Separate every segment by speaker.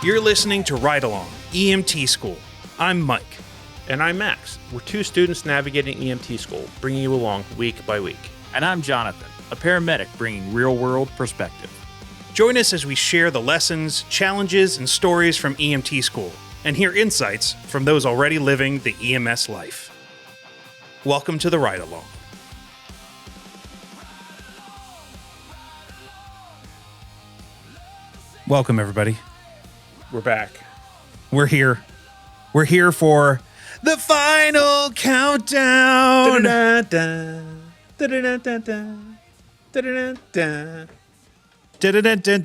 Speaker 1: You're listening to Ride Along, EMT School. I'm Mike.
Speaker 2: And I'm Max. We're two students navigating EMT school, bringing you along week by week.
Speaker 3: And I'm Jonathan, a paramedic bringing real-world perspective.
Speaker 1: Join us as we share the lessons, challenges, and stories from EMT school, and hear insights from those already living the EMS life. Welcome to the Ride Along. Welcome, everybody.
Speaker 2: We're back.
Speaker 1: We're here. We're here for the final countdown.
Speaker 2: Da-da-da-da. Da-da-da-da-da. Da-da-da-da.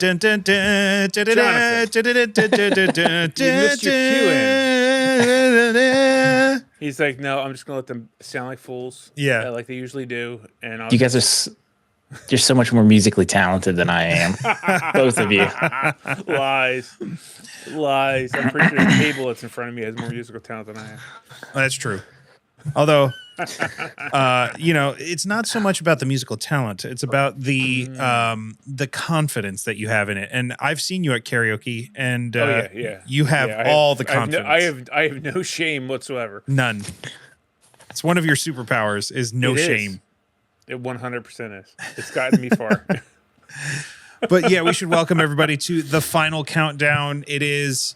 Speaker 2: You missed your cue in. He's like, no, I'm just going to let them sound like fools.
Speaker 1: Yeah.
Speaker 2: Like they usually do. And
Speaker 4: You guys are you're so much more musically talented than I am. Both of you.
Speaker 2: Lies. I'm pretty sure the table that's in front of me has more musical talent than I am.
Speaker 1: That's true. Although, it's not so much about the musical talent. It's about the confidence that you have in it. And I've seen you at karaoke, and you have all the confidence.
Speaker 2: I have no shame whatsoever.
Speaker 1: None. It's one of your superpowers is no shame.
Speaker 2: It 100% is. It's gotten me far.
Speaker 1: But yeah, we should welcome everybody to the final countdown. It is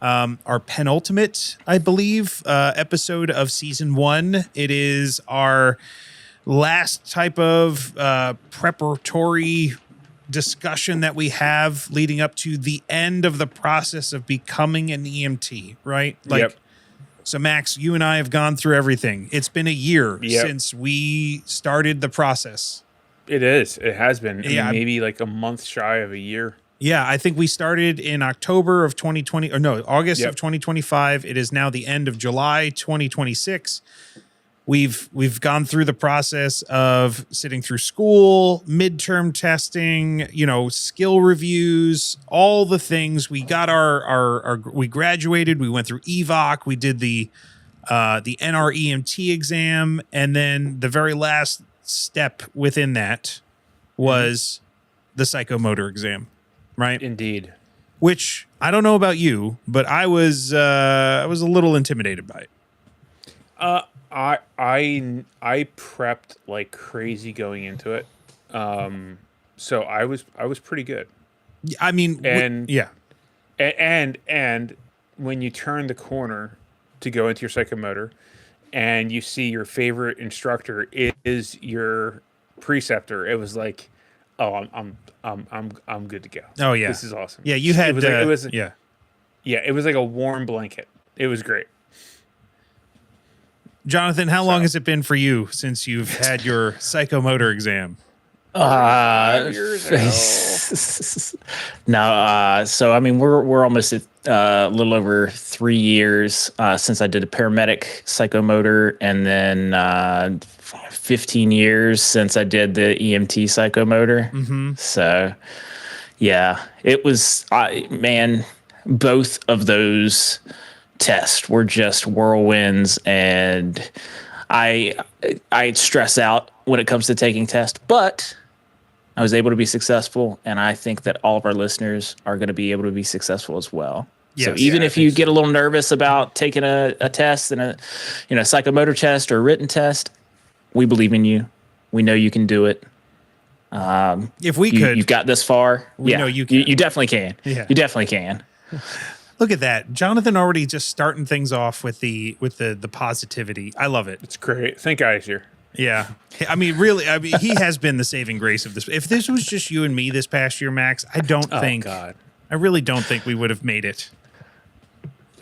Speaker 1: our penultimate, I believe, episode of season 1. It is our last type of preparatory discussion that we have leading up to the end of the process of becoming an EMT, right?
Speaker 2: Yep.
Speaker 1: So, Max, you and I have gone through everything. It's been a year since we started the process.
Speaker 2: It is. It has been.
Speaker 1: Yeah.
Speaker 2: Maybe like a month shy of a year.
Speaker 1: Yeah, I think we started in October of 2020, or no, August of 2025. It is now the end of July 2026. We've gone through the process of sitting through school, midterm testing, skill reviews, all the things. We got we graduated. We went through EVOC. We did the NREMT exam, and then the very last step within that was the psychomotor exam, right?
Speaker 2: Indeed.
Speaker 1: Which I don't know about you, but I was a little intimidated by it.
Speaker 2: I prepped like crazy going into it. So I was pretty good.
Speaker 1: I mean,
Speaker 2: and when you turn the corner to go into your psychomotor and you see your favorite instructor is your preceptor, it was like, oh, I'm good to go.
Speaker 1: Oh yeah,
Speaker 2: this is awesome.
Speaker 1: Yeah, you had
Speaker 2: it was like a warm blanket. It was great.
Speaker 1: Jonathan, how long has it been for you since you've had your psychomotor exam?
Speaker 2: 5 years ago.
Speaker 4: No, so I mean we're almost at a little over 3 years since I did a paramedic psychomotor, and then 15 years since I did the EMT psychomotor. Mm-hmm. So yeah, it was both of those tests were just whirlwinds, and I stress out when it comes to taking tests, but I was able to be successful, and I think that all of our listeners are going to be able to be successful as well. Yes, so even if you get a little nervous about taking a test and a psychomotor test or a written test, we believe in you. We know you can do it.
Speaker 1: If we could,
Speaker 4: you've got this far.
Speaker 1: We know you can.
Speaker 4: You definitely can. Yeah. You definitely can.
Speaker 1: Look at that. Jonathan already just starting things off with the positivity. I love it.
Speaker 2: It's great. Think easier.
Speaker 1: Yeah. I mean, really, he has been the saving grace of this. If this was just you and me this past year, Max, I really don't think we would have made it.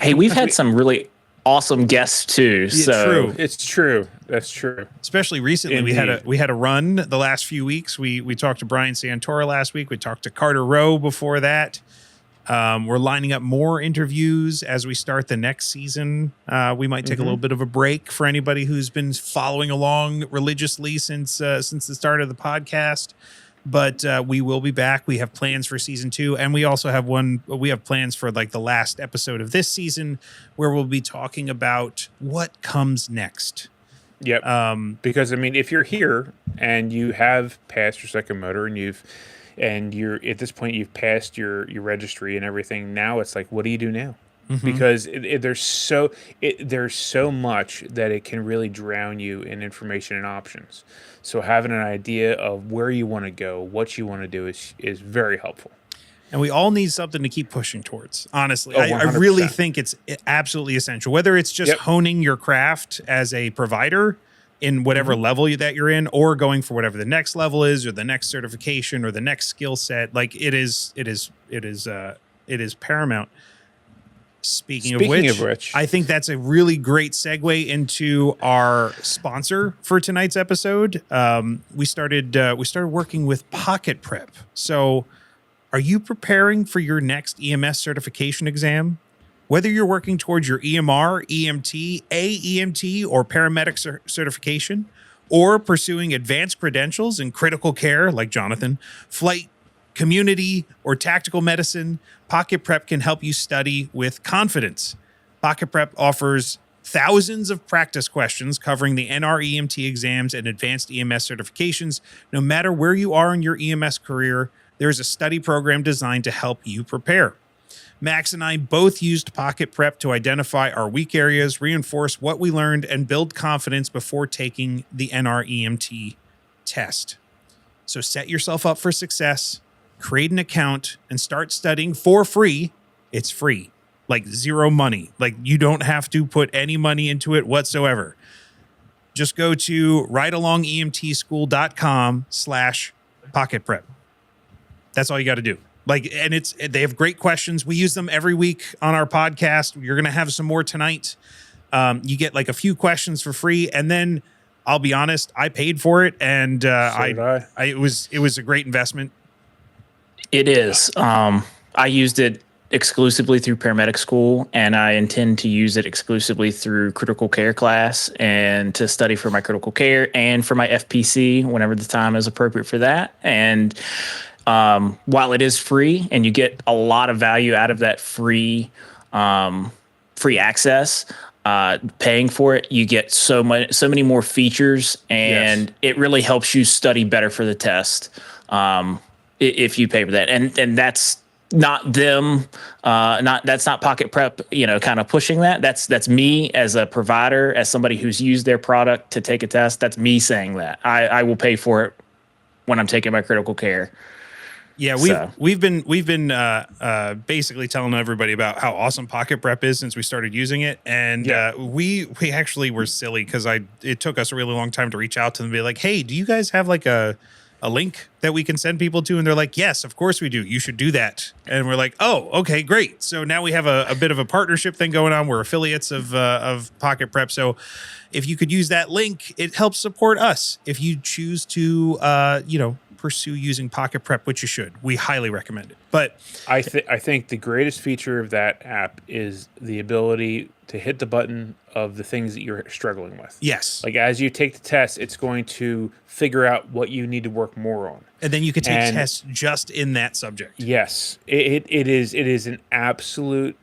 Speaker 4: Hey, we've had some really awesome guests too. So
Speaker 2: it's true. That's true.
Speaker 1: Especially recently,
Speaker 2: Indeed.
Speaker 1: we had a run the last few weeks. We talked to Brian Santora last week. We talked to Carter Rowe before that. We're lining up more interviews as we start the next season. We might take a little bit of a break for anybody who's been following along religiously since the start of the podcast. But we will be back. We have plans for season 2, and we also have plans for like the last episode of this season where we'll be talking about what comes next.
Speaker 2: Yep. Because I mean, if you're here and you have passed your psychomotor and and you're at this point you've passed your registry and everything. Now it's like, what do you do now? Because there's so much that it can really drown you in information and options. So having an idea of where you want to go, what you want to do is very helpful.
Speaker 1: And we all need something to keep pushing towards. Honestly,
Speaker 2: Oh,
Speaker 1: I really
Speaker 2: 100%.
Speaker 1: think it's absolutely essential, whether it's just honing your craft as a provider in whatever level that you're in, or going for whatever the next level is, or the next certification, or the next skill set. Like it is paramount. Speaking of which, I think that's a really great segue into our sponsor for tonight's episode. We started working with Pocket Prep. So, are you preparing for your next EMS certification exam? Whether you're working towards your EMR, EMT, AEMT, or paramedic certification, or pursuing advanced credentials in critical care like Jonathan, flight, community, or tactical medicine, Pocket Prep can help you study with confidence. Pocket Prep offers thousands of practice questions covering the NREMT exams and advanced EMS certifications. No matter where you are in your EMS career, there's a study program designed to help you prepare. Max and I both used Pocket Prep to identify our weak areas, reinforce what we learned, and build confidence before taking the NREMT test. So set yourself up for success, create an account, and start studying for free. It's free, like zero money. Like you don't have to put any money into it whatsoever. Just go to ridealongemtschool.com/Pocket Prep. That's all you got to do. Like, and they have great questions. We use them every week on our podcast. You're going to have some more tonight. You get like a few questions for free. And then I'll be honest, I paid for it. And it was a great investment.
Speaker 4: It is. I used it exclusively through paramedic school, and I intend to use it exclusively through critical care class and to study for my critical care and for my FPC whenever the time is appropriate for that. And while it is free and you get a lot of value out of that free access, paying for it, you get so many more features, and it really helps you study better for the test. If you pay for that, and that's not them, that's not Pocket Prep, kind of pushing that. That's me as a provider, as somebody who's used their product to take a test. That's me saying that I will pay for it when I'm taking my critical care.
Speaker 1: Yeah, we've been basically telling everybody about how awesome Pocket Prep is since we started using it, and we actually were silly because it took us a really long time to reach out to them and be like, hey, do you guys have like a link that we can send people to? And they're like, yes, of course we do. You should do that. And we're like, oh, okay, great. So now we have a bit of a partnership thing going on. We're affiliates of Pocket Prep. So if you could use that link, it helps support us. If you choose to, pursue using Pocket Prep, which you should, we highly recommend it. But
Speaker 2: I think the greatest feature of that app is the ability to hit the button of the things that you're struggling with.
Speaker 1: Yes.
Speaker 2: Like as you take the test, it's going to figure out what you need to work more on.
Speaker 1: And then you can take tests just in that subject.
Speaker 2: Yes. It is an absolute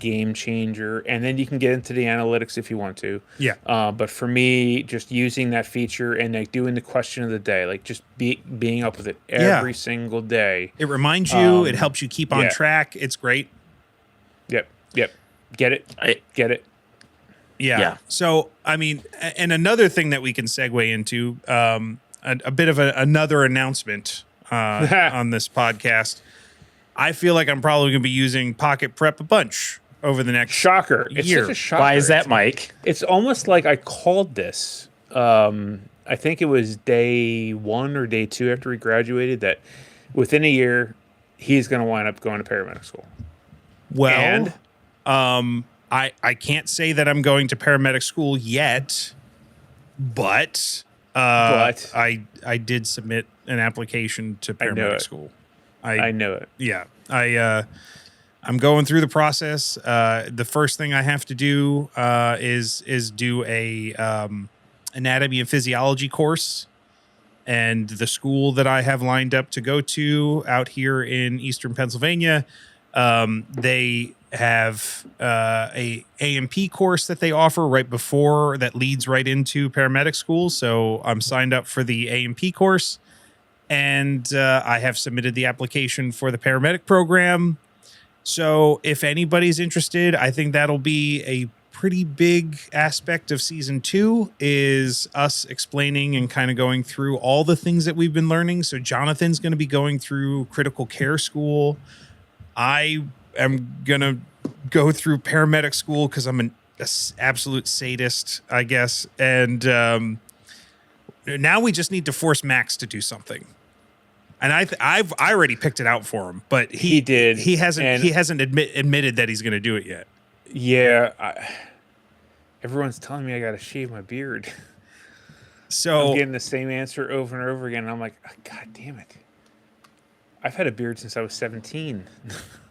Speaker 2: game changer. And then you can get into the analytics if you want to.
Speaker 1: Yeah.
Speaker 2: But for me, just using that feature and like doing the question of the day, like just being up with it every single day.
Speaker 1: It reminds you, it helps you keep on track. It's great.
Speaker 2: Yep. Get it. Get it.
Speaker 1: Yeah. So, I mean, and another thing that we can segue into, a bit of another announcement on this podcast. I feel like I'm probably going to be using Pocket Prep a bunch over the next
Speaker 2: year.
Speaker 1: It's
Speaker 2: such a shocker.
Speaker 4: Why is that, Mike?
Speaker 2: It's almost like I called this. I think it was day 1 or day 2 after he graduated that within a year, he's going to wind up going to paramedic school.
Speaker 1: Well, I can't say that I'm going to paramedic school yet, but I did submit an application to paramedic school.
Speaker 2: I know it.
Speaker 1: Yeah. I'm going through the process. The first thing I have to do is do a anatomy and physiology course. And the school that I have lined up to go to out here in Eastern Pennsylvania, they have a AMP course that they offer right before that leads right into paramedic school. So I'm signed up for the AMP course. and I have submitted the application for the paramedic program. So if anybody's interested, I think that'll be a pretty big aspect of season 2 is us explaining and kind of going through all the things that we've been learning. So Jonathan's going to be going through critical care school. I am going to go through paramedic school because I'm an absolute sadist, I guess. And now we just need to force Max to do something. And I already picked it out for him, but he
Speaker 2: did.
Speaker 1: He hasn't admitted that he's going to do it yet.
Speaker 2: Yeah, everyone's telling me I got to shave my beard.
Speaker 1: So
Speaker 2: I'm getting the same answer over and over again. And I'm like, oh, God damn it! I've had a beard since I was 17.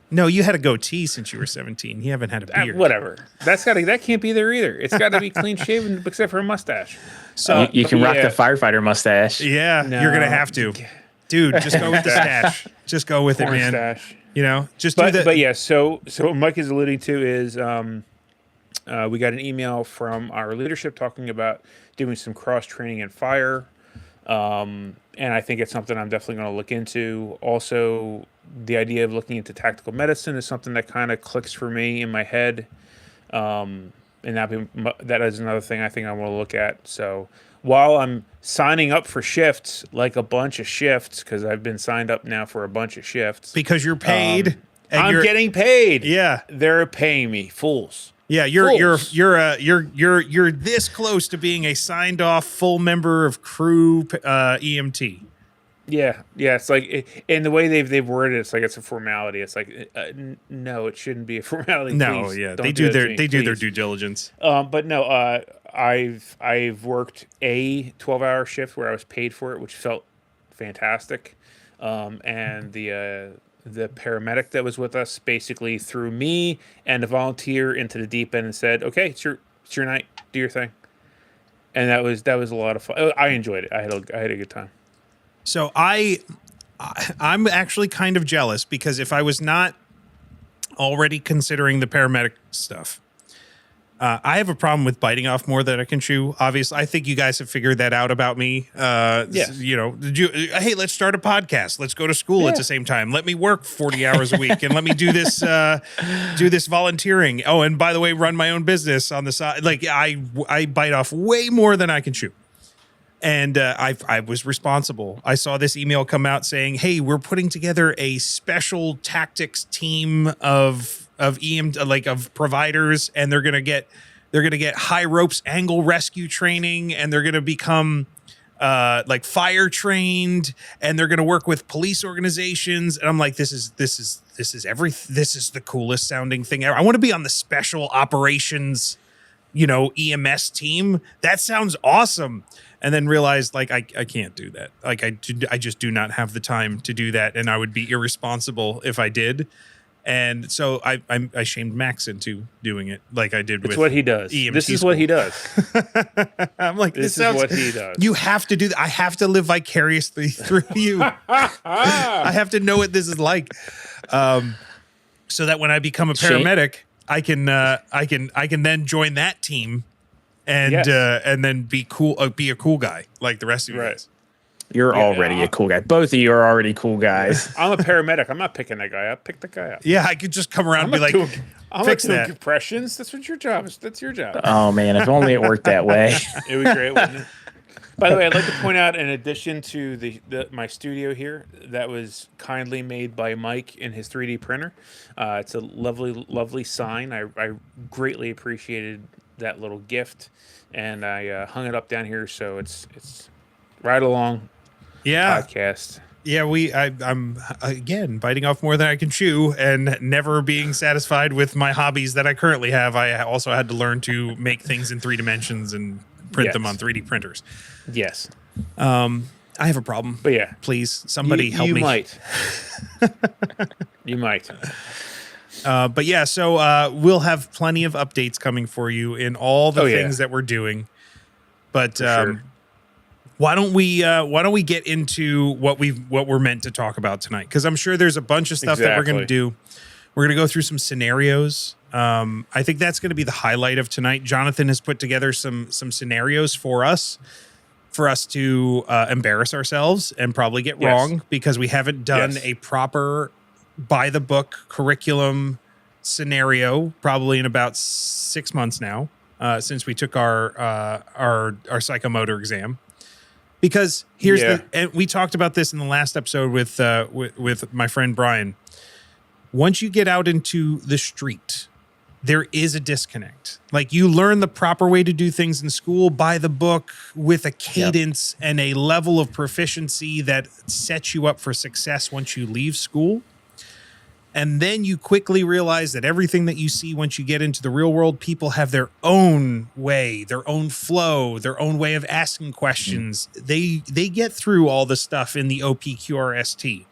Speaker 1: No, you had a goatee since you were 17. You haven't had a beard.
Speaker 2: Whatever. That can't be there either. It's got to be clean shaven except for a mustache.
Speaker 4: So you can rock the firefighter mustache.
Speaker 1: Yeah,
Speaker 2: No.
Speaker 1: You're gonna have to, dude. Just go with the stash. Just go with it, man.
Speaker 2: Stash.
Speaker 1: You know, just
Speaker 2: But
Speaker 1: do that.
Speaker 2: but yeah. So what Mike is alluding to is we got an email from our leadership talking about doing some cross training in fire, and I think it's something I'm definitely going to look into. Also, the idea of looking into tactical medicine is something that kind of clicks for me in my head, and that is another thing I think I want to look at. So while I'm signing up for shifts, like a bunch of shifts, because I've been signed up now for a bunch of shifts
Speaker 1: because you're paid. And
Speaker 2: I'm getting paid.
Speaker 1: Yeah,
Speaker 2: they're paying me, fools.
Speaker 1: yeah. You're this close to being a signed off full member of crew EMT.
Speaker 2: Yeah. It's like, and the way they've worded it, it's like it's a formality. It's like, no, it shouldn't be a formality.
Speaker 1: No,
Speaker 2: please.
Speaker 1: yeah,
Speaker 2: Don't
Speaker 1: they do their
Speaker 2: please.
Speaker 1: due diligence.
Speaker 2: But no, I've worked a 12-hour shift where I was paid for it, which felt fantastic. And the paramedic that was with us basically threw me and a volunteer into the deep end and said, "Okay, it's your night. Do your thing." And that was a lot of fun. I enjoyed it. I had a good time.
Speaker 1: So I'm actually kind of jealous because if I was not already considering the paramedic stuff, I have a problem with biting off more than I can chew. Obviously, I think you guys have figured that out about me.
Speaker 2: Yes.
Speaker 1: You know, hey, let's start a podcast. Let's go to school at the same time. Let me work 40 hours a week and let me do this volunteering. Oh, and by the way, run my own business on the side. Like I bite off way more than I can chew. And I was responsible. I saw this email come out saying, "Hey, we're putting together a special tactics team of of providers, and they're gonna get high ropes angle rescue training, and they're gonna become like fire trained, and they're gonna work with police organizations." And I'm like, this is the coolest sounding thing ever. I want to be on the special operations, EMS team. That sounds awesome. And then realized like I can't do that. Like I just do not have the time to do that, and I would be irresponsible if I did. And so I shamed Max into doing it, like I did with.
Speaker 2: It's what he does.
Speaker 1: EMT
Speaker 2: this is
Speaker 1: school.
Speaker 2: what he does.
Speaker 1: I'm like,
Speaker 2: This
Speaker 1: sounds,
Speaker 2: is what he does.
Speaker 1: You have to do that. I have to live vicariously through you. I have to know what this is like, so that when I become a paramedic, I can then join that team. And and then be cool, be a cool guy like the rest of you guys.
Speaker 4: You're already a cool guy. Both of you are already cool guys.
Speaker 2: I'm a paramedic. I'm not picking that guy up. Pick the guy up.
Speaker 1: Yeah, I could just come around and be like,
Speaker 2: I'm
Speaker 1: fix
Speaker 2: doing
Speaker 1: that.
Speaker 2: compressions. That's what your job is. That's your job.
Speaker 4: Oh man, if only it worked that way.
Speaker 2: It would be great, wouldn't it? By the way, I'd like to point out, in addition to my studio here, that was kindly made by Mike in his 3D printer. It's a lovely sign. I greatly appreciated that little gift, and I hung it up down here, so it's right along. Podcast.
Speaker 1: Yeah, I'm again biting off more than I can chew and never being satisfied with my hobbies that I currently have. I also had to learn to make things in 3 dimensions and print them on 3D printers.
Speaker 2: Yes.
Speaker 1: I have a problem.
Speaker 2: But yeah,
Speaker 1: please, somebody help me.
Speaker 2: You might. You might.
Speaker 1: But yeah, so we'll have plenty of updates coming for you in all the things that we're doing. But
Speaker 2: sure.
Speaker 1: why don't we get into what we're meant to talk about tonight? Because I'm sure there's a bunch of stuff that we're going to do. We're going to go through some scenarios. I think that's going to be the highlight of tonight. Jonathan has put together some scenarios for us for us to embarrass ourselves and probably get wrong because we haven't done a proper by the book curriculum scenario probably in about 6 months now since we took our psychomotor exam. Because here's and we talked about this in the last episode with my friend Brian. Once you get out into the street, there is a disconnect. Like you learn the proper way to do things in school by the book with a cadence and a level of proficiency that sets you up for success once you leave school. And then you quickly realize that everything that you see once you get into the real world, people have their own way, their own flow, their own way of asking questions. They get through all the stuff in the OPQRST,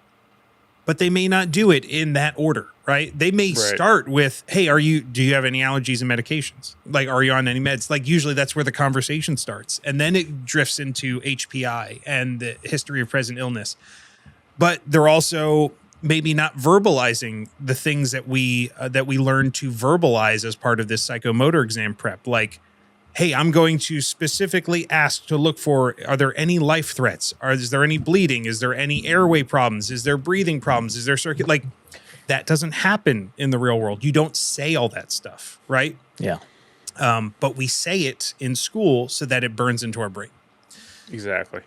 Speaker 1: but they may not do it in that order, right? They may start with, hey, do you have any allergies and medications? Like, are you on any meds? Like usually that's where the conversation starts. And then it drifts into HPI and the history of present illness. But they're also maybe not verbalizing the things that we learn to verbalize as part of this psychomotor exam prep. Like, hey, I'm going to specifically ask to look for, are there any life threats? Is there any bleeding? Is there any airway problems? Is there breathing problems? Is there circuit? Like that doesn't happen in the real world. You don't say all that stuff, right?
Speaker 4: Yeah.
Speaker 1: But we say it in school so that it burns into our brain.
Speaker 2: Exactly.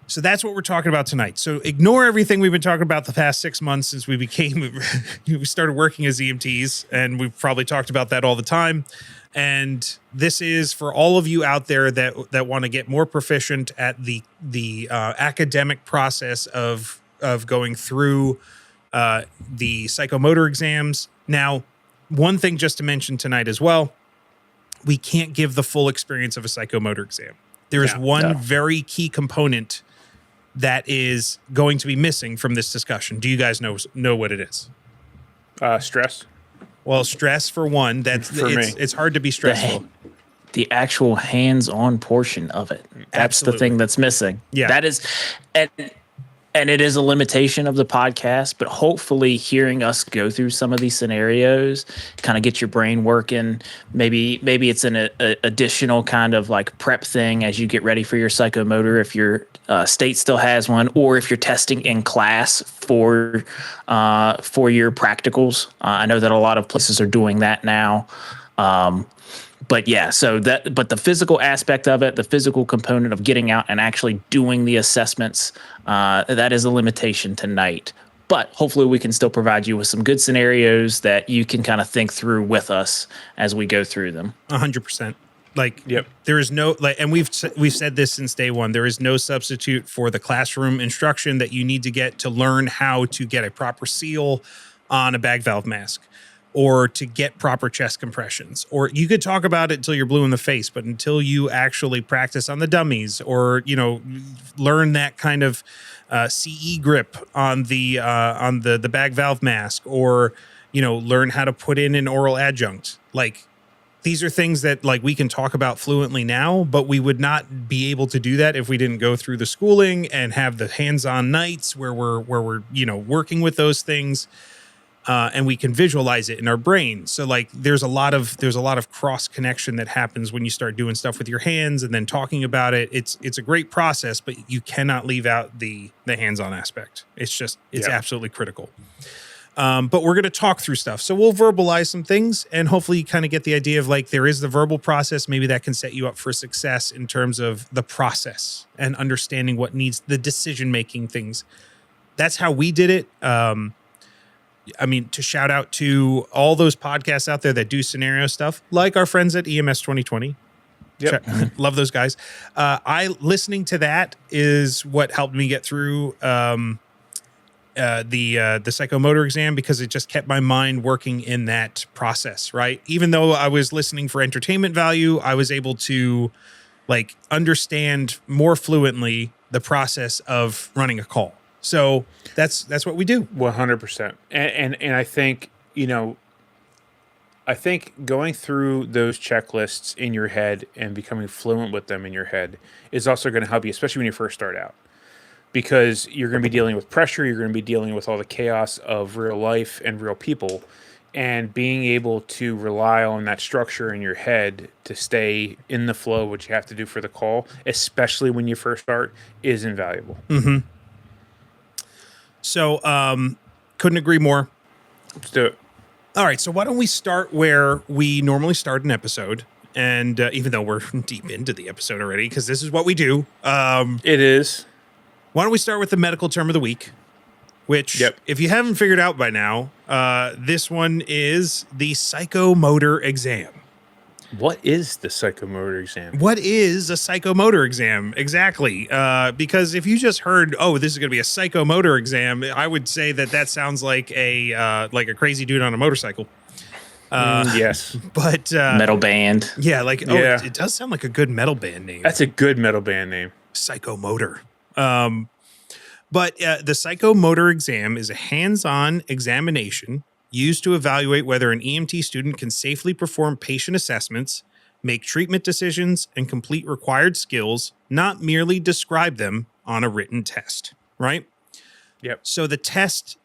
Speaker 1: So that's what we're talking about tonight. So ignore everything we've been talking about the past 6 months since we started working as EMTs, and we've probably talked about that all the time. And this is for all of you out there that want to get more proficient at the academic process of going through the psychomotor exams. Now, one thing just to mention tonight as well, we can't give the full experience of a psychomotor exam. There is one very key component that is going to be missing from this discussion. Do you guys know what it is?
Speaker 2: Stress.
Speaker 1: Well, stress for one. It's hard to be stressful.
Speaker 4: The actual hands-on portion of it. That's the thing that's missing.
Speaker 1: Yeah,
Speaker 4: that is, and it is a limitation of the podcast. But hopefully, hearing us go through some of these scenarios kind of get your brain working. Maybe it's an additional kind of like prep thing as you get ready for your psychomotor. If your state still has one, or if you're testing in class for your practicals. I know that a lot of places are doing that now. But yeah, but the physical aspect of it, the physical component of getting out and actually doing the assessments, that is a limitation tonight. But hopefully we can still provide you with some good scenarios that you can kind of think through with us as we go through them.
Speaker 1: 100%. Like, there is no, and we've said this since day one, there is no substitute for the classroom instruction that you need to get to learn how to get a proper seal on a bag valve mask, or to get proper chest compressions. Or you could talk about it until you're blue in the face, but until you actually practice on the dummies, or, learn that kind of CE grip on the bag valve mask, or, learn how to put in an oral adjunct. Like, these are things that like we can talk about fluently now, but we would not be able to do that if we didn't go through the schooling and have the hands-on nights where we're working with those things. And we can visualize it in our brain. So like there's a lot of cross connection that happens when you start doing stuff with your hands and then talking about it. It's a great process, but you cannot leave out the hands-on aspect. It's absolutely critical. But we're going to talk through stuff. So we'll verbalize some things, and hopefully you kind of get the idea of like, there is the verbal process. Maybe that can set you up for success in terms of the process and understanding what needs the decision-making things. That's how we did it. I mean, to shout out to all those podcasts out there that do scenario stuff, like our friends at EMS 2020. Yep. Love those guys. Listening to that is what helped me get through the psychomotor exam, because it just kept my mind working in that process, right? Even though I was listening for entertainment value, I was able to like understand more fluently the process of running a call. So that's what we do.
Speaker 2: 100%. And I think, I think going through those checklists in your head and becoming fluent with them in your head is also going to help you, especially when you first start out, because you're going to be dealing with pressure. You're going to be dealing with all the chaos of real life and real people. and being able to rely on that structure in your head to stay in the flow, which you have to do for the call, especially when you first start, is invaluable.
Speaker 1: So, couldn't agree more.
Speaker 2: Let's do it.
Speaker 1: All right, so why don't we start where we normally start an episode? And even though we're deep into the episode already, because this is what we do,
Speaker 2: It is.
Speaker 1: why don't we start with the medical term of the week? Which, if you haven't figured out by now, this one is the psychomotor exam.
Speaker 2: What is the psychomotor exam?
Speaker 1: What is a psychomotor exam? Exactly. Because if you just heard, oh, this is going to be a psychomotor exam, I would say that sounds like a crazy dude on a motorcycle.
Speaker 2: Yes.
Speaker 1: But
Speaker 4: Metal band.
Speaker 1: yeah, it does sound like a good metal band name.
Speaker 2: That's a good metal band name.
Speaker 1: Psychomotor. But the psychomotor exam is a hands-on examination used to evaluate whether an EMT student can safely perform patient assessments, make treatment decisions, and complete required skills, not merely describe them on a written test, right?
Speaker 2: Yep.
Speaker 1: So the test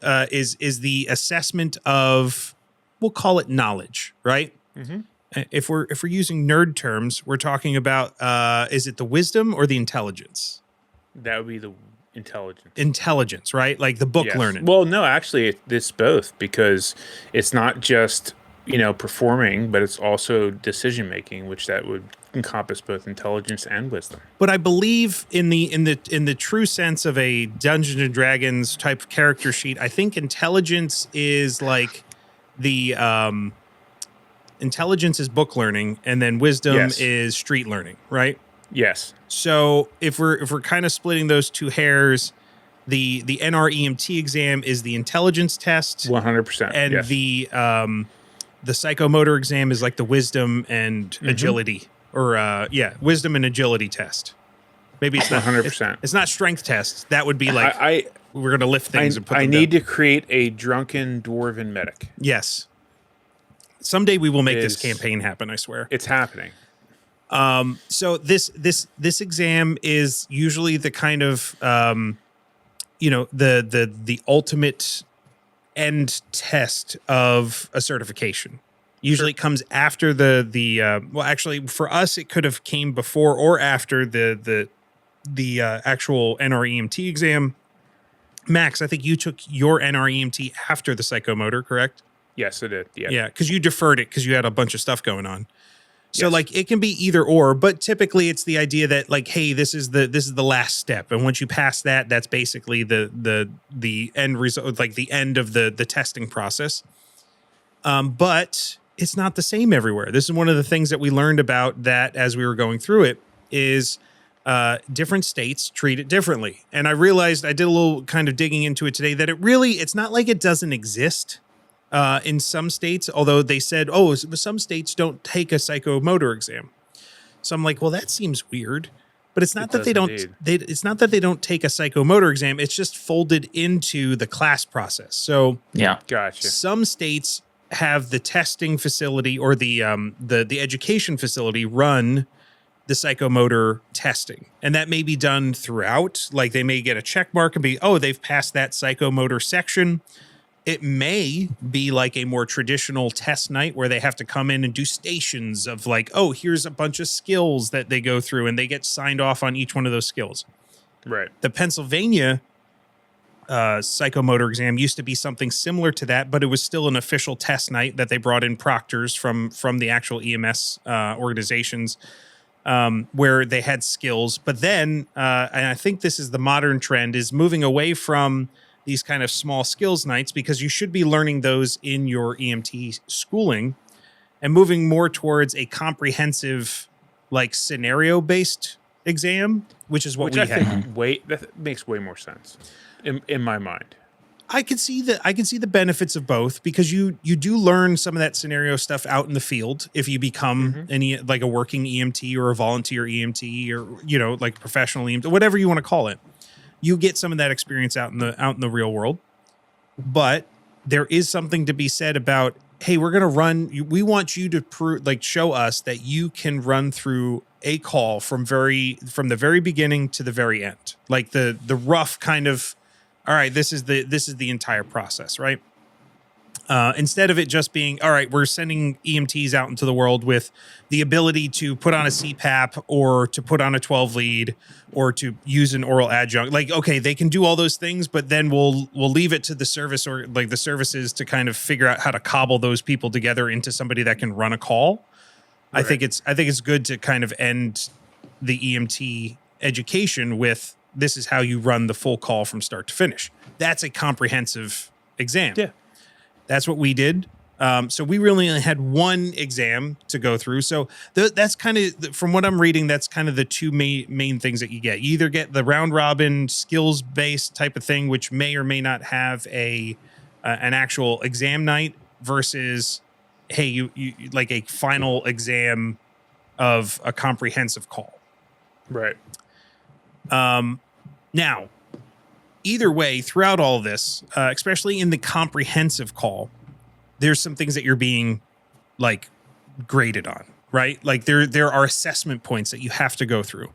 Speaker 1: is the assessment of, we'll call it knowledge, right? If we're using nerd terms, we're talking about is it the wisdom or the intelligence?
Speaker 2: That would be the intelligence.
Speaker 1: Intelligence, right? Like the book learning.
Speaker 2: Well, no, actually, it's both, because it's not just performing, but it's also decision making, which that would encompass both intelligence and wisdom.
Speaker 1: But I believe in the true sense of a Dungeons and Dragons type character sheet, I think intelligence is like the intelligence is book learning, and then wisdom is street learning, right?
Speaker 2: Yes.
Speaker 1: So if we're kind of splitting those two hairs, the NREMT exam is the intelligence test,
Speaker 2: 100%,
Speaker 1: and the psychomotor exam is like the wisdom and agility, or wisdom and agility test. Maybe it's not
Speaker 2: 100%.
Speaker 1: It's not strength test. That would be like we're going to lift things and put them
Speaker 2: I need
Speaker 1: down.
Speaker 2: to create a drunken dwarven medic.
Speaker 1: Yes. Someday we will make this campaign happen, I swear.
Speaker 2: It's happening.
Speaker 1: So this exam is usually the kind of the ultimate end test of a certification. Usually it comes after well, actually for us it could have came before or after the actual NREMT exam. Max, I think you took your NREMT after the psychomotor, correct?
Speaker 2: Yes, I did. Yeah.
Speaker 1: Yeah, because you deferred it because you had a bunch of stuff going on. So like it can be either or, but typically it's the idea that hey, this is the last step, and once you pass that, that's basically the end result, like the end of the testing process. But it's not the same everywhere. This is one of the things that we learned about that as we were going through it is different states treat it differently. And I realized I did a little kind of digging into it today that it's not like it doesn't exist. In some states, although they said, some states don't take a psychomotor exam. So I'm like, well, that seems weird. But it's not that they don't. It's not that they don't take a psychomotor exam. It's just folded into the class process. So
Speaker 2: Gotcha.
Speaker 1: Some states have the testing facility or the education facility run the psychomotor testing, and that may be done throughout. Like they may get a check mark and be, they've passed that psychomotor section. It may be like a more traditional test night where they have to come in and do stations of like, here's a bunch of skills that they go through and they get signed off on each one of those skills.
Speaker 2: Right.
Speaker 1: The Pennsylvania psychomotor exam used to be something similar to that, but it was still an official test night that they brought in proctors from the actual EMS organizations where they had skills. But then, and I think this is the modern trend, is moving away from these kind of small skills nights, because you should be learning those in your EMT schooling, and moving more towards a comprehensive, like scenario-based exam, which is what we had.
Speaker 2: That makes way more sense in my mind.
Speaker 1: I can see the benefits of both, because you do learn some of that scenario stuff out in the field if you become like a working EMT or a volunteer EMT or like professional EMT, whatever you want to call it. You get some of that experience out in the real world. But there is something to be said about, hey, we're going to we want you to show us that you can run through a call from the very beginning to the very end. Like the rough kind of, all right, this is the entire process, right? Instead of it just being, all right, we're sending EMTs out into the world with the ability to put on a CPAP or to put on a 12 lead or to use an oral adjunct. Like, okay, they can do all those things, but then we'll leave it to the service or like the services to kind of figure out how to cobble those people together into somebody that can run a call. Right. I think it's good to kind of end the EMT education with this is how you run the full call from start to finish. That's a comprehensive exam.
Speaker 2: Yeah.
Speaker 1: That's what we did. So we really only had one exam to go through. So that's kind of, from what I'm reading, that's kind of the two main things that you get. You either get the round robin skills based type of thing, which may or may not have an actual exam night versus, hey, you like a final exam of a comprehensive call.
Speaker 2: Right.
Speaker 1: Now, either way, throughout all of this, especially in the comprehensive call, there's some things that you're being like graded on, right? Like there are assessment points that you have to go through.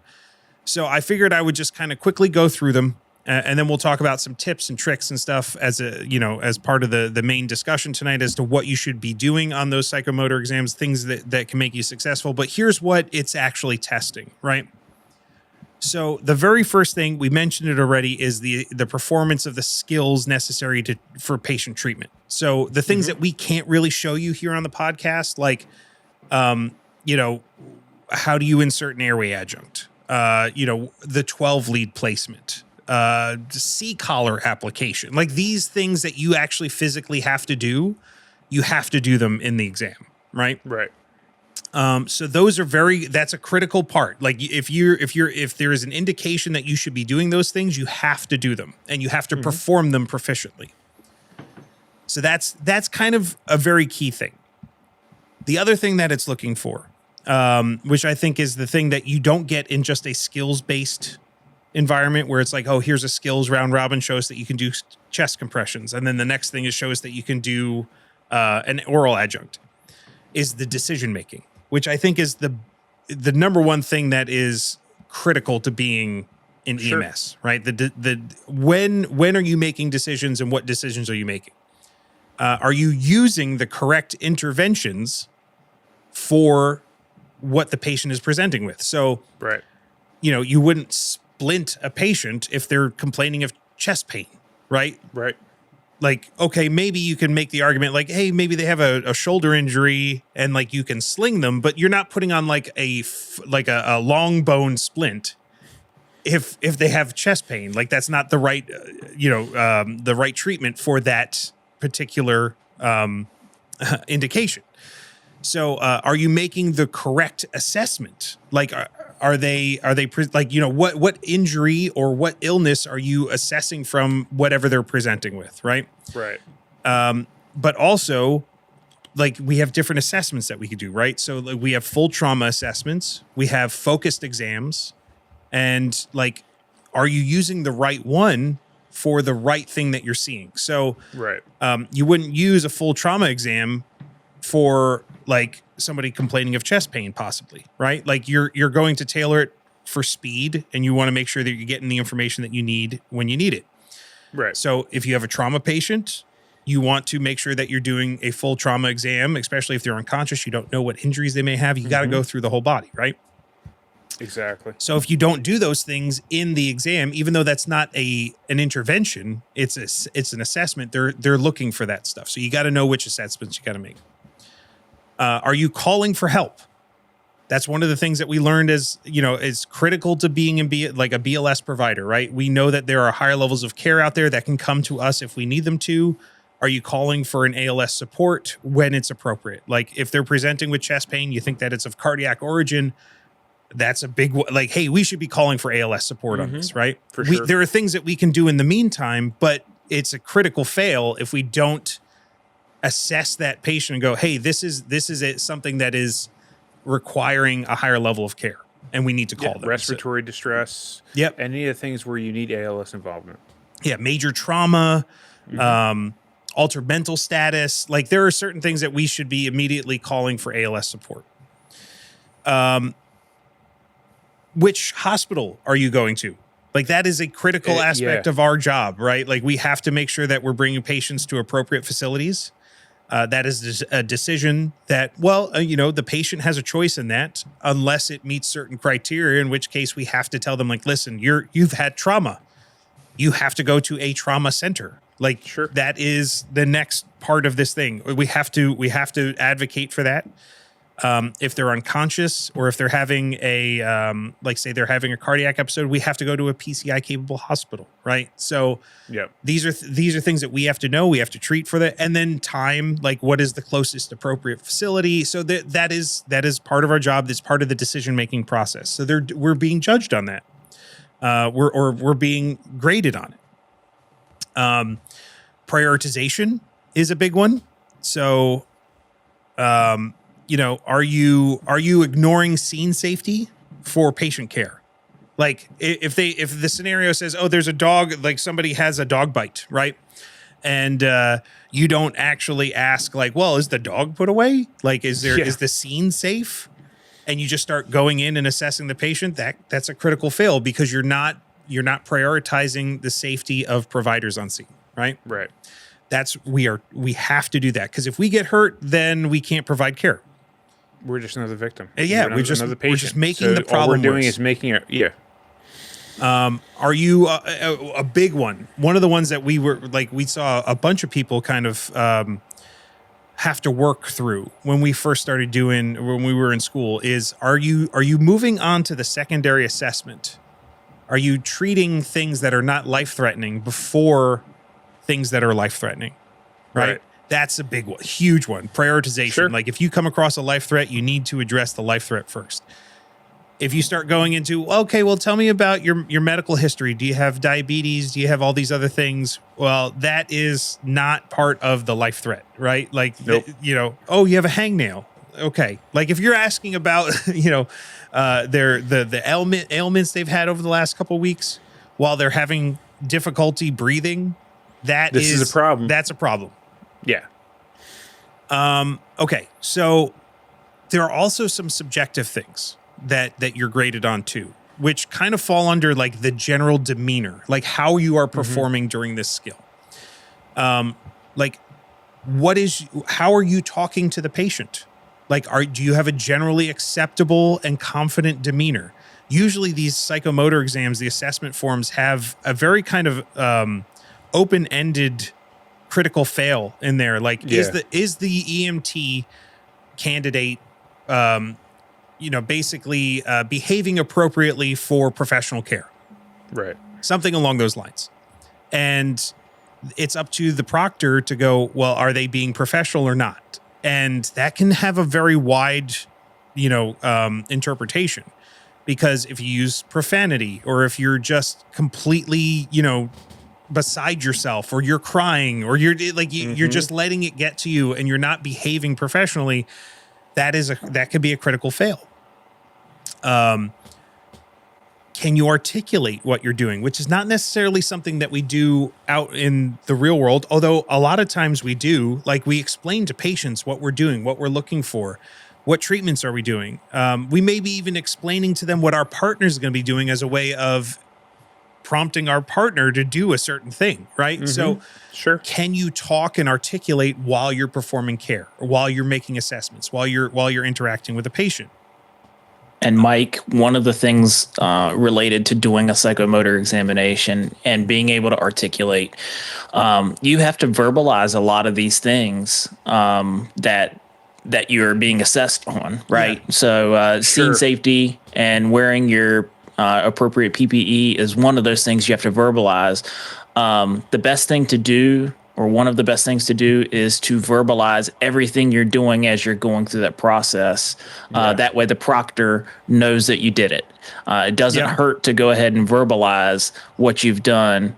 Speaker 1: So I figured I would just kind of quickly go through them, and then we'll talk about some tips and tricks and stuff as as part of the main discussion tonight as to what you should be doing on those psychomotor exams, things that can make you successful. But here's what it's actually testing, right? So the very first thing, we mentioned it already, is the performance of the skills necessary for patient treatment. So the things that we can't really show you here on the podcast, like, how do you insert an airway adjunct? The 12 lead placement, C-collar application, like these things that you actually physically have to do, you have to do them in the exam, right?
Speaker 2: Right.
Speaker 1: So those are that's a critical part. Like if there is an indication that you should be doing those things, you have to do them and you have to perform them proficiently. So that's kind of a very key thing. The other thing that it's looking for, which I think is the thing that you don't get in just a skills-based environment where it's like, oh, here's a skills round robin, shows that you can do chest compressions. And then the next thing is shows that you can do an oral adjunct, is the decision-making, which I think is the number one thing that is critical to being in EMS, right? When are you making decisions and what decisions are you making? Are you using the correct interventions for what the patient is presenting with? So,
Speaker 2: right.
Speaker 1: You wouldn't splint a patient if they're complaining of chest pain, right?
Speaker 2: Right.
Speaker 1: Like, okay, maybe you can make the argument like, hey, maybe they have a shoulder injury and like you can sling them, but you're not putting on like a long bone splint if they have chest pain. Like that's not the right, the right treatment for that particular indication. So are you making the correct assessment? Like, are they like, what injury or what illness are you assessing from whatever they're presenting with, right?
Speaker 2: Right.
Speaker 1: But also, like, we have different assessments that we could do, right? So like, we have full trauma assessments, we have focused exams, and like, are you using the right one for the right thing that you're seeing? So
Speaker 2: right.
Speaker 1: You wouldn't use a full trauma exam for like somebody complaining of chest pain, possibly, right? Like you're going to tailor it for speed, and you want to make sure that you're getting the information that you need when you need it.
Speaker 2: Right.
Speaker 1: So if you have a trauma patient, you want to make sure that you're doing a full trauma exam, especially if they're unconscious, you don't know what injuries they may have. You got to go through the whole body, right?
Speaker 2: Exactly.
Speaker 1: So if you don't do those things in the exam, even though that's not an intervention, it's an assessment. They're looking for that stuff. So you got to know which assessments you got to make. Are you calling for help? That's one of the things that we learned is critical to being like a BLS provider, right? We know that there are higher levels of care out there that can come to us if we need them to. Are you calling for an ALS support when it's appropriate? Like if they're presenting with chest pain, you think that it's of cardiac origin, that's a big, like, hey, we should be calling for ALS support on this, right?
Speaker 2: For sure.
Speaker 1: There are things that we can do in the meantime, but it's a critical fail if we don't assess that patient and go, hey, this is something that is requiring a higher level of care, and we need to call them.
Speaker 2: Respiratory distress.
Speaker 1: Yep.
Speaker 2: Any of the things where you need ALS involvement.
Speaker 1: Yeah, major trauma, altered mental status. Like there are certain things that we should be immediately calling for ALS support. Which hospital are you going to? Like that is a critical aspect of our job, right? Like we have to make sure that we're bringing patients to appropriate facilities. That is a decision that, well, the patient has a choice in that, unless it meets certain criteria, in which case we have to tell them, like, listen, you've had trauma. You have to go to a trauma center. Like,
Speaker 2: Sure.
Speaker 1: that is the next part of this thing. We have to advocate for that. If they're unconscious, or if they're having say they're having a cardiac episode, we have to go to a PCI capable hospital, right? So
Speaker 2: Yep.
Speaker 1: these are things that we have to know. We have to treat for that, and then time, like, what is the closest appropriate facility? So that is part of our job. That's part of the decision making process. So we're being judged on that. We're being graded on it. Prioritization is a big one. So, are you ignoring scene safety for patient care? Like, if the scenario says, oh, there's a dog, like somebody has a dog bite, right? And you don't actually ask, like, well, is the dog put away? Like, is the scene safe? And you just start going in and assessing the patient, that's a critical fail, because you're not prioritizing the safety of providers on scene, right?
Speaker 2: Right.
Speaker 1: We have to do that, because if we get hurt, then we can't provide care.
Speaker 2: We're just another victim.
Speaker 1: We're just making the problem
Speaker 2: all we're doing
Speaker 1: worse.
Speaker 2: is making it. Yeah.
Speaker 1: Are you a big one? One of the ones that we saw a bunch of people kind of have to work through when we first started when we were in school is, are you moving on to the secondary assessment? Are you treating things that are not life-threatening before things that are life-threatening? Right? That's a big one, huge one. Prioritization.
Speaker 2: Sure.
Speaker 1: Like, if you come across a life threat, you need to address the life threat first. If you start going into, okay, well, tell me about your medical history. Do you have diabetes? Do you have all these other things? Well, that is not part of the life threat, right? Like,
Speaker 2: nope.
Speaker 1: Oh, you have a hangnail. Okay. Like, if you're asking about, the ailments they've had over the last couple of weeks while they're having difficulty breathing, this is a problem. That's a problem.
Speaker 2: Yeah.
Speaker 1: Okay. So there are also some subjective things that you're graded on too, which kind of fall under, like, the general demeanor, like how you are performing during this skill. Like, how are you talking to the patient? Like, do you have a generally acceptable and confident demeanor? Usually these psychomotor exams, the assessment forms, have a very kind of open-ended critical fail in there. Like, is the EMT candidate, basically behaving appropriately for professional care?
Speaker 2: Right.
Speaker 1: Something along those lines. And it's up to the proctor to go, well, are they being professional or not? And that can have a very wide, interpretation, because if you use profanity, or if you're just completely, beside yourself, or you're crying, or you're like, you're just letting it get to you and you're not behaving professionally, that could be a critical fail. Can you articulate what you're doing, which is not necessarily something that we do out in the real world, although a lot of times we do. Like, we explain to patients what we're doing, what we're looking for, what treatments are we doing. We may be even explaining to them what our partner is going to be doing as a way of prompting our partner to do a certain thing, right? So
Speaker 2: sure.
Speaker 1: Can you talk and articulate while you're performing care, or while you're making assessments, while you're interacting with a patient?
Speaker 4: And Mike, one of the things related to doing a psychomotor examination and being able to articulate, you have to verbalize a lot of these things that you're being assessed on, right? Yeah. So scene safety and wearing your appropriate PPE is one of those things you have to verbalize. The best thing to do, or one of the best things to do, is to verbalize everything you're doing as you're going through that process. That way the proctor knows that you did it. It doesn't hurt to go ahead and verbalize what you've done.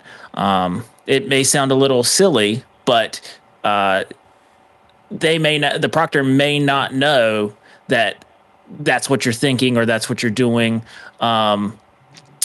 Speaker 4: It may sound a little silly, but the proctor may not know that that's what you're thinking or that's what you're doing.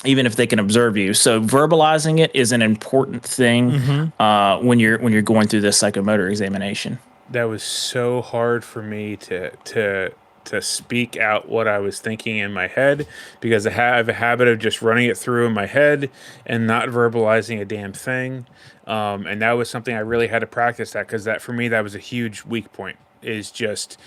Speaker 4: Even if they can observe you. So verbalizing it is an important thing when you're going through this psychomotor examination.
Speaker 2: That was so hard for me to to speak out what I was thinking in my head, because I have a habit of just running it through in my head and not verbalizing a damn thing. And that was something I really had to practice at, because that, for me, that was a huge weak point, is just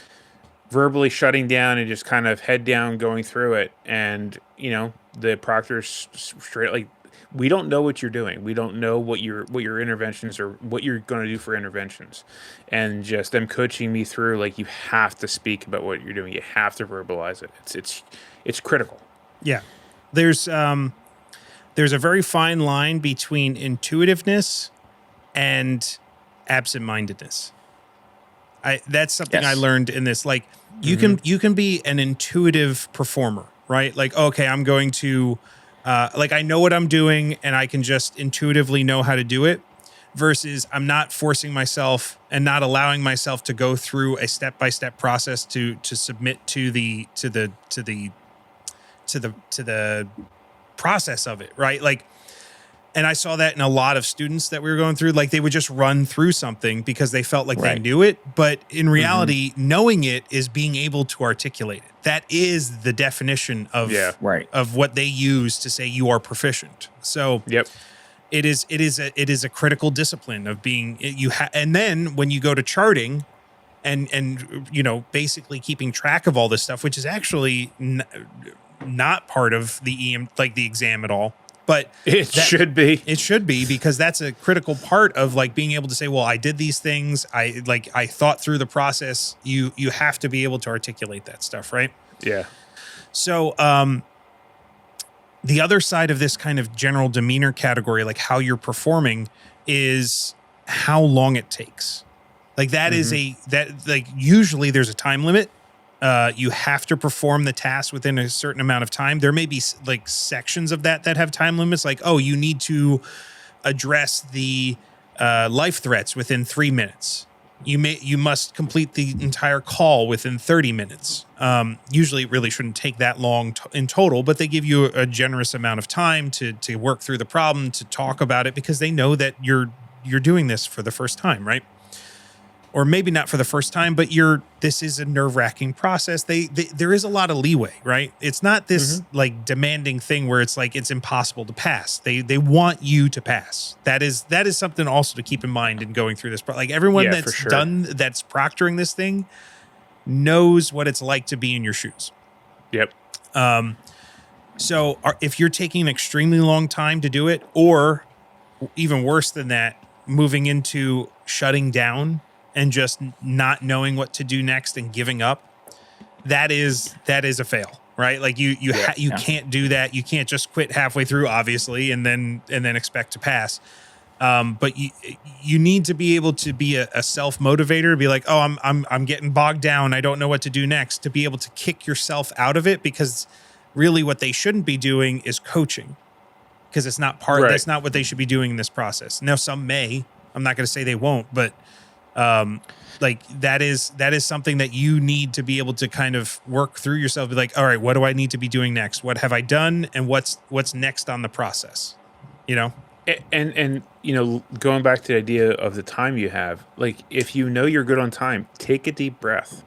Speaker 2: verbally shutting down and just kind of head down going through it. And, you know, the proctor's straight, like, we don't know what you're doing. We don't know what your interventions or what you're going to do for interventions. And just them coaching me through, like, you have to speak about what you're doing. You have to verbalize it. It's critical.
Speaker 1: Yeah. There's a very fine line between intuitiveness and absent-mindedness. That's something I learned in this. Like, you can be an intuitive performer, right? Like, okay, I'm going to like, I know what I'm doing and I can just intuitively know how to do it, versus I'm not forcing myself and not allowing myself to go through a step-by-step process to submit to the process of it, right? Like, and I saw that in a lot of students that we were going through. Like, they would just run through something because they felt like they knew it. But in reality, knowing it is being able to articulate it. That is the definition of what they use to say you are proficient. So it is a critical discipline of being and then when you go to charting and you know, basically keeping track of all this stuff, which is actually not part of the the exam at all. But
Speaker 2: it should be.
Speaker 1: It should be, because that's a critical part of, like, being able to say, well, I did these things. I thought through the process. You have to be able to articulate that stuff, right?
Speaker 2: Yeah.
Speaker 1: So the other side of this kind of general demeanor category, like how you're performing, is how long it takes. Like, that is usually there's a time limit. You have to perform the task within a certain amount of time. There may be like sections of that have time limits. Like, oh, you need to address the life threats within 3 minutes. You must complete the entire call within 30 minutes. Usually it really shouldn't take that long in total, but they give you a generous amount of time to work through the problem, to talk about it, because they know that you're doing this for the first time, right? Or maybe not for the first time, but this is a nerve-wracking process. There is a lot of leeway, right? It's not this like demanding thing where it's like it's impossible to pass. They want you to pass. That is something also to keep in mind in going through this. Like, everyone that's proctoring this thing knows what it's like to be in your shoes.
Speaker 2: Yep.
Speaker 1: So if you're taking an extremely long time to do it, or even worse than that, moving into shutting down and just not knowing what to do next and giving up, that is a fail, right? Like, you can't do that. You can't just quit halfway through, obviously, and then expect to pass. But you need to be able to be a self-motivator, be like, oh, I'm getting bogged down, I don't know what to do next, to be able to kick yourself out of it, because really what they shouldn't be doing is coaching, because it's not that's not what they should be doing in this process. Now, some may, I'm not going to say they won't, but like, that is something that you need to be able to kind of work through yourself. Be like, all right, what do I need to be doing next? What have I done? And what's next on the process? You know?
Speaker 2: And you know, going back to the idea of the time you have, like, if you know you're good on time, take a deep breath,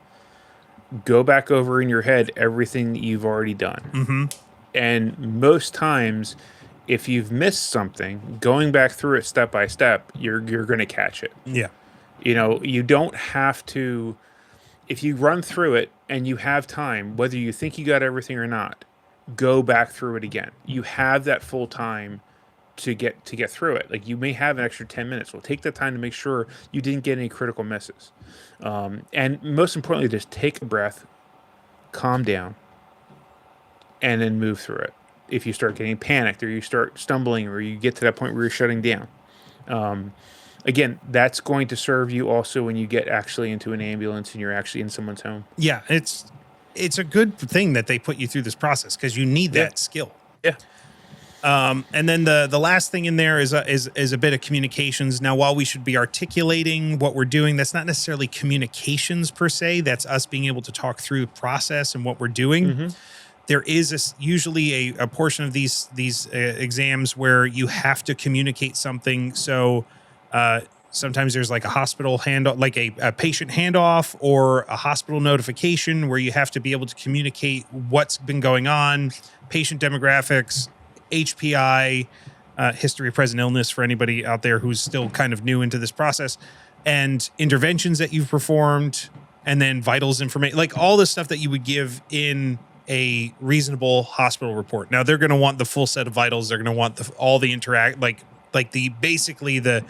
Speaker 2: go back over in your head everything that you've already done. And most times, if you've missed something, going back through it step by step, you're going to catch it.
Speaker 1: Yeah.
Speaker 2: You know, you don't have to, if you run through it and you have time, whether you think you got everything or not, go back through it again. You have that full time to get through it. Like, you may have an extra 10 minutes. Well, take that time to make sure you didn't get any critical misses. And most importantly, just take a breath, calm down, and then move through it. If you start getting panicked, or you start stumbling, or you get to that point where you're shutting down, again, that's going to serve you also when you get actually into an ambulance and you're actually in someone's home.
Speaker 1: Yeah, it's a good thing that they put you through this process, because you need that skill.
Speaker 2: Yeah.
Speaker 1: And then the last thing in there is a bit of communications. Now, while we should be articulating what we're doing, that's not necessarily communications per se. That's us being able to talk through the process and what we're doing. There is usually a portion of these exams where you have to communicate something. So Sometimes there's like a hospital handoff, like a patient handoff or a hospital notification where you have to be able to communicate what's been going on, patient demographics, HPI, history of present illness for anybody out there who's still kind of new into this process, and interventions that you've performed, and then vitals information, like all the stuff that you would give in a reasonable hospital report. Now they're going to want the full set of vitals. They're going to want all the like the basically the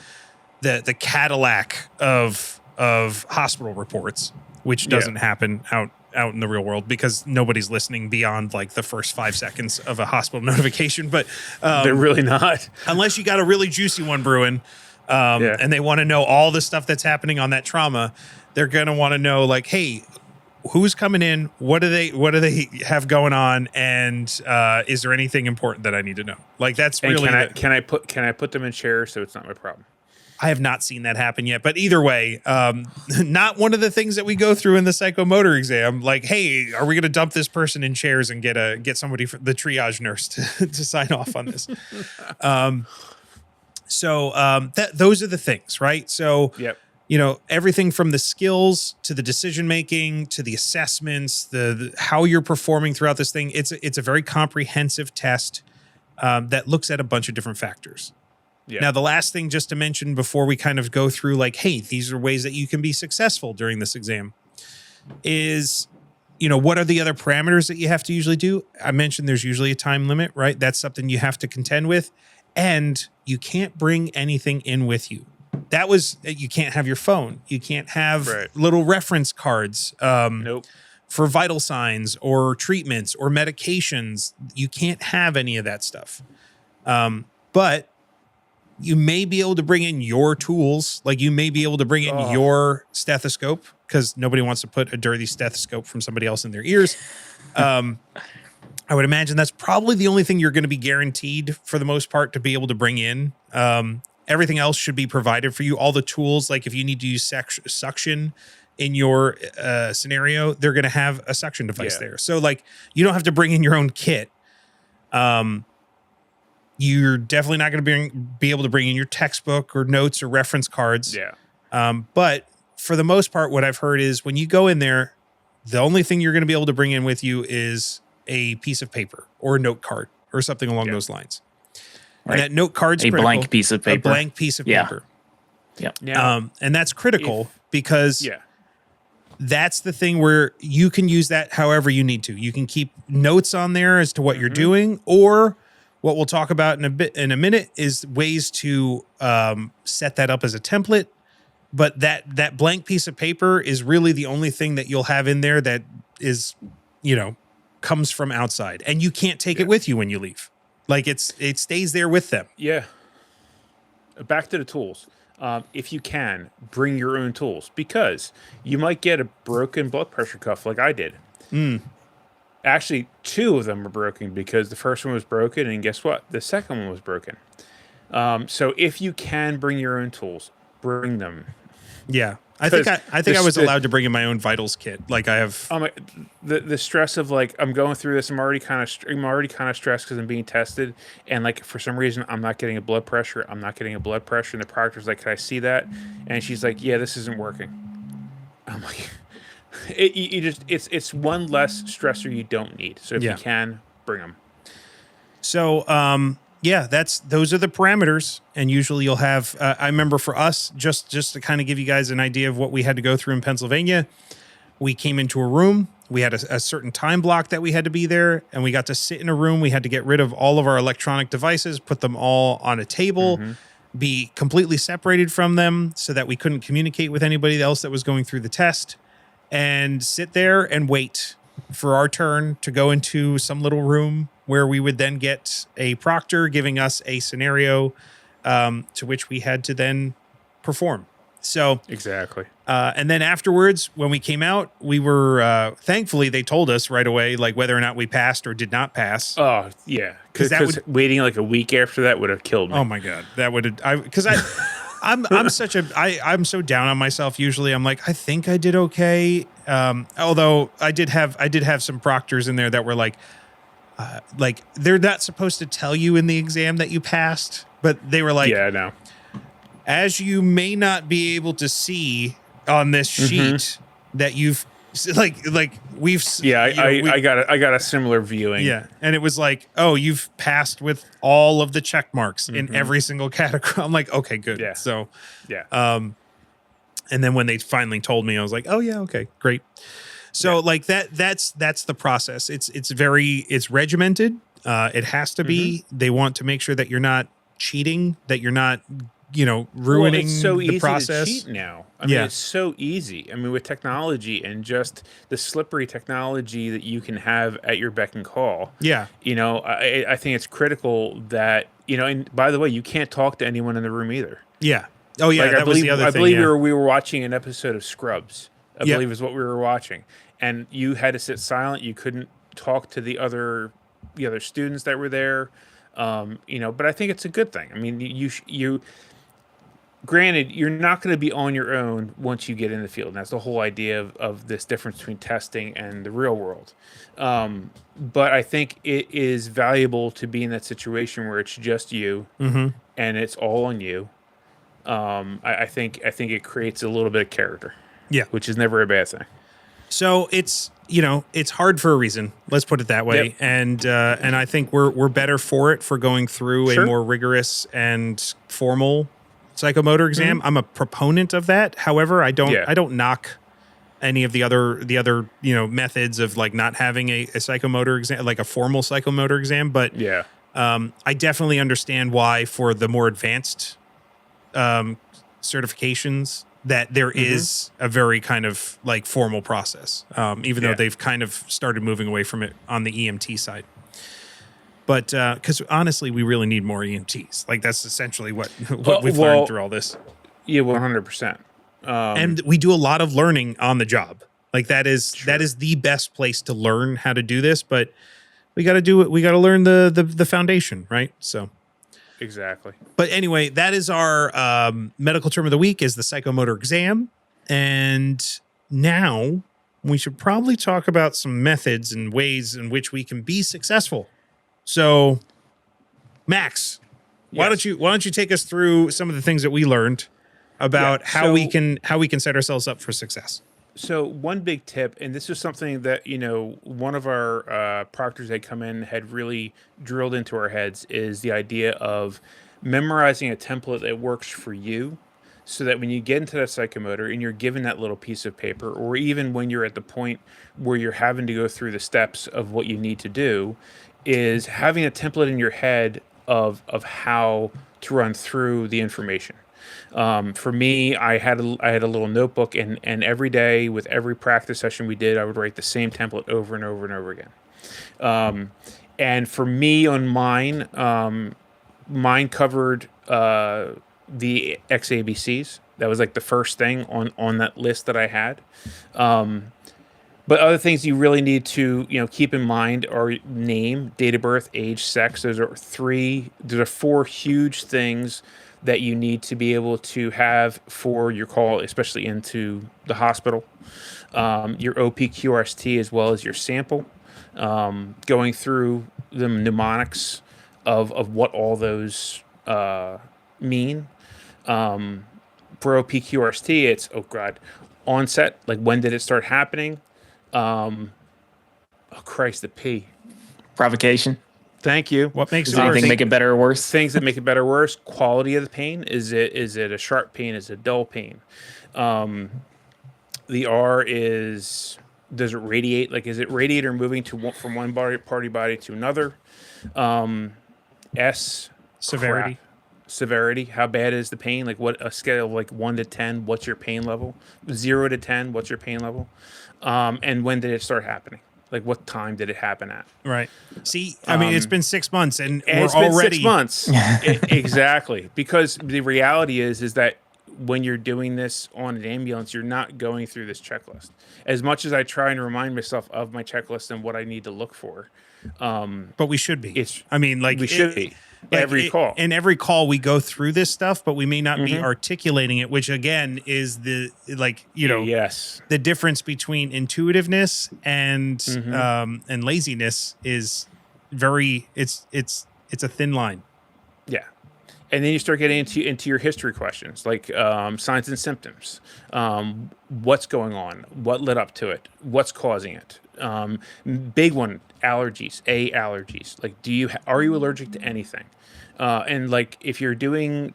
Speaker 1: Cadillac of hospital reports, which doesn't happen out in the real world because nobody's listening beyond like the first 5 seconds of a hospital notification. But
Speaker 2: they're really not,
Speaker 1: unless you got a really juicy one brewing, and they want to know all the stuff that's happening on that trauma. They're going to want to know, like, hey, who's coming in? What do they have going on? And is there anything important that I need to know? Like, that's
Speaker 2: and
Speaker 1: really.
Speaker 2: Can I put them in chairs so it's not my problem?
Speaker 1: I have not seen that happen yet, but either way, not one of the things that we go through in the psychomotor exam. Like, hey, are we going to dump this person in chairs and get somebody, the triage nurse, to sign off on this? Those are the things, right? So, you know, everything from the skills to the decision making to the assessments, the how you're performing throughout this thing. It's a very comprehensive test that looks at a bunch of different factors. Yeah. Now, the last thing just to mention before we kind of go through, like, hey, these are ways that you can be successful during this exam is, you know, what are the other parameters that you have to usually do? I mentioned there's usually a time limit, right? That's something you have to contend with. And you can't bring anything in with you. You can't have your phone. You can't have little reference cards for vital signs or treatments or medications. You can't have any of that stuff. But you may be able to bring in your tools. Like you may be able to bring in your stethoscope because nobody wants to put a dirty stethoscope from somebody else in their ears. I would imagine that's probably the only thing you're going to be guaranteed for the most part to be able to bring in. Everything else should be provided for you. All the tools, like if you need to use suction in your scenario, they're going to have a suction device there. So like you don't have to bring in your own kit. You're definitely not going to be able to bring in your textbook or notes or reference cards. But for the most part, what I've heard is when you go in there, the only thing you're going to be able to bring in with you is a piece of paper or a note card or something along those lines.
Speaker 4: Right.
Speaker 1: And that note card's
Speaker 4: a
Speaker 1: critical.
Speaker 4: Blank piece of paper.
Speaker 1: A blank piece of paper.
Speaker 4: Yeah.
Speaker 1: And that's critical because that's the thing where you can use that however you need to. You can keep notes on there as to what you're doing, or what we'll talk about in a minute is ways to set that up as a template. But that blank piece of paper is really the only thing that you'll have in there that is, you know, comes from outside, and you can't take it with you when you leave. Like it stays there with them.
Speaker 2: Yeah. Back to the tools. If you can, bring your own tools because you might get a broken blood pressure cuff like I did. Actually, 2 of them were broken because the first one was broken, and guess what? The second one was broken. So if you can bring your own tools, bring them.
Speaker 1: Yeah. I think I was allowed to bring in my own vitals kit. Like I have
Speaker 2: the stress of like I'm going through this. I'm already kind of stressed because I'm being tested, and like for some reason I'm not getting a blood pressure. And the proctor's like, "Can I see that?" And she's like, "Yeah, this isn't working." I'm like, it's one less stressor you don't need. So if you can, bring them.
Speaker 1: So those are the parameters, and usually you'll have. I remember for us, just to kind of give you guys an idea of what we had to go through in Pennsylvania. We came into a room. We had a certain time block that we had to be there, and we got to sit in a room. We had to get rid of all of our electronic devices, put them all on a table, be completely separated from them, so that we couldn't communicate with anybody else that was going through the test, and sit there and wait for our turn to go into some little room where we would then get a proctor giving us a scenario to which we had to then perform. So
Speaker 2: exactly.
Speaker 1: And then afterwards, when we came out, we were thankfully they told us right away, like whether or not we passed or did not pass.
Speaker 2: Oh yeah, because waiting like a week after that would have killed me.
Speaker 1: Oh my god, that would have. Because I'm so down on myself. Usually, I'm like, I think I did okay. Although I did have some proctors in there that were like they're not supposed to tell you in the exam that you passed, but they were like,
Speaker 2: yeah, no.
Speaker 1: as you may not be able to see on this sheet that you've we've
Speaker 2: I got a similar viewing.
Speaker 1: Yeah, and it was like, oh, you've passed with all of the check marks in every single category. I'm like, okay, good.
Speaker 2: Yeah.
Speaker 1: So,
Speaker 2: Yeah.
Speaker 1: and then when they finally told me, I was like, oh yeah, okay, great. So like that's the process. It's regimented. It has to be. They want to make sure that you're not cheating, that you're not, ruining
Speaker 2: it's so
Speaker 1: the
Speaker 2: easy
Speaker 1: process.
Speaker 2: to cheat now. I mean, it's so easy. I mean, with technology and just the slippery technology that you can have at your beck and call.
Speaker 1: Yeah.
Speaker 2: I think it's critical that, and by the way, you can't talk to anyone in the room either.
Speaker 1: Yeah. Oh yeah, that was the other thing.
Speaker 2: I believe
Speaker 1: yeah.
Speaker 2: we were watching an episode of Scrubs. I believe is what we were watching. And you had to sit silent. You couldn't talk to the other students that were there. But I think it's a good thing. I mean, you granted, you're not going to be on your own once you get in the field. And that's the whole idea of this difference between testing and the real world. But I think it is valuable to be in that situation where it's just you and it's all on you. I think it creates a little bit of character.
Speaker 1: Yeah.
Speaker 2: Which is never a bad thing.
Speaker 1: So it's hard for a reason. Let's put it that way.
Speaker 2: Yep.
Speaker 1: And I think we're better for it for going through a more rigorous and formal psychomotor exam. I'm a proponent of that. However, I don't knock any of the other methods of like not having a psychomotor exam, like a formal psychomotor exam. But I definitely understand why for the more advanced certifications that there is a very kind of like formal process, even though they've kind of started moving away from it on the EMT side. But because honestly, we really need more EMTs. Like that's essentially what we've learned through all this.
Speaker 2: Yeah, 100%.
Speaker 1: And we do a lot of learning on the job. Like that is the best place to learn how to do this. But we got to do it. We got to learn the foundation, right? So.
Speaker 2: Exactly.
Speaker 1: But anyway, that is our medical term of the week is the psychomotor exam. And now we should probably talk about some methods and ways in which we can be successful. So, Max, why don't you take us through some of the things that we learned about how we can set ourselves up for success?
Speaker 2: So one big tip, and this is something that, one of our proctors that come in had really drilled into our heads, is the idea of memorizing a template that works for you so that when you get into that psychomotor and you're given that little piece of paper, or even when you're at the point where you're having to go through the steps of what you need to do, is having a template in your head of how to run through the information. For me, I had a little notebook, and every day with every practice session we did, I would write the same template over and over and over again. And for me on mine, mine covered the XABCs. That was like the first thing on that list that I had. But other things you really need to keep in mind are name, date of birth, age, sex. Those are four huge things that you need to be able to have for your call, especially into the hospital. Your OPQRST as well as your sample. Going through the mnemonics of what all those mean. For OPQRST, it's onset, like when did it start happening? Oh Christ, the P.
Speaker 4: Provocation.
Speaker 2: Thank you.
Speaker 1: What makes
Speaker 4: Does anything make it better or worse?
Speaker 2: Things that make it better or worse. Quality of the pain. Is it a sharp pain? Is it a dull pain? The R is, does it radiate? Like, is it radiate or moving from one body to another? S,
Speaker 1: severity.
Speaker 2: Crap. Severity. How bad is the pain? Like, what a scale of like 1 to 10? What's your pain level? 0 to 10. What's your pain level? And when did it start happening? Like, what time did it happen at?
Speaker 1: Right. See, I mean, it's been 6 months, and we're
Speaker 2: it's been
Speaker 1: already
Speaker 2: 6 months. Exactly. Because the reality is that when you're doing this on an ambulance, you're not going through this checklist. As much as I try and remind myself of my checklist and what I need to look for,
Speaker 1: but we should be.
Speaker 2: We should be. Every call.
Speaker 1: In every call, we go through this stuff, but we may not be articulating it, which again is the the difference between intuitiveness and laziness is it's a thin line.
Speaker 2: Yeah. And then you start getting into your history questions, like signs and symptoms. What's going on? What led up to it? What's causing it? Big one, allergies. Allergies. Like, are you allergic to anything? And like, if you're doing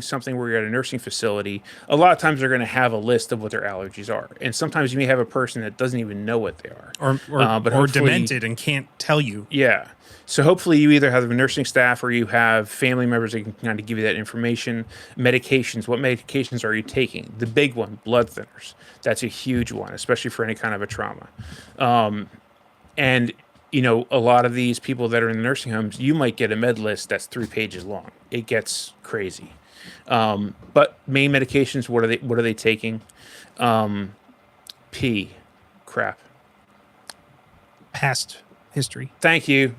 Speaker 2: something where you're at a nursing facility, a lot of times they're going to have a list of what their allergies are, and sometimes you may have a person that doesn't even know what they are,
Speaker 1: or demented and can't tell you.
Speaker 2: Yeah. So hopefully you either have a nursing staff or you have family members that can kind of give you that information. Medications. What medications are you taking? The big one, blood thinners. That's a huge one, especially for any kind of a trauma. And a lot of these people that are in the nursing homes, you might get a med list that's 3 pages long. It gets crazy. But main medications, what are they taking? Crap.
Speaker 1: Past history.
Speaker 2: Thank you.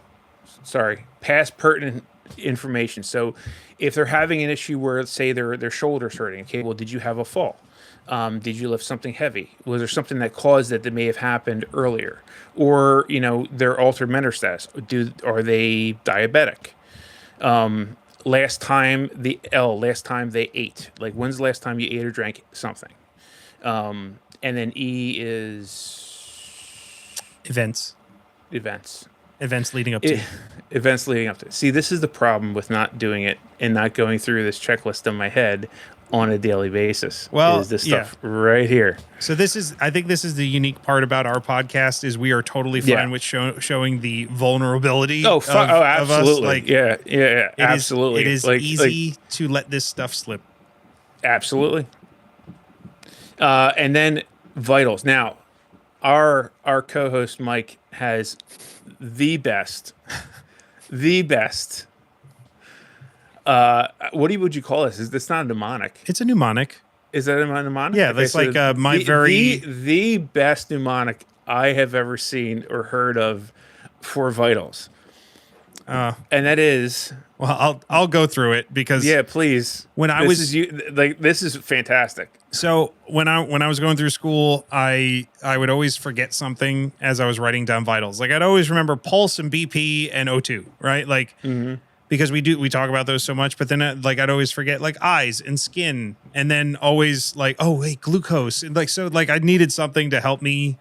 Speaker 2: Sorry. Past pertinent information. So if they're having an issue where, let's say, their shoulder's hurting, okay, well, did you have a fall? Did you lift something heavy? Was there something that caused that may have happened earlier? Or, their altered mental status. Are they diabetic? Last time they ate. Like, when's the last time you ate or drank something? And then E is...
Speaker 1: Events leading up to.
Speaker 2: Events leading up to. See, this is the problem with not doing it and not going through this checklist in my head on a daily basis.
Speaker 1: Well,
Speaker 2: is this stuff right here.
Speaker 1: So I think this is the unique part about our podcast is we are totally fine with showing the vulnerability of
Speaker 2: absolutely.
Speaker 1: us. Like,
Speaker 2: absolutely.
Speaker 1: It is easy to let this stuff slip.
Speaker 2: Absolutely. And then vitals. Now, our co-host Mike has the best. What would you call this? Is this not a mnemonic?
Speaker 1: It's a mnemonic.
Speaker 2: Is that a mnemonic?
Speaker 1: Yeah, that's like
Speaker 2: the best mnemonic I have ever seen or heard of for vitals. And that is...
Speaker 1: Well, I'll go through it because...
Speaker 2: Yeah, please. This is fantastic.
Speaker 1: So when I was going through school, I would always forget something as I was writing down vitals. Like, I'd always remember pulse and BP and O2, right? Like, because we talk about those so much, but then I'd always forget like eyes and skin, and then always like, oh wait, glucose. And I needed something to help me.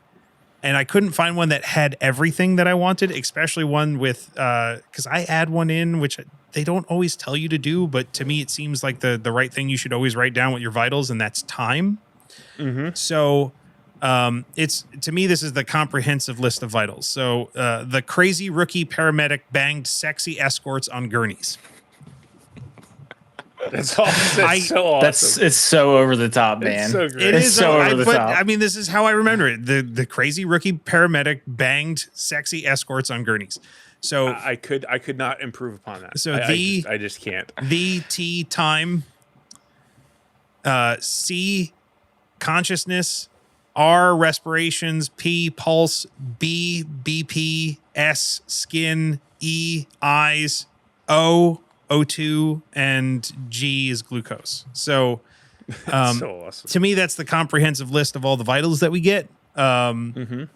Speaker 1: And I couldn't find one that had everything that I wanted, especially one with, because I add one in, which they don't always tell you to do, but to me, it seems like the right thing you should always write down with your vitals, and that's time. So to me, this is the comprehensive list of vitals. So the crazy rookie paramedic banged sexy escorts on gurneys.
Speaker 2: That's awesome. That's so awesome.
Speaker 4: It's so over the top, man.
Speaker 2: It's so great.
Speaker 1: It is
Speaker 4: so over the top.
Speaker 1: I mean, this is how I remember it. The crazy rookie paramedic banged sexy escorts on gurneys. So
Speaker 2: I could not improve upon that.
Speaker 1: So
Speaker 2: I just can't.
Speaker 1: The T time. C consciousness. R respirations. P pulse. B BP. S skin. E eyes. O O2, and G is glucose. So,
Speaker 2: so awesome.
Speaker 1: To me, that's the comprehensive list of all the vitals that we get. And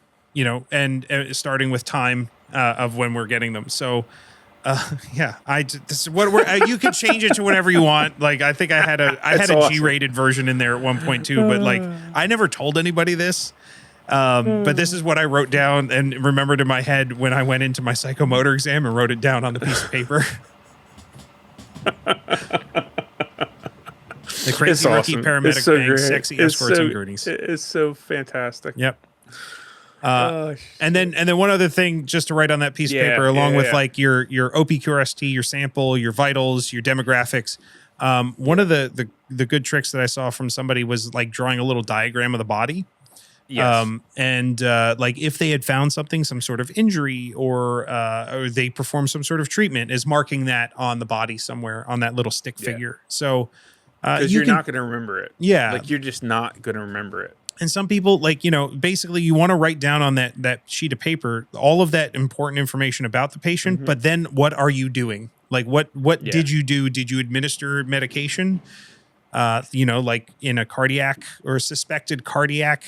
Speaker 1: starting with time of when we're getting them. So, this is what you can change it to whatever you want. Like, I think I had a G-rated version in there at one point too, but like I never told anybody this. But this is what I wrote down and remembered in my head when I went into my psychomotor exam and wrote it down on the piece of paper. The crazy rookie paramedic bang sexy escorts and gurneys.
Speaker 2: It's so fantastic.
Speaker 1: Yep. And then one other thing, just to write on that piece of paper, along with like your OPQRST, your sample, your vitals, your demographics. One of the good tricks that I saw from somebody was like drawing a little diagram of the body.
Speaker 2: Yes.
Speaker 1: Like if they had found something, some sort of injury, or they performed some sort of treatment, is marking that on the body somewhere on that little stick figure. So
Speaker 2: because you're not going to remember it.
Speaker 1: Yeah.
Speaker 2: Like you're just not going to remember it.
Speaker 1: And some people, like, basically you want to write down on that sheet of paper all of that important information about the patient, but then what are you doing? Like what did you do? Did you administer medication? Like in a cardiac or suspected cardiac,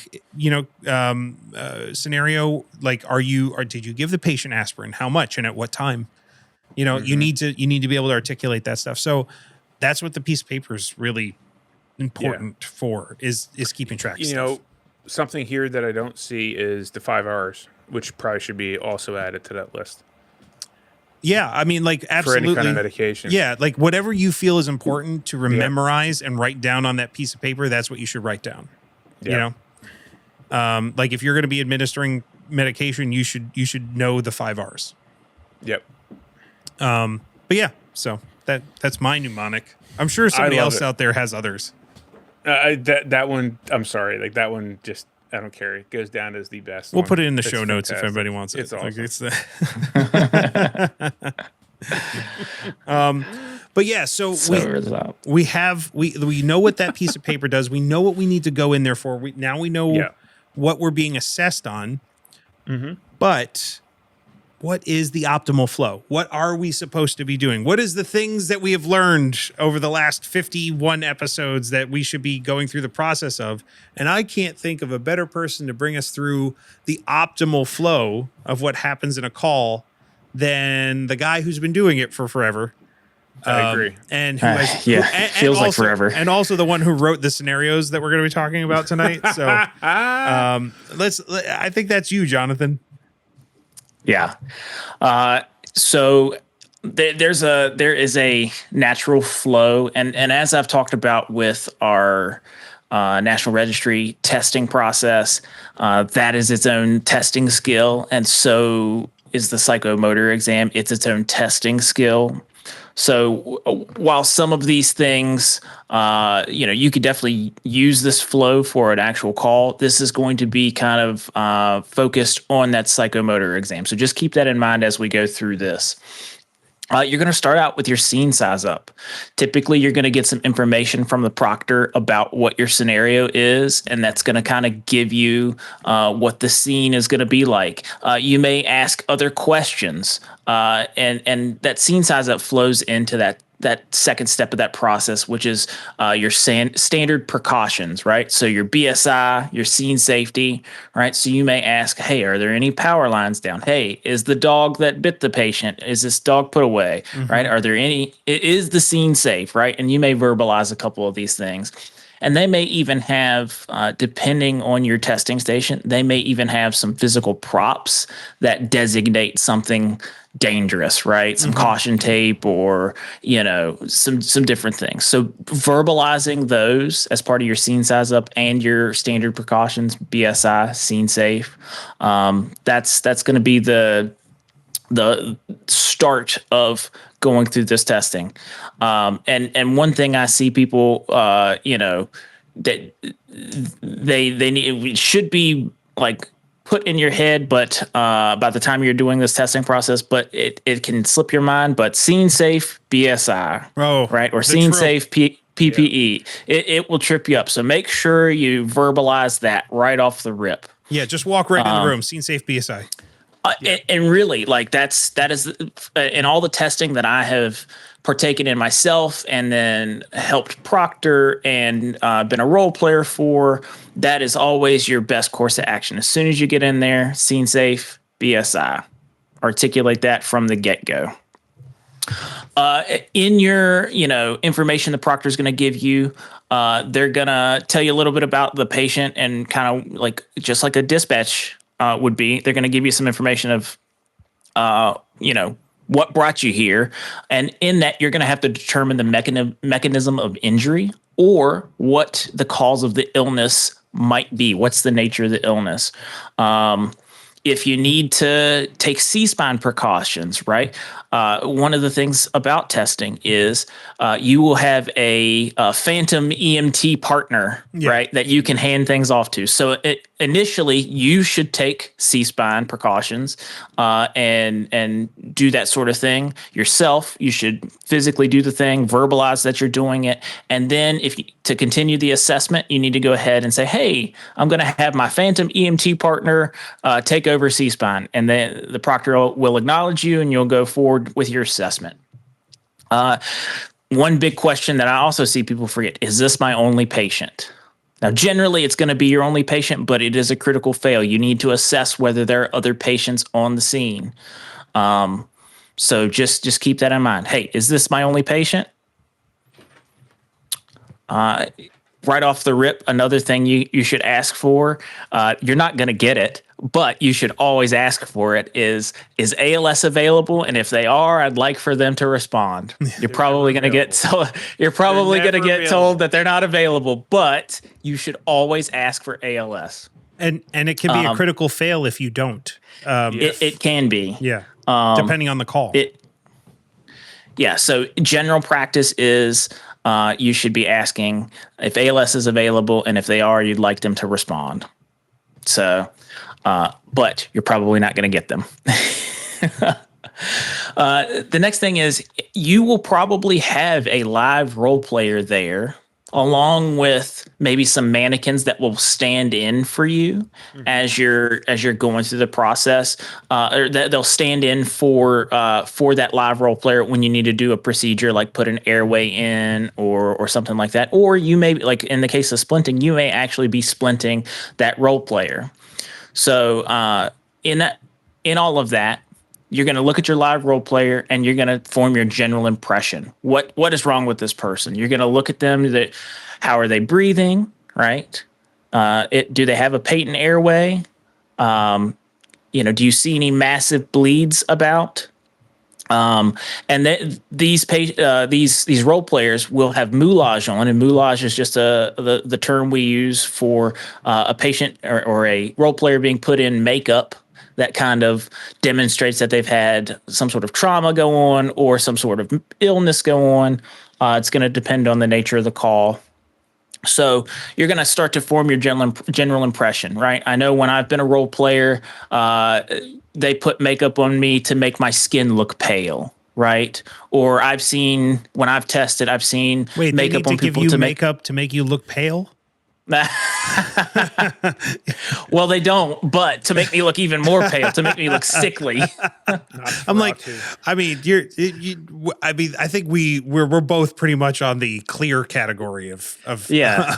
Speaker 1: scenario, like did you give the patient aspirin? How much and at what time? You know, you need to be able to articulate that stuff. So that's what the piece of paper is really important for is keeping track of
Speaker 2: You
Speaker 1: stuff.
Speaker 2: know, something here that I don't see is the 5 R's, which probably should be also added to that list.
Speaker 1: Yeah, I mean, like, absolutely.
Speaker 2: For any kind of medication.
Speaker 1: Yeah, like whatever you feel is important to memorize and write down on that piece of paper, that's what you should write down.
Speaker 2: Yeah.
Speaker 1: You know, like if you're going to be administering medication, you should know the 5 R's.
Speaker 2: Yep.
Speaker 1: But yeah, so that's my mnemonic. I'm sure somebody else out there has others.
Speaker 2: That one, I'm sorry, like that one just, I don't care. It goes down as the best.
Speaker 1: We'll put it in the show notes if anybody wants it.
Speaker 2: It's awesome.
Speaker 1: But yeah, so we know what that piece of paper does. We know what we need to go in there for. We know what we're being assessed on. But what is the optimal flow? What are we supposed to be doing? What is the things that we have learned over the last 51 episodes that we should be going through the process of? And I can't think of a better person to bring us through the optimal flow of what happens in a call than the guy who's been doing it for forever.
Speaker 2: I agree.
Speaker 1: And
Speaker 4: feels like forever.
Speaker 1: And also the one who wrote the scenarios that we're going to be talking about tonight. So I think that's you, Jonathan.
Speaker 4: Yeah. So there is a natural flow. And as I've talked about with our National Registry testing process, that is its own testing skill. And so is the psychomotor exam. It's its own testing skill. So while some of these things, you could definitely use this flow for an actual call, this is going to be kind of focused on that psychomotor exam. So just keep that in mind as we go through this. You're going to start out with your scene size up. Typically, you're going to get some information from the proctor about what your scenario is, and that's going to kind of give you what the scene is going to be like. You may ask other questions, and that scene size up flows into that second step of that process, which is your standard precautions, right? So your BSI, your scene safety, right? So you may ask, hey, are there any power lines down? Hey, is the dog that bit the patient, is this dog put away, right? Are there is the scene safe, right? And you may verbalize a couple of these things. And they may even have, depending on your testing station, they may even have some physical props that designate something dangerous, right? Some caution tape or, some different things. So verbalizing those as part of your scene size up and your standard precautions, BSI, scene safe, that's going to be the start of going through this testing. And one thing I see people, that they need, it should be like put in your head, but by the time you're doing this testing process, but it can slip your mind, but scene safe BSI, right? Or scene safe PPE, it will trip you up. So make sure you verbalize that right off the rip.
Speaker 1: Yeah, just walk right in the room, scene safe BSI.
Speaker 4: And really, like that is in all the testing that I have partaken in myself and then helped proctor and been a role player for, that is always your best course of action. As soon as you get in there, scene safe, BSI, articulate that from the get-go. In your, information the proctor is going to give you, they're going to tell you a little bit about the patient and kind of like, just like a dispatch would be, they're going to give you some information of, what brought you here. And in that, you're going to have to determine the mechanism of injury or what the cause of the illness might be. What's the nature of the illness? If you need to take C-spine precautions, right? One of the things about testing is you will have a phantom EMT partner, right, that you can hand things off to. So initially, you should take C-spine precautions and do that sort of thing yourself. You should physically do the thing, verbalize that you're doing it, and then to continue the assessment, you need to go ahead and say, "Hey, I'm going to have my phantom EMT partner take over C-spine," and then the proctor will acknowledge you, and you'll go forward with your assessment. One big question that I also see people forget: is this my only patient? Now, generally, it's going to be your only patient, but it is a critical fail. You need to assess whether there are other patients on the scene. So just keep that in mind. Hey, is this my only patient? Right off the rip, another thing you should ask for, you're not going to get it, but you should always ask for it, is ALS available? And if they are, I'd like for them to respond. You're probably going to get told that they're not available, but you should always ask for ALS.
Speaker 1: And it can be a critical fail if you don't.
Speaker 4: It can be.
Speaker 1: Yeah. Depending on the call.
Speaker 4: So general practice is you should be asking if ALS is available, and if they are, you'd like them to respond. So, but you're probably not going to get them. The next thing is you will probably have a live role player there, along with maybe some mannequins that will stand in for you as you're going through the process, or that they'll stand in for that live role player when you need to do a procedure like put an airway in or something like that. Or you may, like in the case of splinting, you may actually be splinting that role player. So in all of that, you're going to look at your live role player and you're going to form your general impression. What is wrong with this person? You're going to look at them. How are they breathing? Right? Do they have a patent airway? Do you see any massive bleeds about? And then these role players will have moulage on, and moulage is just the term we use for a patient or a role player being put in makeup that kind of demonstrates that they've had some sort of trauma go on or some sort of illness go on. It's going to depend on the nature of the call. So you're going to start to form your general impression, right? I know when I've been a role player, they put makeup on me to make my skin look pale, right? Or when I've tested, I've seen makeup on people to make
Speaker 1: makeup to make you look pale.
Speaker 4: Well, they don't, but to make me look even more pale, to make me look sickly.
Speaker 1: I'm like, I mean, I think we're both pretty much on the clear category of
Speaker 4: yeah.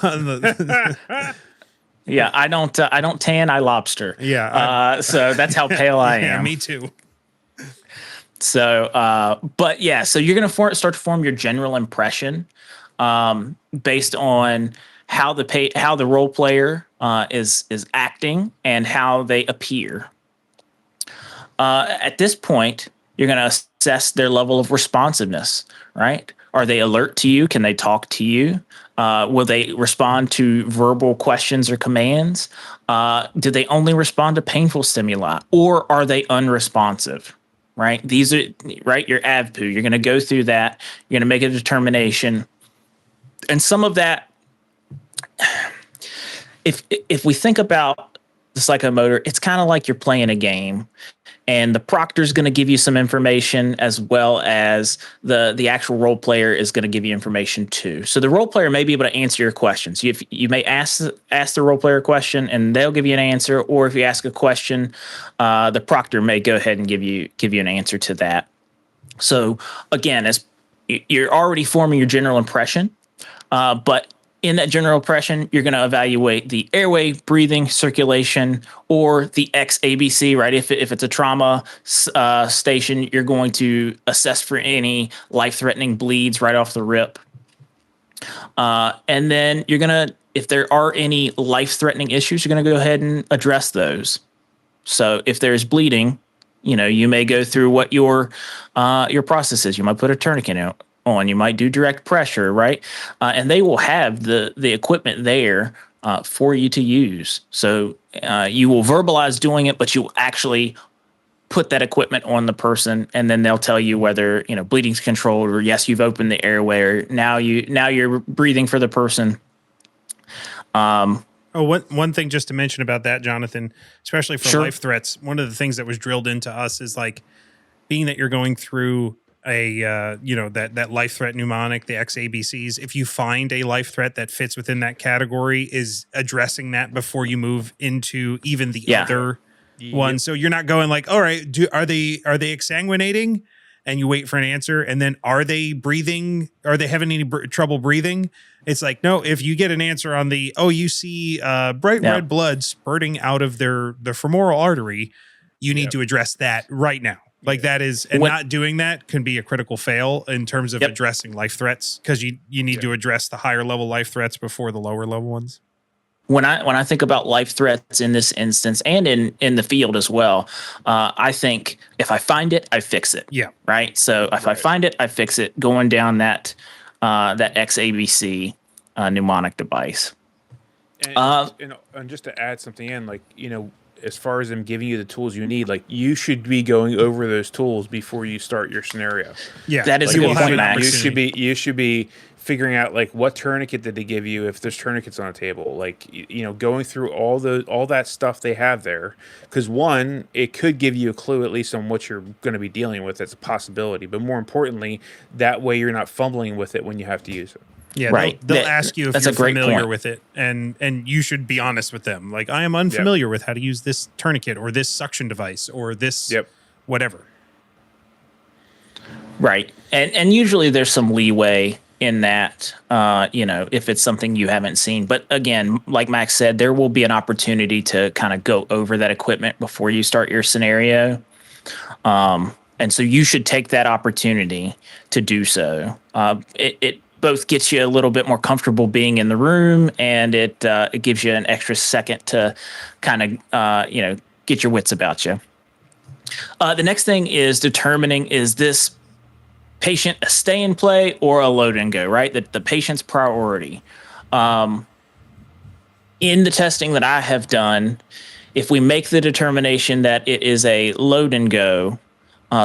Speaker 4: Yeah, I don't tan, I lobster.
Speaker 1: Yeah.
Speaker 4: So that's how pale I am.
Speaker 1: Yeah, me too.
Speaker 4: So, but yeah, so you're going to start to form your general impression based on how the role player is acting and how they appear. At this point, you're going to assess their level of responsiveness, right? Are they alert to you? Can they talk to you? Will they respond to verbal questions or commands? Do they only respond to painful stimuli, or are they unresponsive? Right? These are your AVPU. You're going to go through that. You're going to make a determination, and some of that. If we think about the psychomotor, it's kind of like you're playing a game, and the proctor's going to give you some information as well as the actual role player is going to give you information too. So the role player may be able to answer your questions. You may ask the role player a question and they'll give you an answer, or if you ask a question, the proctor may go ahead and give you an answer to that. So again, as you're already forming your general impression, but in that general impression, you're going to evaluate the airway, breathing, circulation, or the XABC, right? If it's a trauma station, you're going to assess for any life-threatening bleeds right off the rip. And then you're going to, if there are any life-threatening issues, you're going to go ahead and address those. So if there's bleeding, you may go through what your process is. You might put a tourniquet on. You might do direct pressure, right? And they will have the equipment there for you to use. So you will verbalize doing it, but you will actually put that equipment on the person, and then they'll tell you whether bleeding's controlled, or yes, you've opened the airway, or now you're breathing for the person.
Speaker 1: One thing just to mention about that, Jonathan, especially for
Speaker 4: Sure.
Speaker 1: life threats, one of the things that was drilled into us is like, being that you're going through a that life threat mnemonic, the XABCs, if you find a life threat that fits within that category, is addressing that before you move into even the other one. So you're not going like, all right, are they exsanguinating, and you wait for an answer, and then are they breathing? Are they having any trouble breathing? It's like, no, if you get an answer on the, you see bright red blood spurting out of the femoral artery, you need to address that right now. Like that is, and not doing that can be a critical fail in terms of addressing life threats, because you need to address the higher level life threats before the lower level ones.
Speaker 4: When I think about life threats in this instance and in the field as well, I think if I find it, I fix it.
Speaker 1: Yeah.
Speaker 4: Right. So if I find it, I fix it. Going down that XABC mnemonic device.
Speaker 2: And just to add something in, like, as far as them giving you the tools you need, like, you should be going over those tools before you start your scenario.
Speaker 4: Yeah, that is a good point, Max.
Speaker 2: You should be figuring out, like, what tourniquet did they give you if there's tourniquets on the table, like, going through all that stuff they have there, because one, it could give you a clue at least on what you're going to be dealing with. That's a possibility, but more importantly, that way you're not fumbling with it when you have to use it.
Speaker 1: Yeah, right. They'll ask you if you're familiar with it, and you should be honest with them. Like, I am unfamiliar with how to use this tourniquet or this suction device or this whatever.
Speaker 4: Right, and usually there's some leeway in that, if it's something you haven't seen. But again, like Max said, there will be an opportunity to kind of go over that equipment before you start your scenario. And so you should take that opportunity to do so. It both gets you a little bit more comfortable being in the room, and it gives you an extra second to kind of, get your wits about you. The next thing is determining, is this patient a stay and play or a load and go, right? The patient's priority. In the testing that I have done, if we make the determination that it is a load and go,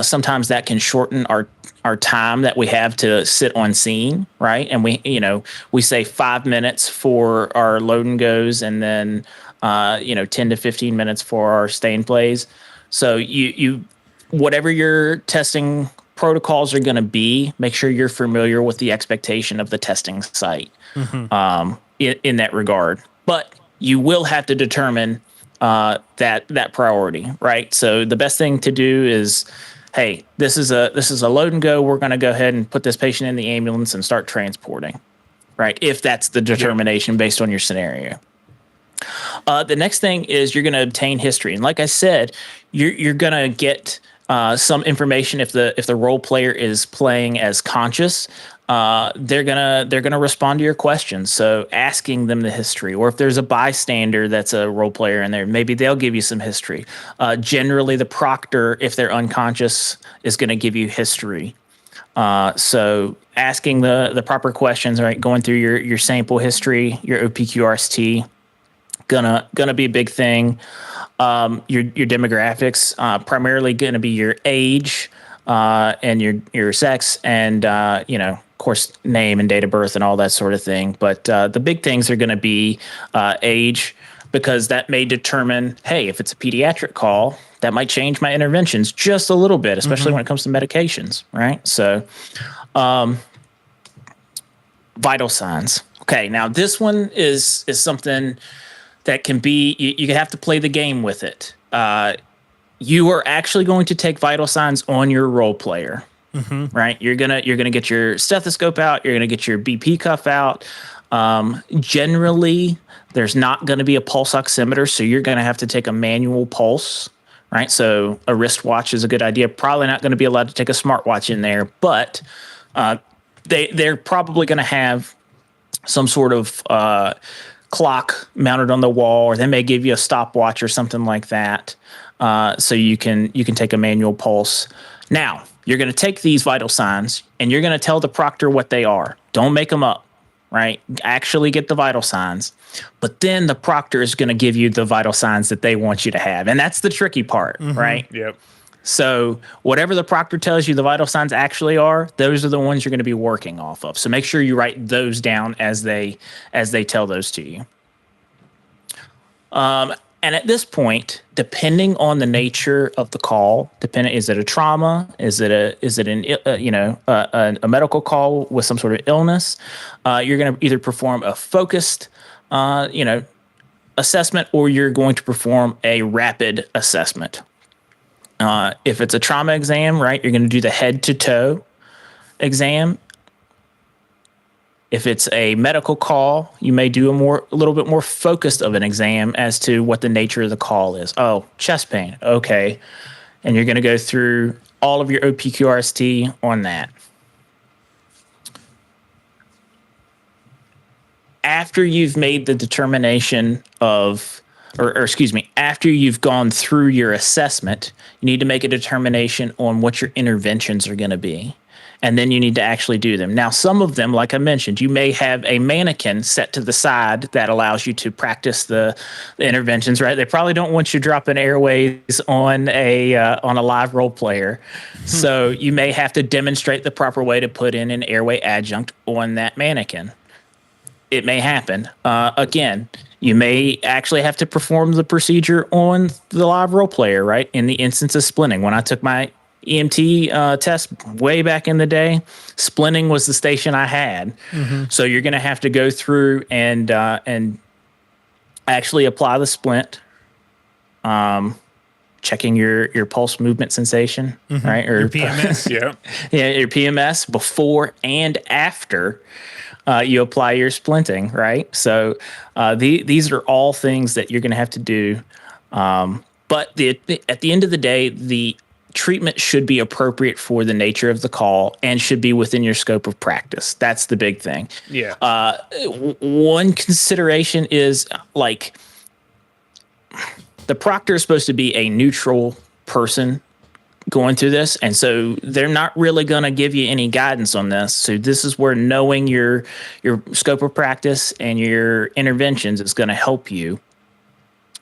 Speaker 4: sometimes that can shorten our time that we have to sit on scene, right? And we say 5 minutes for our load and goes, and then 10 to 15 minutes for our stay and plays. So you whatever your testing protocols are going to be, make sure you're familiar with the expectation of the testing site in that regard. But you will have to determine that priority, right? So the best thing to do is, hey, this is a load and go. We're going to go ahead and put this patient in the ambulance and start transporting, right? If that's the determination based on your scenario. The next thing is you're going to obtain history, and like I said, you're going to get some information if the role player is playing as conscious. They're gonna respond to your questions. So asking them the history, or if there's a bystander that's a role player in there, maybe they'll give you some history. Generally, the proctor, if they're unconscious, is going to give you history. So asking the proper questions, right? Going through your sample history, your OPQRST, gonna be a big thing. Your demographics, primarily going to be your age, and your sex, and of course, name and date of birth and all that sort of thing. But the big things are going to be age, because that may determine, hey, if it's a pediatric call, that might change my interventions just a little bit, especially when it comes to medications, right? So vital signs. Okay, now this one is something that can be, you have to play the game with it. You are actually going to take vital signs on your role player, right? You're gonna get your stethoscope out. You're gonna get your BP cuff out. Generally, there's not going to be a pulse oximeter, so you're going to have to take a manual pulse, right? So a wristwatch is a good idea. Probably not going to be allowed to take a smartwatch in there, but they're probably going to have some sort of clock mounted on the wall, or they may give you a stopwatch or something like that, so you can take a manual pulse. Now, you're going to take these vital signs and you're going to tell the proctor what they are. Don't make them up, right? Actually get the vital signs. But then the proctor is going to give you the vital signs that they want you to have, and that's the tricky part, right?
Speaker 2: Yep.
Speaker 4: So whatever the proctor tells you the vital signs actually are, those are the ones you're going to be working off of. So make sure you write those down as they tell those to you. And at this point, depending on the nature of the call, is it a trauma? Is it a medical call with some sort of illness? You're going to either perform a focused, assessment, or you're going to perform a rapid assessment. If it's a trauma exam, right, you're going to do the head to toe exam. If it's a medical call, you may do a little bit more focused of an exam as to what the nature of the call is. Oh, chest pain. Okay. and you're going to go through all of your OPQRST on that. After you've made the determination of, or excuse me, after you've gone through your assessment, you need to make a determination on what your interventions are going to be. And then you need to actually do them. Now, some of them, like I mentioned, you may have a mannequin set to the side that allows you to practice the interventions, right? They probably don't want you dropping airways on a live role player. So you may have to demonstrate the proper way to put in an airway adjunct on that mannequin. It may happen. Again, you may actually have to perform the procedure on the live role player, right? In the instance of splinting. When I took my EMT test way back in the day, splinting was the station I had. So you're going to have to go through and actually apply the splint, checking your pulse movement sensation, right? Or
Speaker 1: your PMS.
Speaker 4: Yeah, your PMS before and after you apply your splinting, right? So these are all things that you're going to have to do. But at the end of the day, the treatment should be appropriate for the nature of the call and should be within your scope of practice. That's the big thing.
Speaker 2: Yeah.
Speaker 4: One consideration is like the proctor is supposed to be a neutral person going through this, and so they're not really going to give you any guidance on this. So this is where knowing your scope of practice and your interventions is going to help you.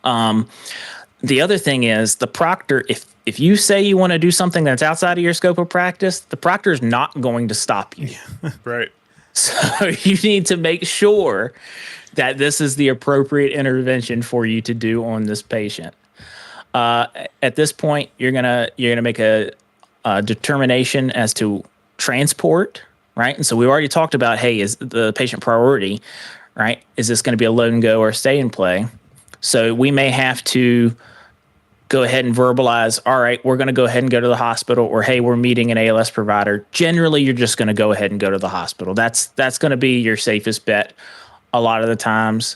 Speaker 4: The other thing is the proctor, if you say you want to do something that's outside of your scope of practice, the proctor is not going to stop you.
Speaker 2: Right.
Speaker 4: So you need to make sure that this is the appropriate intervention for you to do on this patient. At this point, you're gonna make a determination as to transport, right? And so we already talked about, hey, is the patient priority, right? Is this going to be a load and go or stay and play? So we may have to go ahead and verbalize, all right, we're going to go ahead and go to the hospital, or hey, we're meeting an ALS provider. Generally, you're just going to go ahead and go to the hospital. That's going to be your safest bet a lot of the times.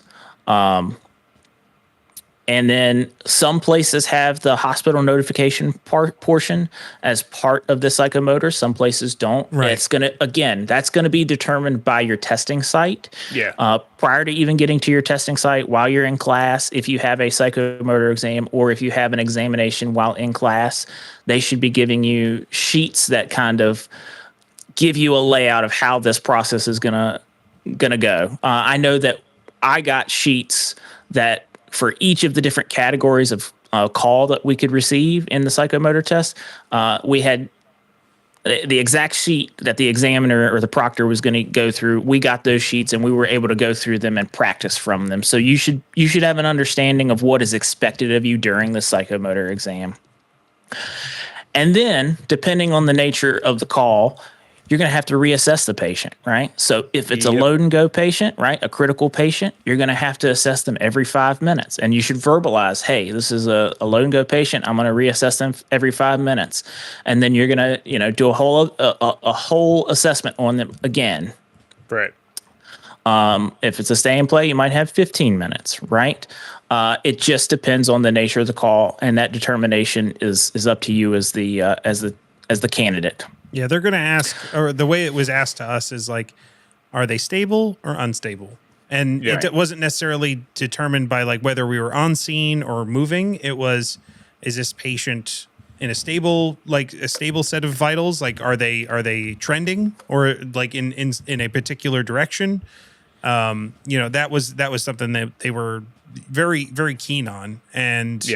Speaker 4: And then some places have the hospital notification portion as part of the psychomotor. Some places don't.
Speaker 1: Right.
Speaker 4: It's that's going to be determined by your testing site.
Speaker 2: Yeah.
Speaker 4: Prior to even getting to your testing site, while you're in class, if you have a psychomotor exam or if you have an examination while in class, they should be giving you sheets that kind of give you a layout of how this process is gonna go. I know that I got sheets that for each of the different categories of call that we could receive in the psychomotor test, we had the exact sheet that the examiner or the proctor was going to go through. We got those sheets and we were able to go through them and practice from them. So you should have an understanding of what is expected of you during the psychomotor exam. And then, depending on the nature of the call, you're going to have to reassess the patient, right? So if it's a load and go patient, right, a critical patient, you're going to have to assess them every 5 minutes. And you should verbalize, hey, this is a load and go patient. I'm going to reassess them every 5 minutes. And then you're going to, do a whole assessment on them again.
Speaker 2: Right.
Speaker 4: If it's a stay and play, you might have 15 minutes, right? It just depends on the nature of the call, and that determination is up to you as the candidate.
Speaker 1: Yeah, they're going to ask, or the way it was asked to us is like, are they stable or unstable? And it wasn't necessarily determined by like whether we were on scene or moving. It was, is this patient in a stable set of vitals? Like, are they trending or like in a particular direction? That was something that they were very, very keen on. And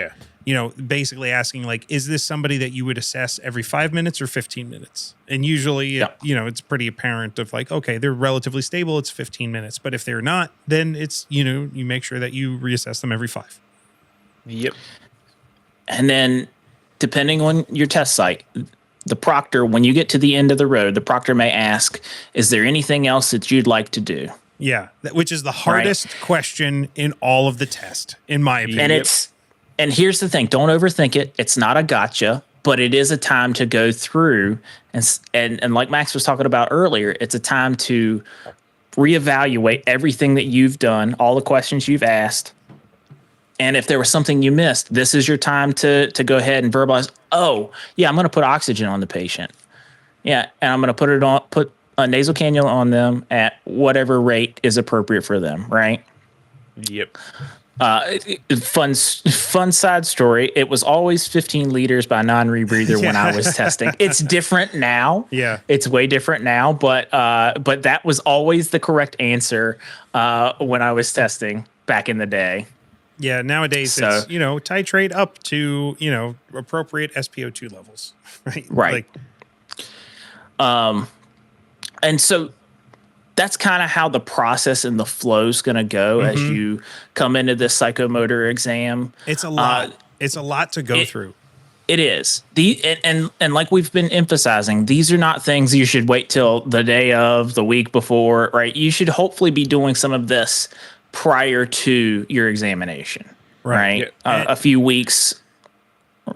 Speaker 1: basically asking like, is this somebody that you would assess every 5 minutes or 15 minutes? And usually, it's pretty apparent of like, okay, they're relatively stable. It's 15 minutes. But if they're not, then it's, you make sure that you reassess them every 5.
Speaker 2: Yep.
Speaker 4: And then depending on your test site, the proctor, when you get to the end of the road, the proctor may ask, is there anything else that you'd like to do?
Speaker 1: Yeah. Which is the hardest question in all of the test, in my opinion.
Speaker 4: And here's the thing, don't overthink it. It's not a gotcha, but it is a time to go through and like Max was talking about earlier, it's a time to reevaluate everything that you've done, all the questions you've asked, And if there was something you missed, this is your time to go ahead and verbalize. Oh, yeah, I'm going to put oxygen on the patient. Yeah, and I'm going to put a nasal cannula on them at whatever rate is appropriate for them, right?
Speaker 2: Yep.
Speaker 4: Fun side story. It was always 15 liters by non-rebreather when I was testing. It's different now.
Speaker 1: Yeah,
Speaker 4: it's way different now. But that was always the correct answer when I was testing back in the day.
Speaker 1: Yeah, nowadays it's, titrate up to, appropriate SpO2 levels, right?
Speaker 4: Right. And so that's kind of how the process and the flow is going to go as you come into this psychomotor exam.
Speaker 1: It's a lot. It's a lot to go through.
Speaker 4: It is. And like we've been emphasizing, these are not things you should wait till the day of, the week before, right? You should hopefully be doing some of this prior to your examination, right?
Speaker 2: Yeah.
Speaker 4: A few weeks,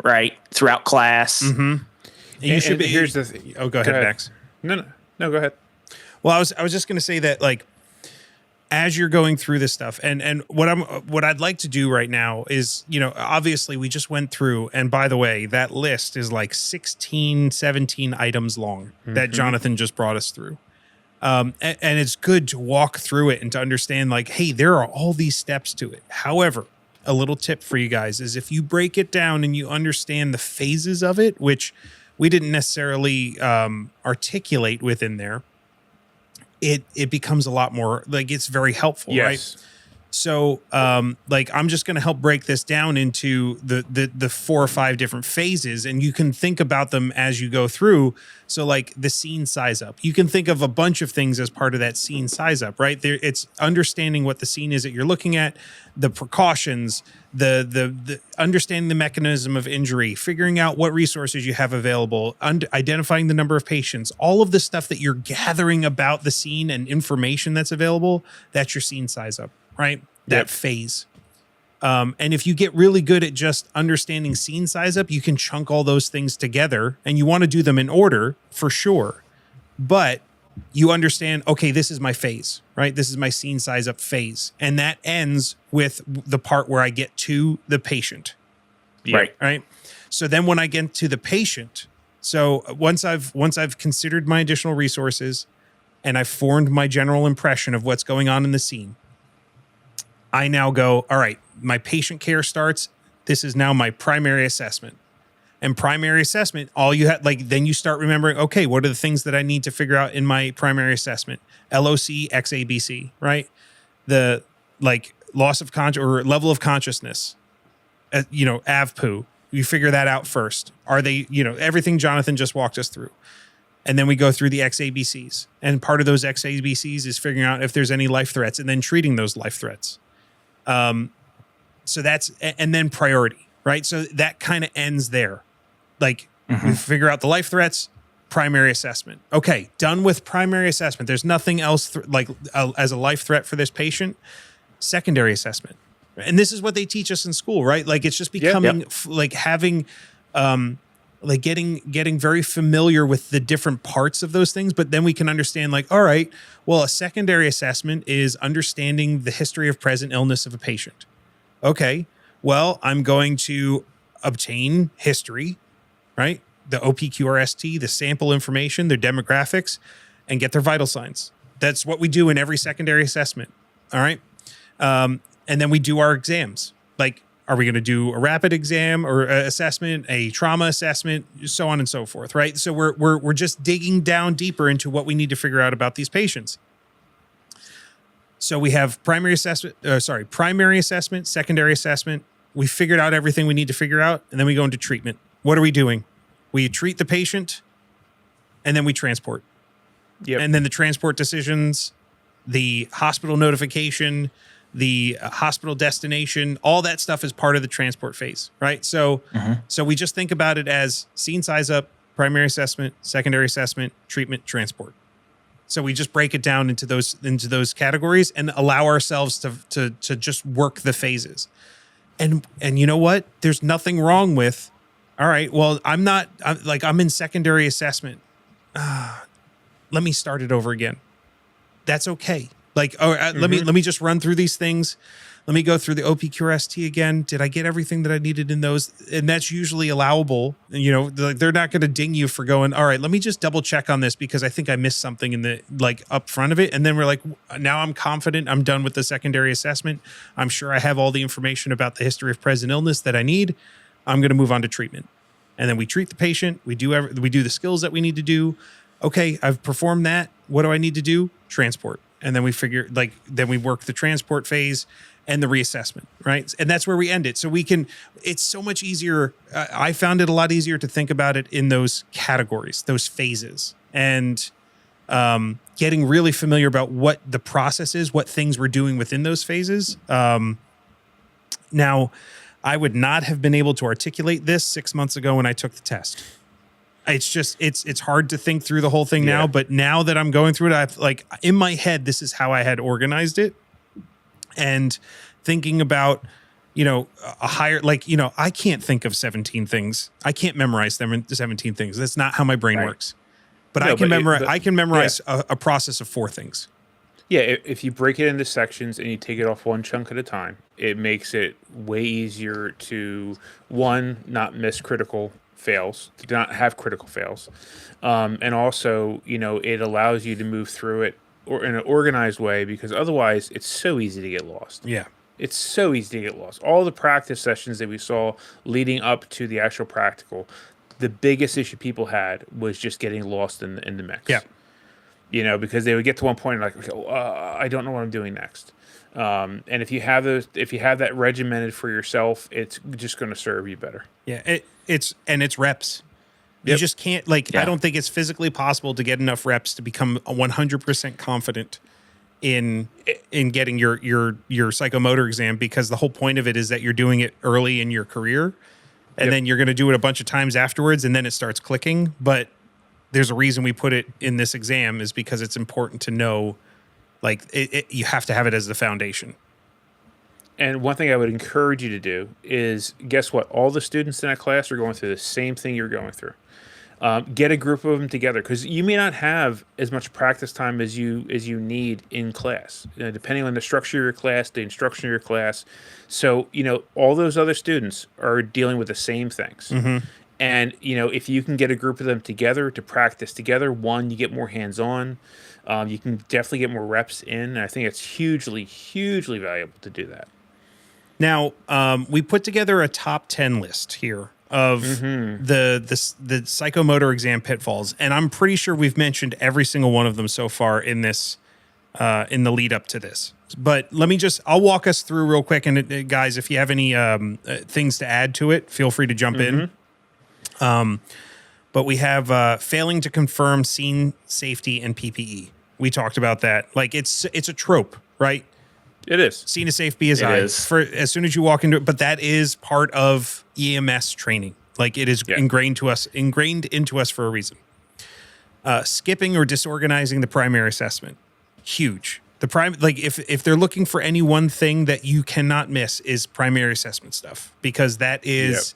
Speaker 4: right, throughout class.
Speaker 1: Mm-hmm. You should be.
Speaker 2: Here's the thing.
Speaker 1: Oh, go ahead, Max.
Speaker 2: No, go ahead.
Speaker 1: Well, I was just going to say that, like, as you're going through this stuff, and what I'd like to do right now is, obviously we just went through, and by the way, that list is like 16, 17 items long that Jonathan just brought us through. And it's good to walk through it and to understand, like, hey, there are all these steps to it. However, a little tip for you guys is if you break it down and you understand the phases of it, which we didn't necessarily articulate within there, it becomes a lot more, like, it's very helpful, right? So, like, I'm just going to help break this down into the 4 or 5 different phases, and you can think about them as you go through. So, like, the scene size up, you can think of a bunch of things as part of that scene size up, right? There, it's understanding what the scene is that you're looking at, the precautions, the understanding the mechanism of injury, figuring out what resources you have available, identifying the number of patients, all of the stuff that you're gathering about the scene and information that's available. That's your scene size up. Right? That phase. And if you get really good at just understanding scene size up, you can chunk all those things together, and you want to do them in order for sure. But you understand, okay, this is my phase, right? This is my scene size up phase. And that ends with the part where I get to the patient.
Speaker 4: Right.
Speaker 1: Right. So then when I get to the patient, so once I've considered my additional resources and I've formed my general impression of what's going on in the scene, I now go, all right, my patient care starts. This is now my primary assessment. And primary assessment, all you have, like, then you start remembering, okay, what are the things that I need to figure out in my primary assessment? LOC, XABC, right? The, like, loss of or level of consciousness, AVPU. You figure that out first. Are they, everything Jonathan just walked us through. And then we go through the XABCs. And part of those XABCs is figuring out if there's any life threats and then treating those life threats. So that's, and then priority, right? So that kind of ends there. Like, we figure out the life threats, primary assessment. Okay, done with primary assessment. There's nothing else as a life threat for this patient. Secondary assessment. And this is what they teach us in school, right? Like, it's just becoming like having, like getting very familiar with the different parts of those things. But then we can understand, like, all right, well, a secondary assessment is understanding the history of present illness of a patient. Okay, well, I'm going to obtain history, right? The OPQRST, the sample information, their demographics, and get their vital signs. That's what we do in every secondary assessment. All right. And then we do our exams. Like, are we going to do a rapid exam or assessment, a trauma assessment, so on and so forth, right? So we're just digging down deeper into what we need to figure out about these patients. So we have primary assessment, secondary assessment. We figured out everything we need to figure out, and then we go into treatment. What are we doing? We treat the patient, and then we transport.
Speaker 2: Yep.
Speaker 1: And then the transport decisions, the hospital notification, the hospital destination, all that stuff is part of the transport phase, right? So, so we just think about it as scene size up, primary assessment, secondary assessment, treatment, transport. So we just break it down into those categories and allow ourselves to just work the phases. And you know what? There's nothing wrong with, all right, well, I'm in secondary assessment. Let me start it over again. That's okay. Like, let me just run through these things. Let me go through the OPQRST again. Did I get everything that I needed in those? And that's usually allowable. You know, they're not going to ding you for going, all right, let me just double check on this because I think I missed something in the, like, up front of it. And then we're like, now I'm confident I'm done with the secondary assessment. I'm sure I have all the information about the history of present illness that I need. I'm going to move on to treatment. And then we treat the patient. We do the skills that we need to do. Okay, I've performed that. What do I need to do? Transport. And then we figure, like, then we work the transport phase and the reassessment, right? And that's where we end it. So we can, it's so much easier. I found it a lot easier to think about it in those categories, those phases, and getting really familiar about what the process is, what things we're doing within those phases. Now, I would not have been able to articulate this 6 months ago when I took the test. It's just, it's hard to think through the whole thing now, but now that I'm going through it, I've, like, in my head, this is how I had organized it. And thinking about, you know, a higher, like, you know, I can't think of 17 things. I can't memorize them in 17 things. That's not how my brain works. But no, I can memorize a process of 4 things.
Speaker 2: Yeah, if you break it into sections and you take it off one chunk at a time, it makes it way easier to, one, not miss critical fails, to not have critical fails. And also, you know, it allows you to move through it or in an organized way, because otherwise it's so easy to get lost.
Speaker 1: Yeah.
Speaker 2: It's so easy to get lost. All the practice sessions that we saw leading up to the actual practical, the biggest issue people had was just getting lost in the mix.
Speaker 1: Yeah.
Speaker 2: You know, because they would get to one point and like, I don't know what I'm doing next. And if you have that regimented for yourself, it's just going to serve you better.
Speaker 1: Yeah. It's reps. You just can't, like, I don't think it's physically possible to get enough reps to become 100% confident in getting your psychomotor exam, because the whole point of it is that you're doing it early in your career, and then you're going to do it a bunch of times afterwards, and then it starts clicking. But there's a reason we put it in this exam, is because it's important to know, like, you have to have it as the foundation.
Speaker 2: And one thing I would encourage you to do is, guess what? All the students in that class are going through the same thing you're going through. Get a group of them together, because you may not have as much practice time as you need in class, you know, depending on the structure of your class, the instruction of your class. So, you know, all those other students are dealing with the same things. Mm-hmm. And, you know, if you can get a group of them together to practice together, one, you get more hands-on. You can definitely get more reps in. And I think it's hugely, hugely valuable to do that.
Speaker 1: Now, we put together a top 10 list here of the psychomotor exam pitfalls, and I'm pretty sure we've mentioned every single one of them so far in this, in the lead up to this. But I'll walk us through real quick, and guys, if you have any things to add to it, feel free to jump in. But we have failing to confirm scene safety and PPE. We talked about that. Like, it's a trope, right?
Speaker 2: It is.
Speaker 1: Seen as safe, be as I. For as soon as you walk into it, but that is part of EMS training. Like, it is ingrained into us for a reason. Skipping or disorganizing the primary assessment, huge. If they're looking for any one thing that you cannot miss, is primary assessment stuff, because that is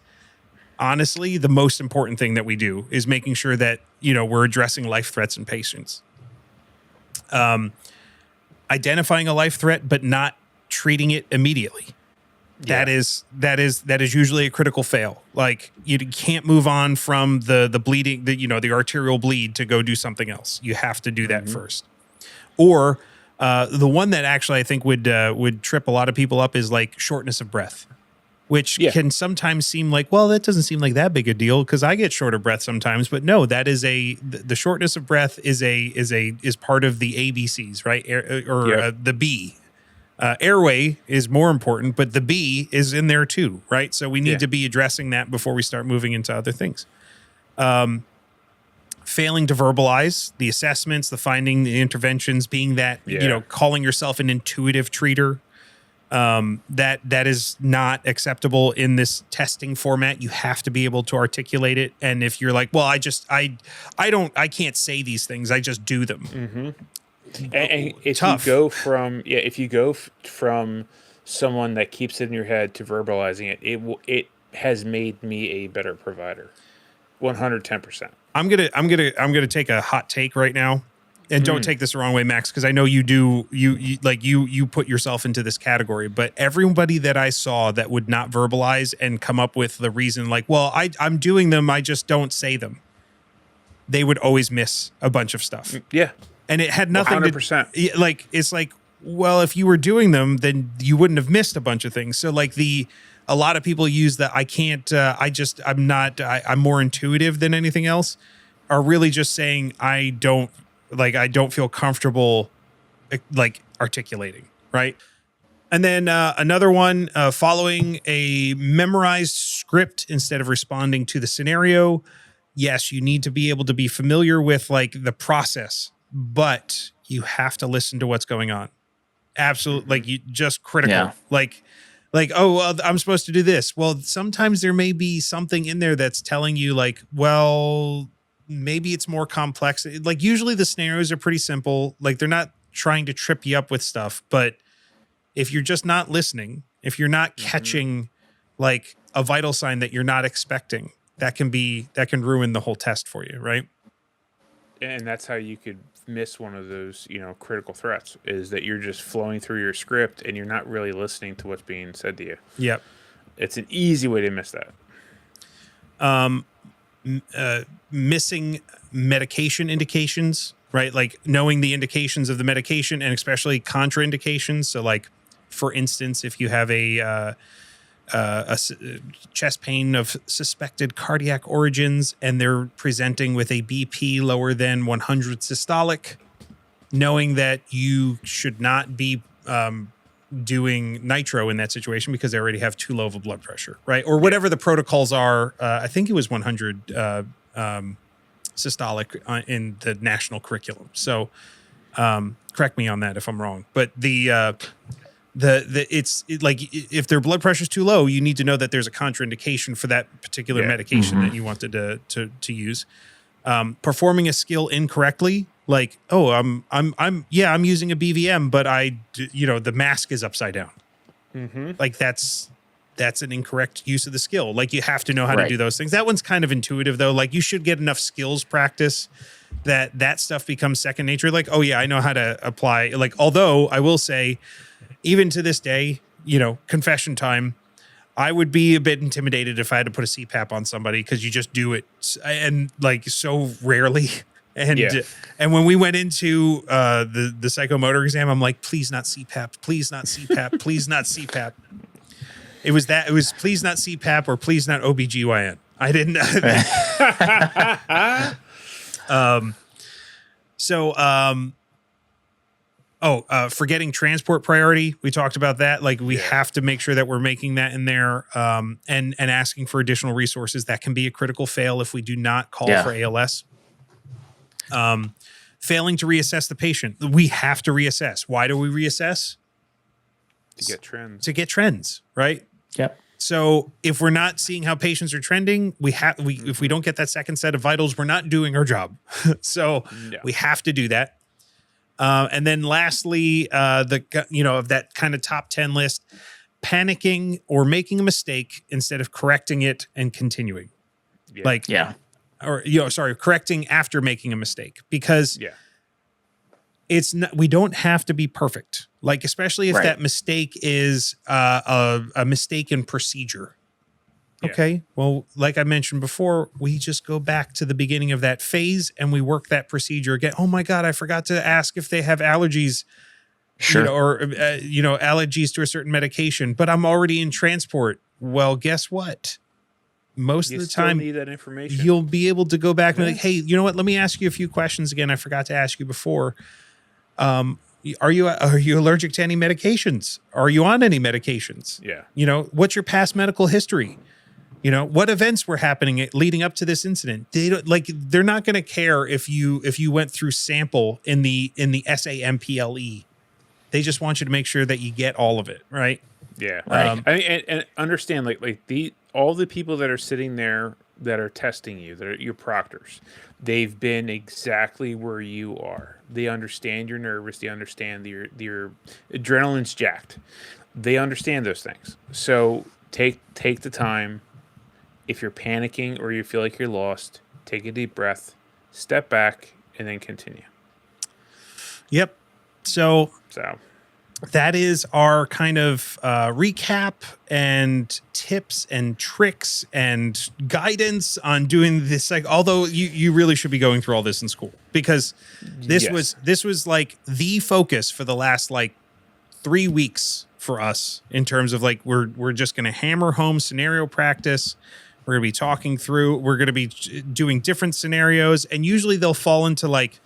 Speaker 1: honestly the most important thing that we do, is making sure that, you know, we're addressing life threats in patients. Identifying a life threat but not treating it immediately. That is usually a critical fail. Like, you can't move on from the bleeding, the arterial bleed, to go do something else. You have to do that first. Or the one that actually I think would trip a lot of people up is, like, shortness of breath, which can sometimes seem like, well, that doesn't seem like that big a deal because I get short of breath sometimes. But no, that is the shortness of breath is part of the ABCs, right? The B. Airway is more important, but the B is in there too, right? So we need to be addressing that before we start moving into other things. Failing to verbalize the assessments, the finding, the interventions, being that, calling yourself an intuitive treater. That is not acceptable in this testing format. You have to be able to articulate it. And if you're like, well, I can't say these things, I just do them.
Speaker 2: Mm-hmm. And if you go from someone that keeps it in your head to verbalizing it, it has made me a better provider. 110%.
Speaker 1: I'm gonna take a hot take right now. and don't take this the wrong way, Max, because I know you do, you put yourself into this category, but everybody that I saw that would not verbalize and come up with the reason, like, well, I'm doing them, I just don't say them. They would always miss a bunch of stuff.
Speaker 2: Yeah.
Speaker 1: And it had nothing
Speaker 2: 100%.
Speaker 1: to, like, it's like, well, if you were doing them, then you wouldn't have missed a bunch of things. So like a lot of people use that I'm more intuitive than anything else, are really just saying I don't feel comfortable like articulating, right? And then another one, following a memorized script instead of responding to the scenario. Yes, you need to be able to be familiar with like the process, but you have to listen to what's going on. Absolutely. Like you just critical, like, oh, well, I'm supposed to do this. Well, sometimes there may be something in there that's telling you like, well, maybe it's more complex. Like usually the scenarios are pretty simple. Like they're not trying to trip you up with stuff, but if you're just not listening, if you're not catching like a vital sign that you're not expecting, that can ruin the whole test for you. Right.
Speaker 2: And that's how you could miss one of those, critical threats, is that you're just flowing through your script and you're not really listening to what's being said to you.
Speaker 1: Yep.
Speaker 2: It's an easy way to miss that.
Speaker 1: Missing medication indications, right? Like knowing the indications of the medication and especially contraindications. So like, for instance, if you have a chest pain of suspected cardiac origins and they're presenting with a BP lower than 100 systolic, knowing that you should not be doing nitro in that situation because they already have too low of a blood pressure, right? Or whatever the protocols are. I think it was 100 systolic in the national curriculum. So correct me on that if I'm wrong. But like if their blood pressure is too low, you need to know that there's a contraindication for that particular medication that you wanted to use. Performing a skill incorrectly, like, oh, I'm using a BVM, but the mask is upside down. Like that's an incorrect use of the skill. Like you have to know how to do those things. That one's kind of intuitive though. Like you should get enough skills practice that stuff becomes second nature. Like, oh yeah, I know how to apply. Like, although I will say, even to this day, confession time, I would be a bit intimidated if I had to put a CPAP on somebody because you just do it and like so rarely. And when we went into the psychomotor exam, I'm like, please not CPAP, please not CPAP, please not CPAP. It was please not CPAP or please not OBGYN. I didn't. Forgetting transport priority. We talked about that. Like we have to make sure that we're making that in there, and asking for additional resources. That can be a critical fail if we do not call for ALS. Failing to reassess the patient. We have to reassess. Why do we reassess?
Speaker 2: To get trends.
Speaker 1: To get trends, right?
Speaker 4: Yep.
Speaker 1: So if we're not seeing how patients are trending, if we don't get that second set of vitals, we're not doing our job. So we have to do that. And then lastly, of that kind of top 10 list, panicking or making a mistake instead of correcting it and continuing. Correcting after making a mistake, because it's not, we don't have to be perfect. Like, especially if that mistake is a mistake in procedure. Okay. Well, like I mentioned before, we just go back to the beginning of that phase and we work that procedure again. Oh my God, I forgot to ask if they have allergies, or allergies to a certain medication, but I'm already in transport. Well, guess what? Most of the time,
Speaker 2: need that information.
Speaker 1: You'll be able to go back and be like, hey, you know what? Let me ask you a few questions again. I forgot to ask you before. Are you allergic to any medications? Are you on any medications?
Speaker 2: Yeah.
Speaker 1: What's your past medical history? What events were happening leading up to this incident? They're not going to care if you went through sample in the SAMPLE. They just want you to make sure that you get all of it, right?
Speaker 2: Yeah. And understand, all the people that are sitting there that are testing you, that are your proctors, they've been exactly where you are. They understand you're nervous. They understand your adrenaline's jacked. They understand those things. So take the time. If you're panicking or you feel like you're lost, take a deep breath, step back, and then continue.
Speaker 1: Yep. So
Speaker 2: So
Speaker 1: that is our kind of recap and tips and tricks and guidance on doing this. Like, although you really should be going through all this in school, because this was like the focus for the last like 3 weeks for us in terms of like, we're just going to hammer home scenario practice. We're going to be talking through, we're going to be doing different scenarios, and usually they'll fall into like,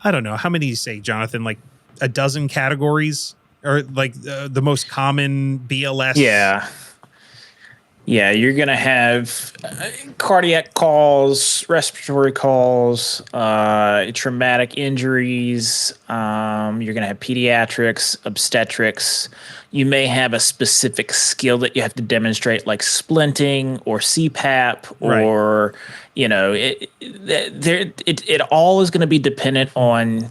Speaker 1: I don't know, how many do you say, Jonathan, like a dozen categories, or like the most common BLS?
Speaker 4: Yeah, you're going to have cardiac calls, respiratory calls, traumatic injuries. You're going to have pediatrics, obstetrics. You may have a specific skill that you have to demonstrate, like splinting or CPAP, or, you know, it all is going to be dependent on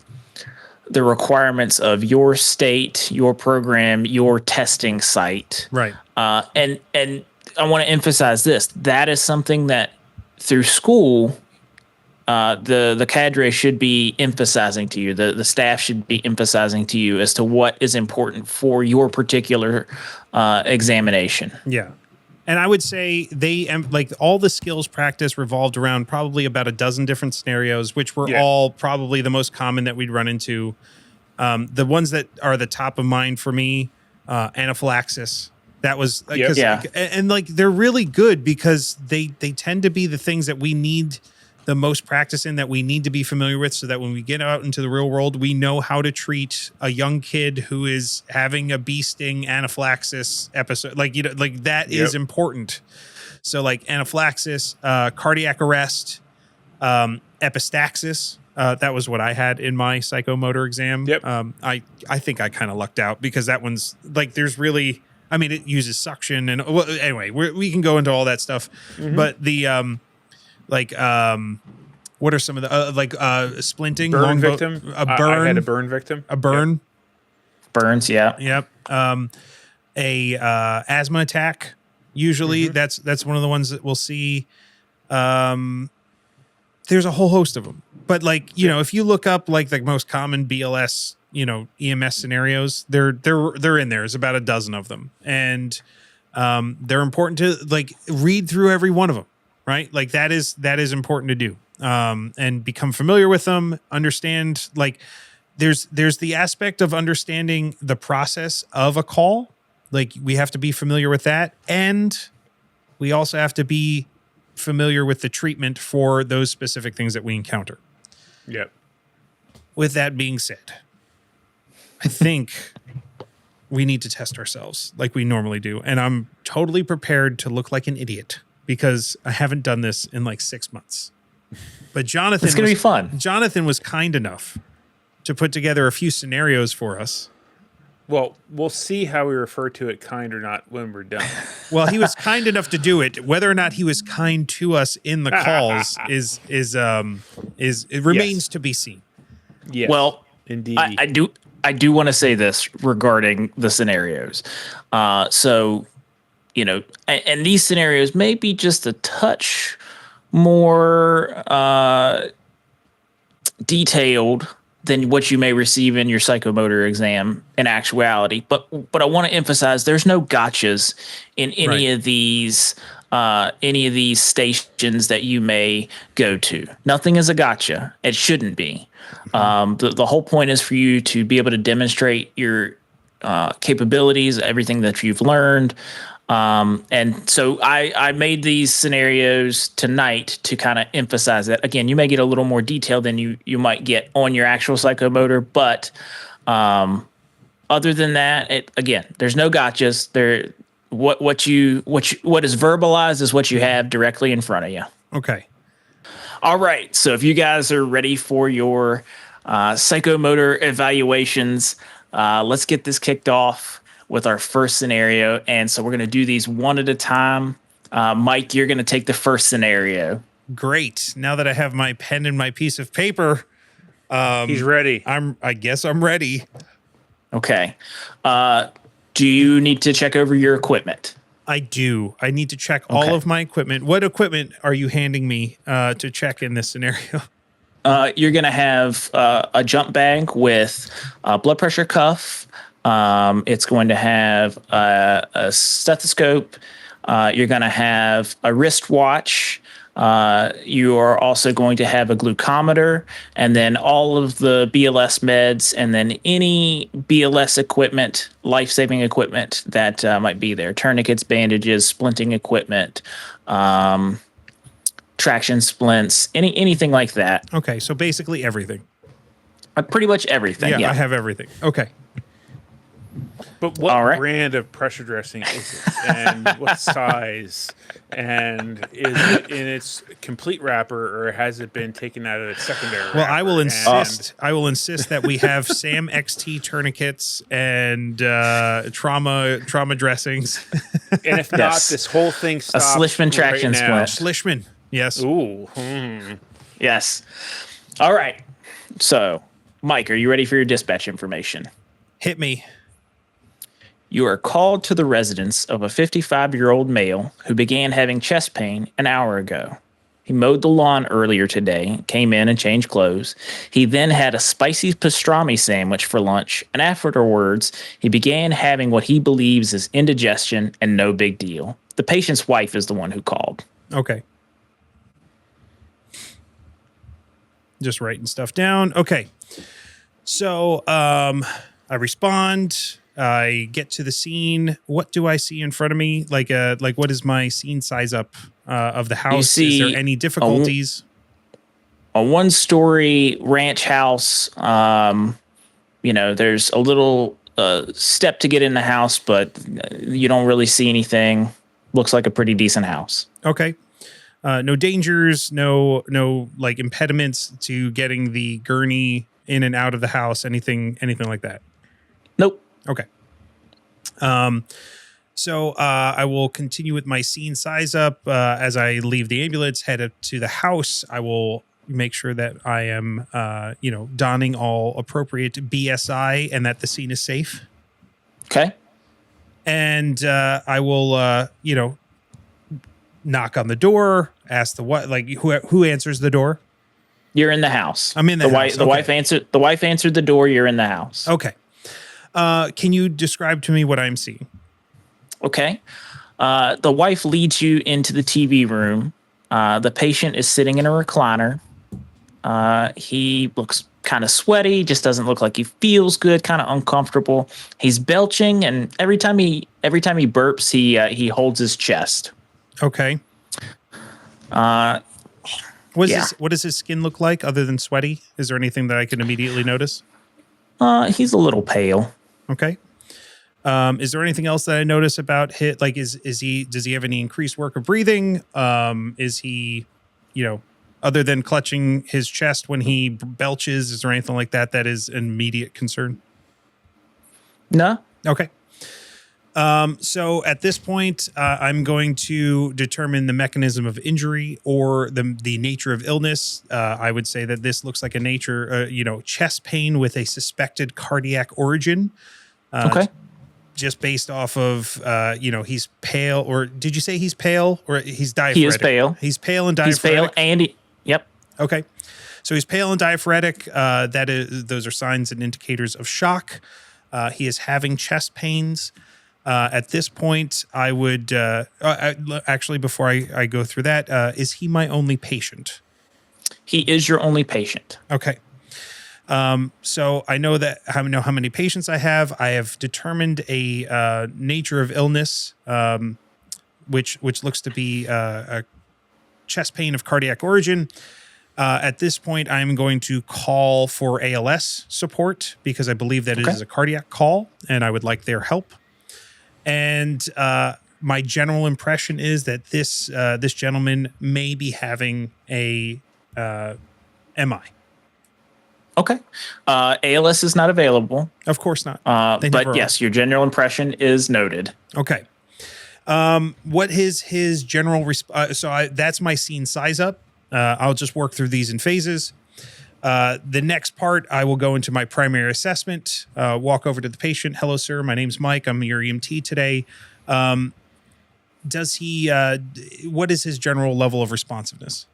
Speaker 4: the requirements of your state, your program, your testing site.
Speaker 1: Right.
Speaker 4: And I want to emphasize this. That is something that through school, the cadre should be emphasizing to you. The staff should be emphasizing to you as to what is important for your particular examination.
Speaker 1: Yeah. And I would say they like all the skills practice revolved around probably about a dozen different scenarios, which were all probably the most common that we'd run into. The ones that are the top of mind for me, anaphylaxis. That was like, and like they're really good because they tend to be the things that we need the most practice in, that we need to be familiar with, so that when we get out into the real world, we know how to treat a young kid who is having a bee sting anaphylaxis episode. Like, you know, like that is important. So like anaphylaxis, cardiac arrest, epistaxis. That was what I had in my psychomotor exam. I think I kind of lucked out because that one's like, there's really, I mean, it uses suction and well, anyway, we can go into all that stuff, but the, what are some of the, splinting?
Speaker 2: Burn victim?
Speaker 1: A burn.
Speaker 2: I had a burn victim.
Speaker 1: A burn.
Speaker 4: Yep. Burns, yeah.
Speaker 1: Yep. Asthma attack. Usually that's one of the ones that we'll see. There's a whole host of them. But like, you know, if you look up like the most common BLS, you know, EMS scenarios, they're in there. There's about a dozen of them. And they're important to like read through every one of them, right? Like that is important to do. And become familiar with them, understand, like there's the aspect of understanding the process of a call. Like we have to be familiar with that. And we also have to be familiar with the treatment for those specific things that we encounter.
Speaker 2: Yep.
Speaker 1: With that being said, I think we need to test ourselves like we normally do. And I'm totally prepared to look like an idiot because I haven't done this in like 6 months. But Jonathan,
Speaker 4: it's going to be fun.
Speaker 1: Jonathan was kind enough to put together a few scenarios for us.
Speaker 2: Well, we'll see how we refer to it, kind or not, when we're done.
Speaker 1: Well, he was kind enough to do it. Whether or not he was kind to us in the calls is it remains to be seen.
Speaker 2: Yes.
Speaker 4: Well,
Speaker 2: indeed.
Speaker 4: I do want to say this regarding the scenarios. So, you know, and these scenarios may be just a touch more detailed than what you may receive in your psychomotor exam in actuality. But I want to emphasize there's no gotchas in any of these stations that you may go to. Nothing is a gotcha. It shouldn't be. The whole point is for you to be able to demonstrate your capabilities, everything that you've learned. And so I made these scenarios tonight to kind of emphasize that. Again, you may get a little more detail than you might get on your actual psychomotor, but other than that, again, there's no gotchas. What is verbalized is what you have directly in front of you.
Speaker 1: Okay.
Speaker 4: All right. So if you guys are ready for your psychomotor evaluations, let's get this kicked off with our first scenario. And so we're going to do these one at a time. Mike, you're going to take the first scenario.
Speaker 1: Great. Now that I have my pen and my piece of paper,
Speaker 2: he's ready.
Speaker 1: I guess I'm ready.
Speaker 4: Okay. Do you need to check over your equipment?
Speaker 1: I do. I need to check all of my equipment. What equipment are you handing me to check in this scenario?
Speaker 4: You're going to have a jump bag with a blood pressure cuff. It's going to have a stethoscope. You're going to have a wristwatch. You are also going to have a glucometer, and then all of the BLS meds, and then any BLS equipment, life-saving equipment that might be there. Tourniquets, bandages, splinting equipment, traction splints, anything like that.
Speaker 1: Okay, so basically everything.
Speaker 4: Pretty much everything. Yeah,
Speaker 1: I have everything. Okay.
Speaker 2: But what
Speaker 4: All right.
Speaker 2: brand of pressure dressing is it? And what size? And is it in its complete wrapper, or has it been taken out of its secondary
Speaker 1: Well, I will
Speaker 2: wrapper?
Speaker 1: insist. I will insist that we have Sam XT tourniquets and trauma dressings.
Speaker 2: And if not,
Speaker 4: Yes.
Speaker 2: this whole thing stops.
Speaker 4: Slishman traction
Speaker 2: now.
Speaker 4: splint.
Speaker 1: Schlishman. Yes.
Speaker 2: Ooh.
Speaker 4: Yes. All right. So, Mike, are you ready for your dispatch information?
Speaker 1: Hit me.
Speaker 4: You are called to the residence of a 55-year-old male who began having chest pain an hour ago. He mowed the lawn earlier today, came in and changed clothes. He then had a spicy pastrami sandwich for lunch, and afterwards, he began having what he believes is indigestion and no big deal. The patient's wife is the one who called.
Speaker 1: Okay. Just writing stuff down. Okay. So I respond. I get to the scene. What do I see in front of me? Like what is my scene size up of the house?
Speaker 4: see
Speaker 1: Is there any difficulties?
Speaker 4: A one-story ranch house. There's a little step to get in the house, but you don't really see anything. Looks like a pretty decent house.
Speaker 1: Okay. No dangers, no like impediments to getting the gurney in and out of the house, anything like that.
Speaker 4: Nope.
Speaker 1: Okay. So I will continue with my scene size up. As I leave the ambulance, head up to the house. I will make sure that I am, donning all appropriate BSI and that the scene is safe.
Speaker 4: Okay.
Speaker 1: And I will, knock on the door, ask who answers the door.
Speaker 4: You're in the house.
Speaker 1: I'm in the house.
Speaker 4: The wife answered. The wife answered the door. You're in the house.
Speaker 1: Okay. Can you describe to me what I'm seeing?
Speaker 4: Okay. The wife leads you into the TV room. The patient is sitting in a recliner. He looks kind of sweaty, just doesn't look like he feels good, kind of uncomfortable. He's belching, and every time he burps, he holds his chest.
Speaker 1: Okay. What does his skin look like other than sweaty? Is there anything that I can immediately notice?
Speaker 4: He's a little pale.
Speaker 1: Okay. Is there anything else that I notice about does he have any increased work of breathing? Is he, other than clutching his chest when he belches, is there anything like that is an immediate concern?
Speaker 4: No.
Speaker 1: Okay. So at this point, I'm going to determine the mechanism of injury or the nature of illness. I would say that this looks like a chest pain with a suspected cardiac origin.
Speaker 4: Okay.
Speaker 1: Just based off of, he's pale, or did you say he's pale or he's diaphoretic?
Speaker 4: He is pale.
Speaker 1: He's pale and diaphoretic.
Speaker 4: He's pale and yep.
Speaker 1: Okay. So he's pale and diaphoretic. Those are signs and indicators of shock. He is having chest pains. At this point, I would actually, before I go through that, is he my only patient?
Speaker 4: He is your only patient.
Speaker 1: Okay. So I know how many patients I have. I have determined a nature of illness, which looks to be a chest pain of cardiac origin. At this point, I'm going to call for ALS support because I believe that it is a cardiac call, and I would like their help. And my general impression is that this gentleman may be having a MI.
Speaker 4: Okay. ALS is not available.
Speaker 1: Of course not.
Speaker 4: But yes, your general impression is noted.
Speaker 1: Okay. What is his general that's my scene size up. I'll just work through these in phases. The next part, I will go into my primary assessment, walk over to the patient. Hello, sir. My name's Mike. I'm your EMT today. What is his general level of responsiveness?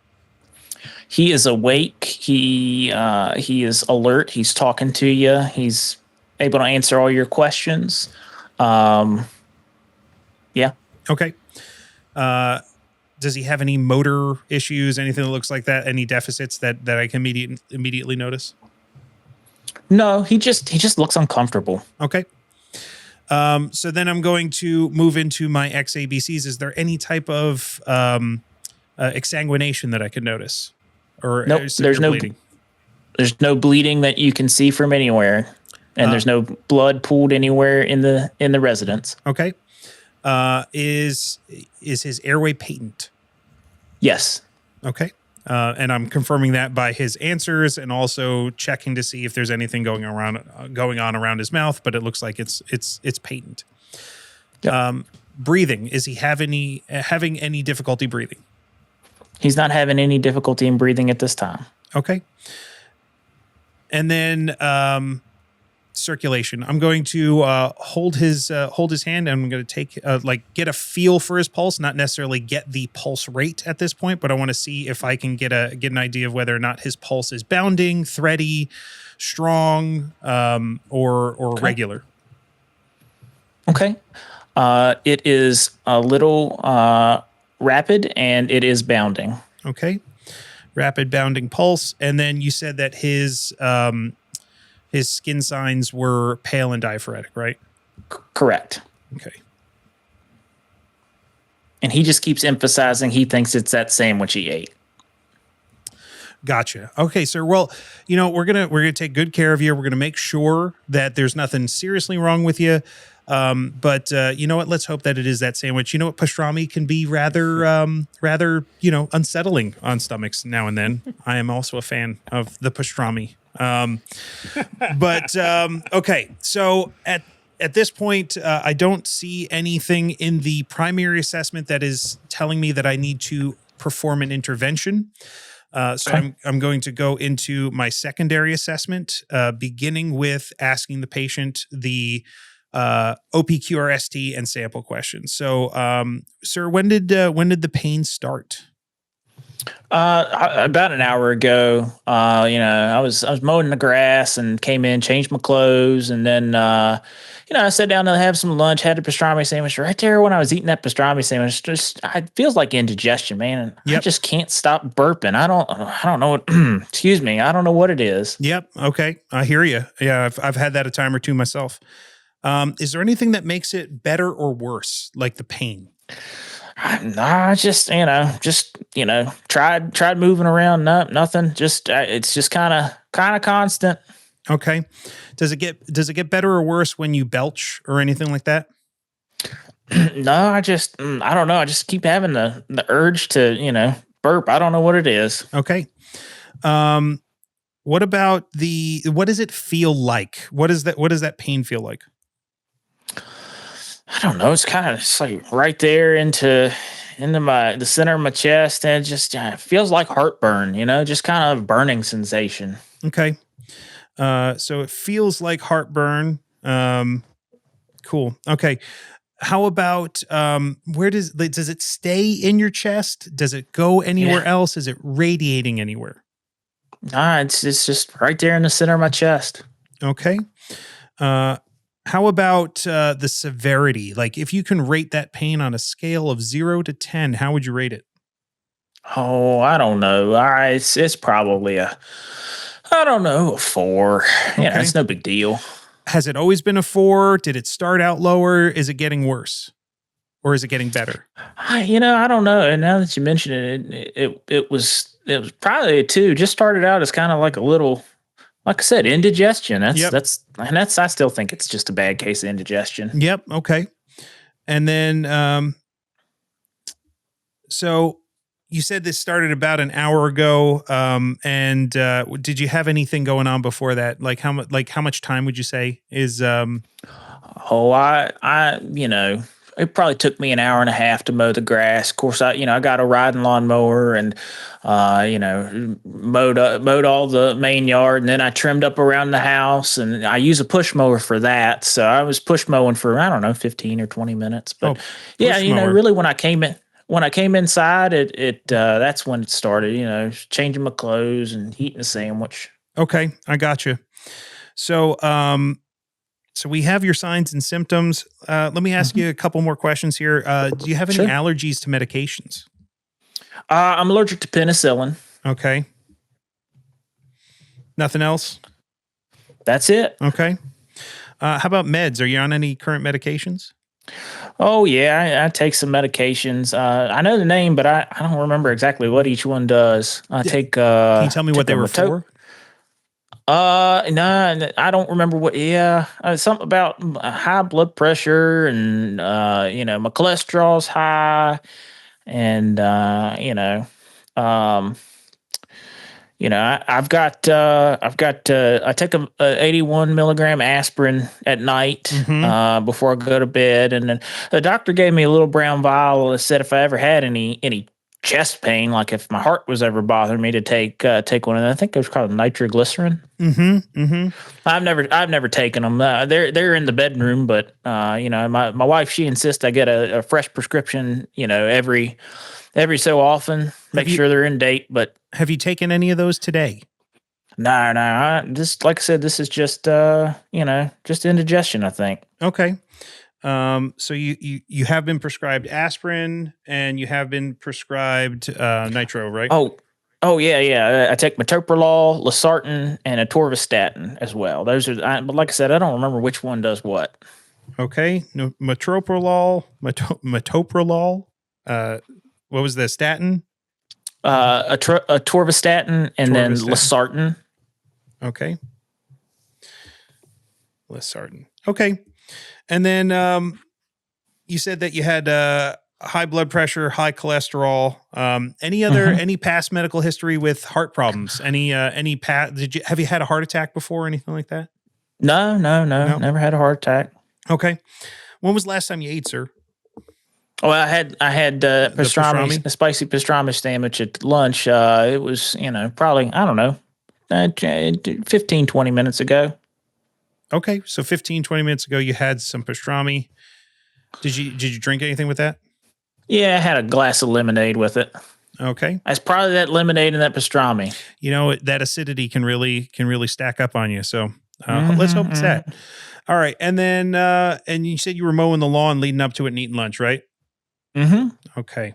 Speaker 4: He is awake. He is alert. He's talking to you. He's able to answer all your questions. Yeah.
Speaker 1: Okay. Does he have any motor issues? Anything that looks like that? Any deficits that I can immediately notice?
Speaker 4: No, he just looks uncomfortable.
Speaker 1: Okay. So then I'm going to move into my XABCs. Is there any type of exsanguination that I could notice? Or
Speaker 4: nope, there's no bleeding? There's no bleeding that you can see from anywhere, and there's no blood pooled anywhere in the residence.
Speaker 1: Okay. Is his airway patent?
Speaker 4: Yes.
Speaker 1: Okay. And I'm confirming that by his answers and also checking to see if there's anything going on around his mouth, but it looks like it's patent. Yep. Breathing. Is he having any difficulty breathing?
Speaker 4: He's not having any difficulty in breathing at this time.
Speaker 1: Okay. And then circulation. I'm going to hold his hand, and I'm going to take get a feel for his pulse, not necessarily get the pulse rate at this point, but I want to see if I can get an idea of whether or not his pulse is bounding, thready, strong, or okay, regular.
Speaker 4: Okay. It is a little rapid, and it is bounding.
Speaker 1: Okay. Rapid bounding pulse. And then you said that his skin signs were pale and diaphoretic, right?
Speaker 4: Correct.
Speaker 1: Okay.
Speaker 4: And he just keeps emphasizing he thinks it's that sandwich he ate.
Speaker 1: Gotcha. Okay, sir. Well, we're gonna take good care of you. We're gonna make sure that there's nothing seriously wrong with you. But you know what? Let's hope that it is that sandwich. You know what? Pastrami can be rather unsettling on stomachs now and then. I am also a fan of the pastrami. Okay. So at this point, I don't see anything in the primary assessment that is telling me that I need to perform an intervention. So I'm going to go into my secondary assessment, beginning with asking the patient the OPQRST and sample questions. So, sir, when did the pain start?
Speaker 4: About an hour ago. I was mowing the grass and came in, changed my clothes, and then I sat down to have some lunch, had a pastrami sandwich. Right there when I was eating that pastrami sandwich, it feels like indigestion, man. And yep. I just can't stop burping. I don't know what excuse me, I don't know what it is.
Speaker 1: Yep. Okay. I hear you. Yeah, I've had that a time or two myself. Is there anything that makes it better or worse, like the pain?
Speaker 4: Nah, tried moving around. No, nothing. It's just kind of constant.
Speaker 1: Okay. Does it get better or worse when you belch or anything like that?
Speaker 4: No, I don't know. I just keep having the urge to, burp. I don't know what it is.
Speaker 1: Okay. What about what does it feel like? What does that pain feel like?
Speaker 4: I don't know. It's like right there into the center of my chest, and it just feels like heartburn, just kind of burning sensation.
Speaker 1: Okay. So it feels like heartburn. Cool. Okay. How about where does it stay in your chest? Does it go anywhere else? Is it radiating anywhere?
Speaker 4: Nah, it's just right there in the center of my chest.
Speaker 1: Okay. How about the severity? Like, if you can rate that pain on a scale of 0 to 10, how would you rate it?
Speaker 4: Oh, I don't know. It's probably a 4. Okay. Yeah, it's no big deal.
Speaker 1: Has it always been a 4? Did it start out lower? Is it getting worse? Or is it getting better?
Speaker 4: I don't know. And now that you mention it was probably a 2. Just started out as kind of like a little, like I said, indigestion. That's I still think it's just a bad case of indigestion.
Speaker 1: Yep. Okay. And then, so you said this started about an hour ago. And did you have anything going on before that? Like how much time would you say is?
Speaker 4: It probably took me an hour and a half to mow the grass. Of course, I got a riding lawnmower and, mowed all the main yard, and then I trimmed up around the house, and I use a push mower for that. So I was push mowing for, 15 or 20 minutes. But really when I came in, when I came inside, that's when it started. Changing my clothes and eating a sandwich.
Speaker 1: Okay, I got you. So, so we have your signs and symptoms. Let me ask you a couple more questions here. Do you have any
Speaker 4: Sure.
Speaker 1: allergies to medications?
Speaker 4: I'm allergic to penicillin.
Speaker 1: Okay. Nothing else?
Speaker 4: That's it.
Speaker 1: Okay. How about meds? Are you on any current medications?
Speaker 4: Oh yeah, I take some medications. I know the name, but I don't remember exactly what each one does. I take.
Speaker 1: Can you tell me what they were for?
Speaker 4: No, I don't remember what. Yeah, something about high blood pressure, and my cholesterol's high, and um, I take a 81 milligram aspirin at night before I go to bed, and then the doctor gave me a little brown vial that said if I ever had any chest pain, like if my heart was ever bothering me, to take one. And I think it was called nitroglycerin. I've never taken them. They're in the bedroom, but my wife, she insists I get a fresh prescription, every so often, make sure they're in date. But
Speaker 1: have you taken any of those today?
Speaker 4: No. This, like I said, this is just just indigestion, I think.
Speaker 1: Okay. So you have been prescribed aspirin and you have been prescribed nitro, right?
Speaker 4: Oh yeah. I take metoprolol, losartan, and atorvastatin as well. Those are, but like I said, I don't remember which one does what.
Speaker 1: Okay. No, metoprolol. What was the statin?
Speaker 4: Atorvastatin and then losartan.
Speaker 1: Okay. Losartan. Okay. And then you said that you had high blood pressure, high cholesterol. Any past medical history with heart problems? Have you had a heart attack before or anything like that?
Speaker 4: No. Never had a heart attack.
Speaker 1: Okay. When was the last time you ate, sir?
Speaker 4: Well, I had pastrami, a spicy pastrami sandwich at lunch. It was, probably, I don't know, 15, 20 minutes ago.
Speaker 1: Okay. So 15, 20 minutes ago, you had some pastrami. Did you drink anything with that?
Speaker 4: Yeah, I had a glass of lemonade with it.
Speaker 1: Okay.
Speaker 4: That's probably that lemonade and that pastrami.
Speaker 1: That acidity can really stack up on you. So let's hope it's that. All right. And then, and you said you were mowing the lawn leading up to it and eating lunch, right? Okay.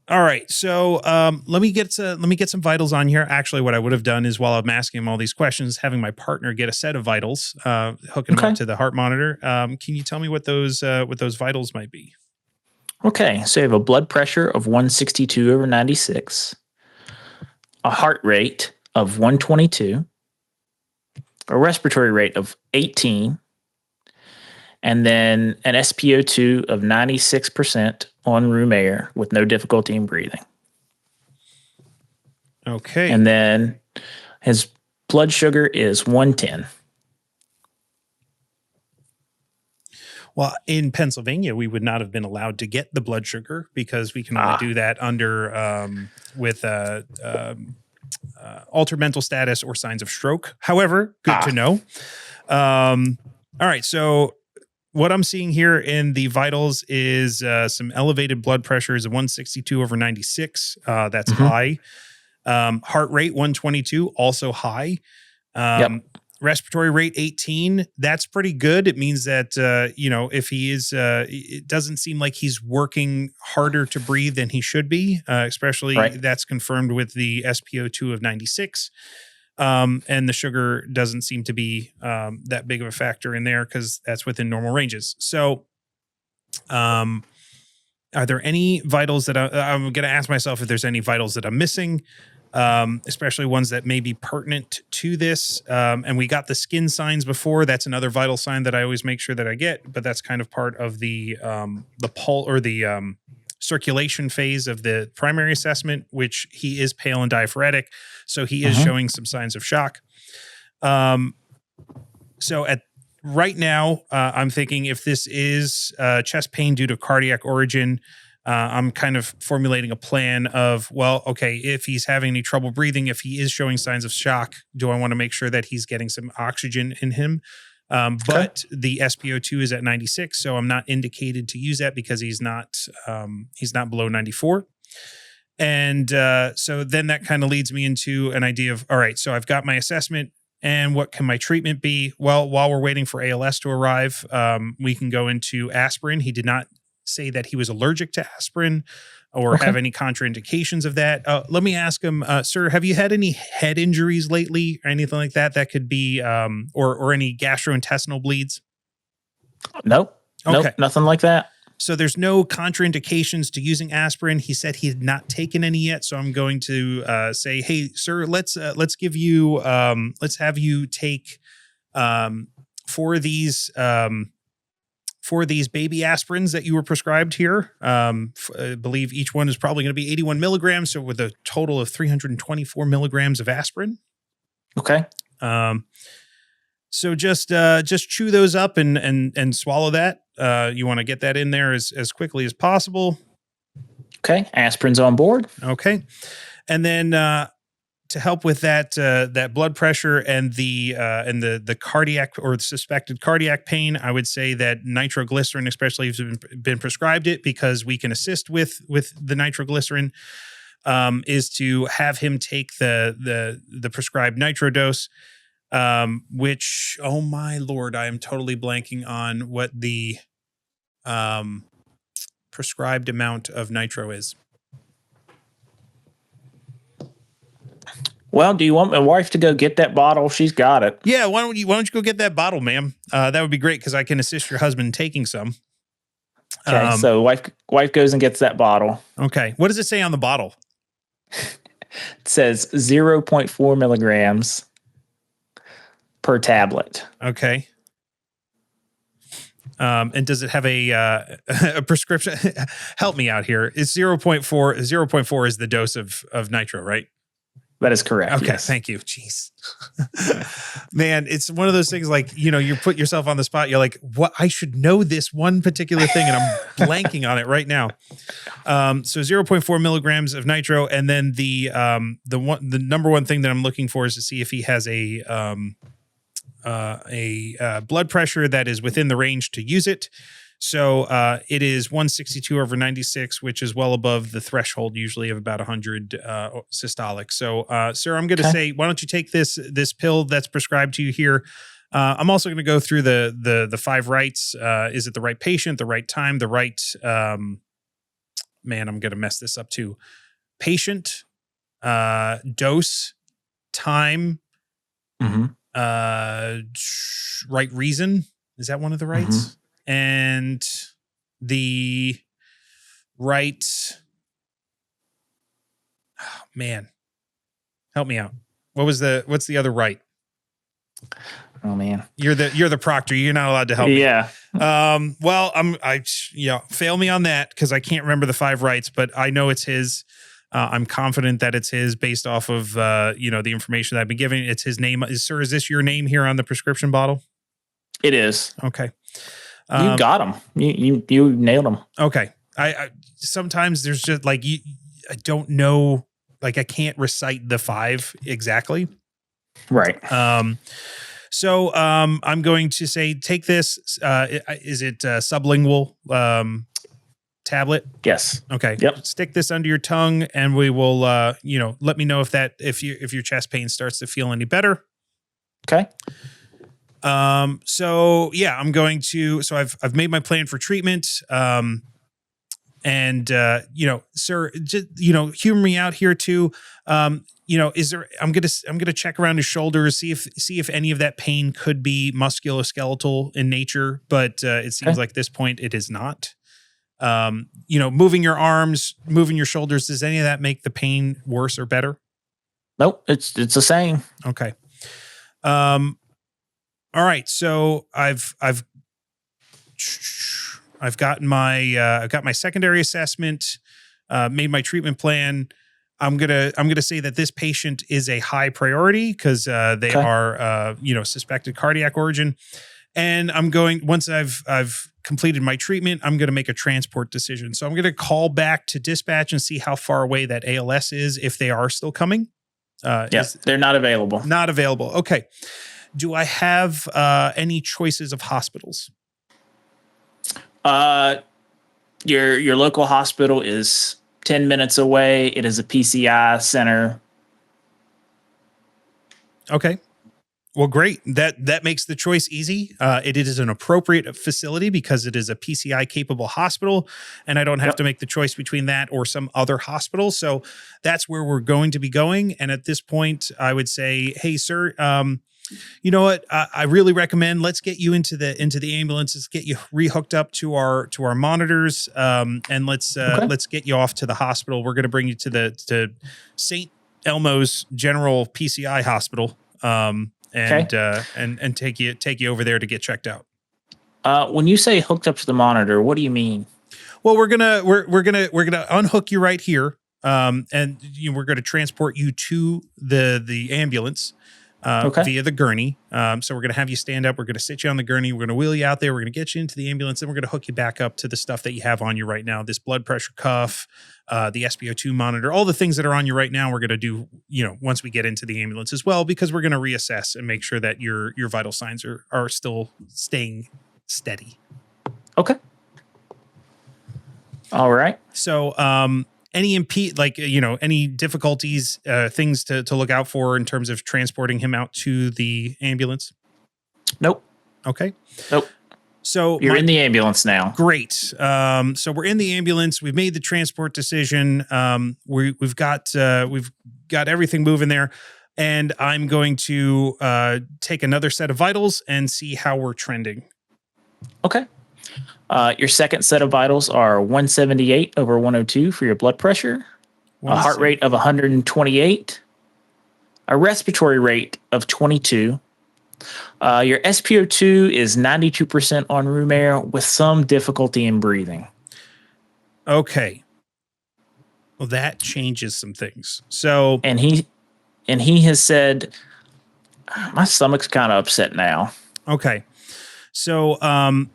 Speaker 1: All right. So let me get some vitals on here. Actually, what I would have done is, while I'm asking him all these questions, having my partner get a set of vitals, hooking them up to the heart monitor. Can you tell me what those vitals might be?
Speaker 4: Okay. So you have a blood pressure of 162/96, a heart rate of 122, a respiratory rate of 18, and then an SpO2 of 96% on room air with no difficulty in breathing.
Speaker 1: Okay.
Speaker 4: And then his blood sugar is 110.
Speaker 1: Well, in Pennsylvania, we would not have been allowed to get the blood sugar because we can only do that under with altered mental status or signs of stroke. However, good to know. All right. So what I'm seeing here in the vitals is some elevated blood pressures of 162/96. That's high. Heart rate 122, also high. Respiratory rate 18. That's pretty good. It means that, if he is, it doesn't seem like he's working harder to breathe than he should be, especially that's confirmed with the SpO2 of 96. And the sugar doesn't seem to be that big of a factor in there because that's within normal ranges. So are there any vitals that I'm going to ask myself if there's any vitals that I'm missing? Especially ones that may be pertinent to this. And we got the skin signs before. That's another vital sign that I always make sure that I get, but that's kind of part of the pulse or the circulation phase of the primary assessment, which he is pale and diaphoretic. So he is showing some signs of shock. So at right now, I'm thinking if this is chest pain due to cardiac origin, I'm kind of formulating a plan of, well, okay, if he's having any trouble breathing, if he is showing signs of shock, do I want to make sure that he's getting some oxygen in him? But the SpO2 is at 96, so I'm not indicated to use that because he's not below 94. And so then that kind of leads me into an idea of, all right, so I've got my assessment, and what can my treatment be? Well, while we're waiting for ALS to arrive, we can go into aspirin. He did not say that he was allergic to aspirin or have any contraindications of that. Let me ask him, sir, have you had any head injuries lately or anything like that? That could be, or any gastrointestinal bleeds?
Speaker 4: Nope.
Speaker 1: Okay.
Speaker 4: Nope, nothing like that.
Speaker 1: So there's no contraindications to using aspirin. He said he had not taken any yet. So I'm going to say, hey, sir, let's give you, let's have you take for these baby aspirins that you were prescribed here. I believe each one is probably going to be 81 milligrams. So with a total of 324 milligrams of aspirin.
Speaker 4: Okay.
Speaker 1: So just chew those up and swallow that. You want to get that in there as quickly as possible.
Speaker 4: Okay. Aspirin's on board.
Speaker 1: Okay. And then to help with that blood pressure and the cardiac or the suspected cardiac pain, I would say that nitroglycerin, especially if it's been prescribed it, because we can assist with the nitroglycerin, is to have him take the prescribed nitro dose. Which, oh my Lord, I am totally blanking on what the prescribed amount of nitro is.
Speaker 4: Well, do you want my wife to go get that bottle? She's got it.
Speaker 1: Yeah, why don't you go get that bottle, ma'am? That would be great because I can assist your husband in taking some.
Speaker 4: Okay, so wife goes and gets that bottle.
Speaker 1: Okay, what does it say on the bottle?
Speaker 4: It says 0.4 milligrams per tablet.
Speaker 1: Okay. And does it have a prescription? Help me out here. It's 0.4. 0.4 is the dose of nitro, right?
Speaker 4: That is correct.
Speaker 1: Okay,
Speaker 4: yes.
Speaker 1: Thank you. Jeez. Man, it's one of those things like, you put yourself on the spot. You're like, what? I should know this one particular thing, and I'm blanking on it right now. So 0.4 milligrams of nitro. And then the number one thing that I'm looking for is to see if he has a blood pressure that is within the range to use it. So it is 162/96, which is well above the threshold usually of about 100 systolic. So, sir, I'm going to say, why don't you take this pill that's prescribed to you here? I'm also going to go through the 5 rights. Is it the right patient, the right time, the right? Man, I'm going to mess this up too. Patient, dose, time.
Speaker 4: Mm-hmm.
Speaker 1: Right reason. Is that one of the rights? Mm-hmm. And the right, oh man, help me out. What's the other right?
Speaker 4: Oh man,
Speaker 1: you're the proctor. You're not allowed to help me.
Speaker 4: Yeah.
Speaker 1: Well, fail me on that because I can't remember the 5 rights, but I know it's his. I'm confident that it's his based off of the information that I've been giving. It's his name. Sir, is this your name here on the prescription bottle?
Speaker 4: It is.
Speaker 1: Okay.
Speaker 4: You got him. You nailed him. Okay.
Speaker 1: I sometimes there's just like I don't know, like I can't recite the 5 exactly.
Speaker 4: Right.
Speaker 1: So I'm going to say take this. Is it sublingual tablet?
Speaker 4: Yes.
Speaker 1: Okay.
Speaker 4: Yep. Stick
Speaker 1: this under your tongue, and we will let me know if your chest pain starts to feel any better.
Speaker 4: Okay.
Speaker 1: So yeah, I'm going to, I've made my plan for treatment. And sir, just, humor me out here too. Is there, I'm going to check around his shoulders, see if any of that pain could be musculoskeletal in nature, but, it seems like at this point it is not. Moving your arms, moving your shoulders, does any of that make the pain worse or better?
Speaker 4: Nope. It's the same.
Speaker 1: Okay. All right, so I've gotten I've got my secondary assessment, made my treatment plan. I'm gonna say that this patient is a high priority because they are suspected cardiac origin, and once I've completed my treatment, I'm gonna make a transport decision. So I'm gonna call back to dispatch and see how far away that ALS is if they are still coming.
Speaker 4: Yes, they're not available.
Speaker 1: Not available. Okay. Do I have any choices of hospitals?
Speaker 4: Your local hospital is 10 minutes away. It is a PCI center.
Speaker 1: Okay. Well, great. That makes the choice easy. It is an appropriate facility because it is a PCI capable hospital, and I don't have to make the choice between that or some other hospital. So that's where we're going to be going. And at this point, I would say, hey, sir, you know what? I really recommend let's get you into the ambulance. Let's get you rehooked up to our monitors, and let's get you off to the hospital. We're going to bring you to St. Elmo's General PCI Hospital. And take you over there to get checked out.
Speaker 4: When you say hooked up to the monitor, what do you mean?
Speaker 1: Well, we're gonna unhook you right here, and we're gonna transport you to the ambulance via the gurney. So we're gonna have you stand up. We're gonna sit you on the gurney. We're gonna wheel you out there. We're gonna get you into the ambulance, and we're gonna hook you back up to the stuff that you have on you right now. This blood pressure cuff, the SpO2 monitor, all the things that are on you right now. We're gonna do, once we get into the ambulance as well, because we're gonna reassess and make sure that your vital signs are still staying steady.
Speaker 4: Okay. All right.
Speaker 1: So, any any difficulties, things to look out for in terms of transporting him out to the ambulance?
Speaker 4: Nope.
Speaker 1: Okay.
Speaker 4: Nope.
Speaker 1: So
Speaker 4: you're in the ambulance now.
Speaker 1: Great. So we're in the ambulance. We've made the transport decision. We've got everything moving there, and I'm going to take another set of vitals and see how we're trending.
Speaker 4: Okay. Your second set of vitals are 178 over 102 for your blood pressure, a heart rate of 128, a respiratory rate of 22. Your SpO2 is 92% en room air with some difficulty in breathing.
Speaker 1: Okay. Well, that changes some things. So,
Speaker 4: and he has said, my stomach's kind of upset now.
Speaker 1: Okay. So,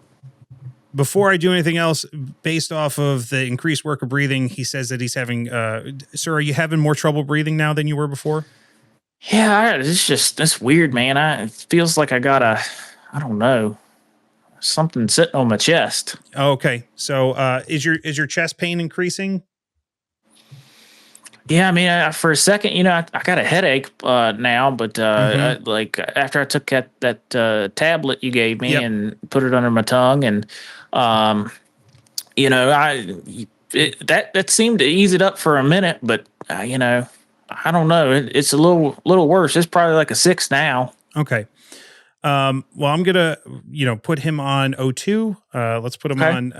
Speaker 1: before I do anything else, based off of the increased work of breathing, he says that he's having, sir, are you having more trouble breathing now than you were before?
Speaker 4: Yeah, it's weird, man. It feels like I got I don't know, something sitting on my chest.
Speaker 1: Okay. So, is your chest pain increasing?
Speaker 4: Yeah, I mean, for a second, I got a headache now, but like after I took that tablet you gave me and put it under my tongue, and that seemed to ease it up for a minute, but I don't know. It's a little worse. It's probably like a 6 now.
Speaker 1: Okay. Well, I'm gonna put him on O2. Let's put him on.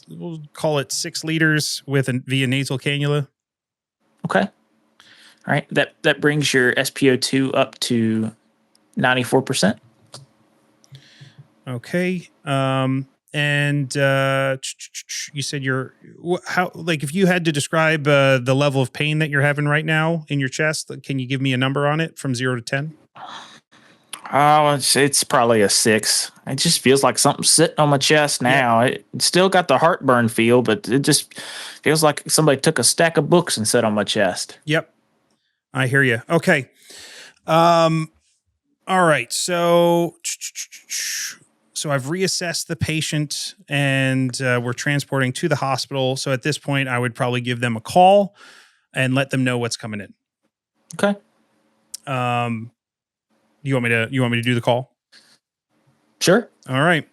Speaker 1: We'll call it 6 liters via nasal cannula.
Speaker 4: Okay. All right. That brings your SpO2 up to 94%.
Speaker 1: Okay. And you said if you had to describe the level of pain that you're having right now in your chest, can you give me a number on it from 0 to 10?
Speaker 4: Oh, it's probably a 6. It just feels like something's sitting on my chest now. It still got the heartburn feel, but it just feels like somebody took a stack of books and set on my chest.
Speaker 1: Yep. I hear you. Okay. All right. So I've reassessed the patient, and we're transporting to the hospital. So at this point, I would probably give them a call and let them know what's coming in.
Speaker 4: Okay.
Speaker 1: You want me to do the call?
Speaker 4: Sure.
Speaker 1: All right.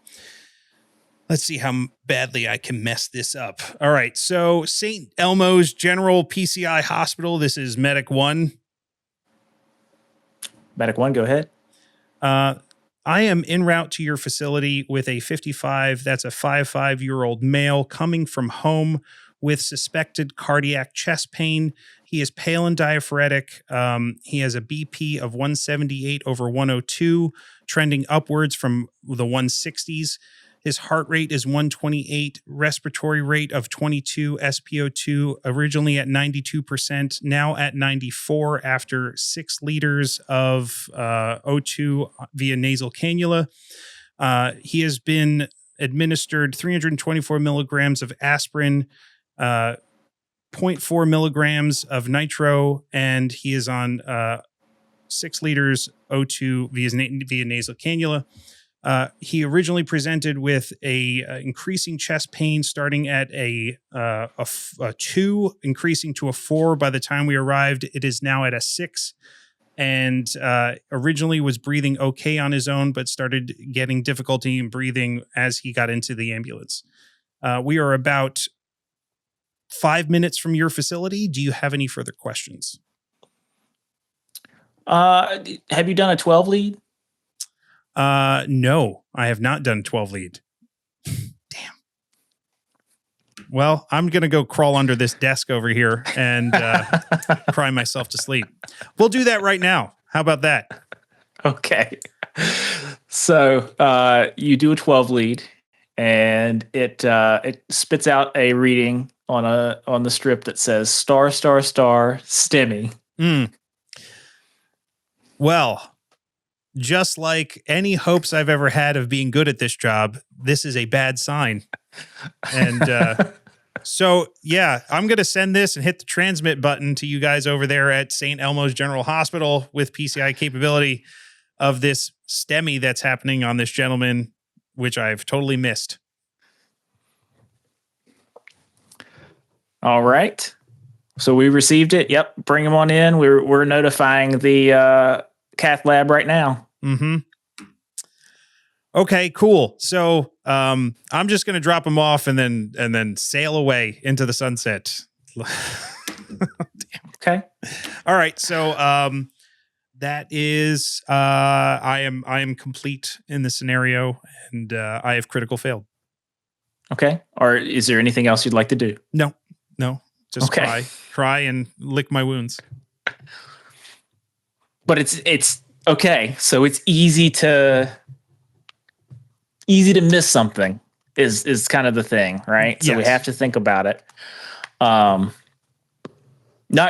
Speaker 1: Let's see how badly I can mess this up. All right. So St. Elmo's General PCI Hospital. This is Medic 1.
Speaker 4: Medic 1, go ahead.
Speaker 1: I am en route to your facility with a 55. That's a 55-year-old male coming from home with suspected cardiac chest pain. He is pale and diaphoretic. He has a BP of 178 over 102, trending upwards from the 160s. His heart rate is 128, respiratory rate of 22, SpO2 originally at 92%, now at 94 after 6 liters of O2 via nasal cannula. He has been administered 324 milligrams of aspirin, 0.4 milligrams of nitro, and he is on 6 liters O2 via nasal cannula. He originally presented with a increasing chest pain starting at a 2, increasing to a 4 by the time we arrived. It is now at a 6, and originally was breathing okay on his own, but started getting difficulty in breathing as he got into the ambulance. We are about 5 minutes from your facility. Do you have any further questions?
Speaker 4: Have you done a 12 lead?
Speaker 1: No, I have not done 12 lead. Damn. Well, I'm going to go crawl under this desk over here and cry myself to sleep. We'll do that right now. How about that?
Speaker 4: Okay. So you do a 12 lead, and it spits out a reading on the strip that says star STEMI.
Speaker 1: Well, just like any hopes I've ever had of being good at this job, this is a bad sign. And so, yeah, I'm going to send this and hit the transmit button to you guys over there at St. Elmo's General Hospital with PCI capability of this STEMI that's happening on this gentleman, which I've totally missed.
Speaker 4: All right. So we received it. Yep. Bring him on in. We're notifying the cath lab right now.
Speaker 1: Mm-hmm. Okay, cool. So I'm just going to drop him off and then sail away into the sunset. Damn.
Speaker 4: Okay.
Speaker 1: All right. So that is I am complete in the scenario, and I have critical failed.
Speaker 4: Okay. Or is there anything else you'd like to do?
Speaker 1: No. Just
Speaker 4: Okay.
Speaker 1: cry and lick my wounds.
Speaker 4: But it's okay. So it's easy to miss something is kind of the thing, right? So we
Speaker 1: Yes.
Speaker 4: have to think about it. No,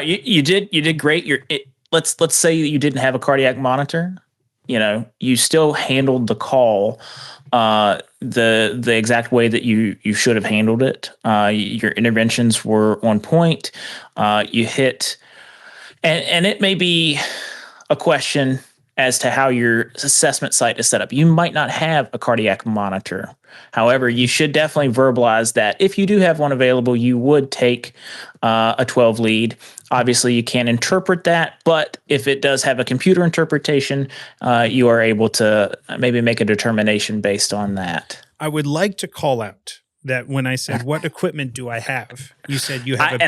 Speaker 4: you did great. Let's say that you didn't have a cardiac monitor. You still handled the call the exact way that you should have handled it. Your interventions were on point. You hit, and it may be a question as to how your assessment site is set up. You might not have a cardiac monitor. However, you should definitely verbalize that if you do have one available, you would take a 12 lead. Obviously, you can't interpret that, but if it does have a computer interpretation, you are able to maybe make a determination based on that.
Speaker 1: I would like to call out that when I said, what equipment do I have? You said you have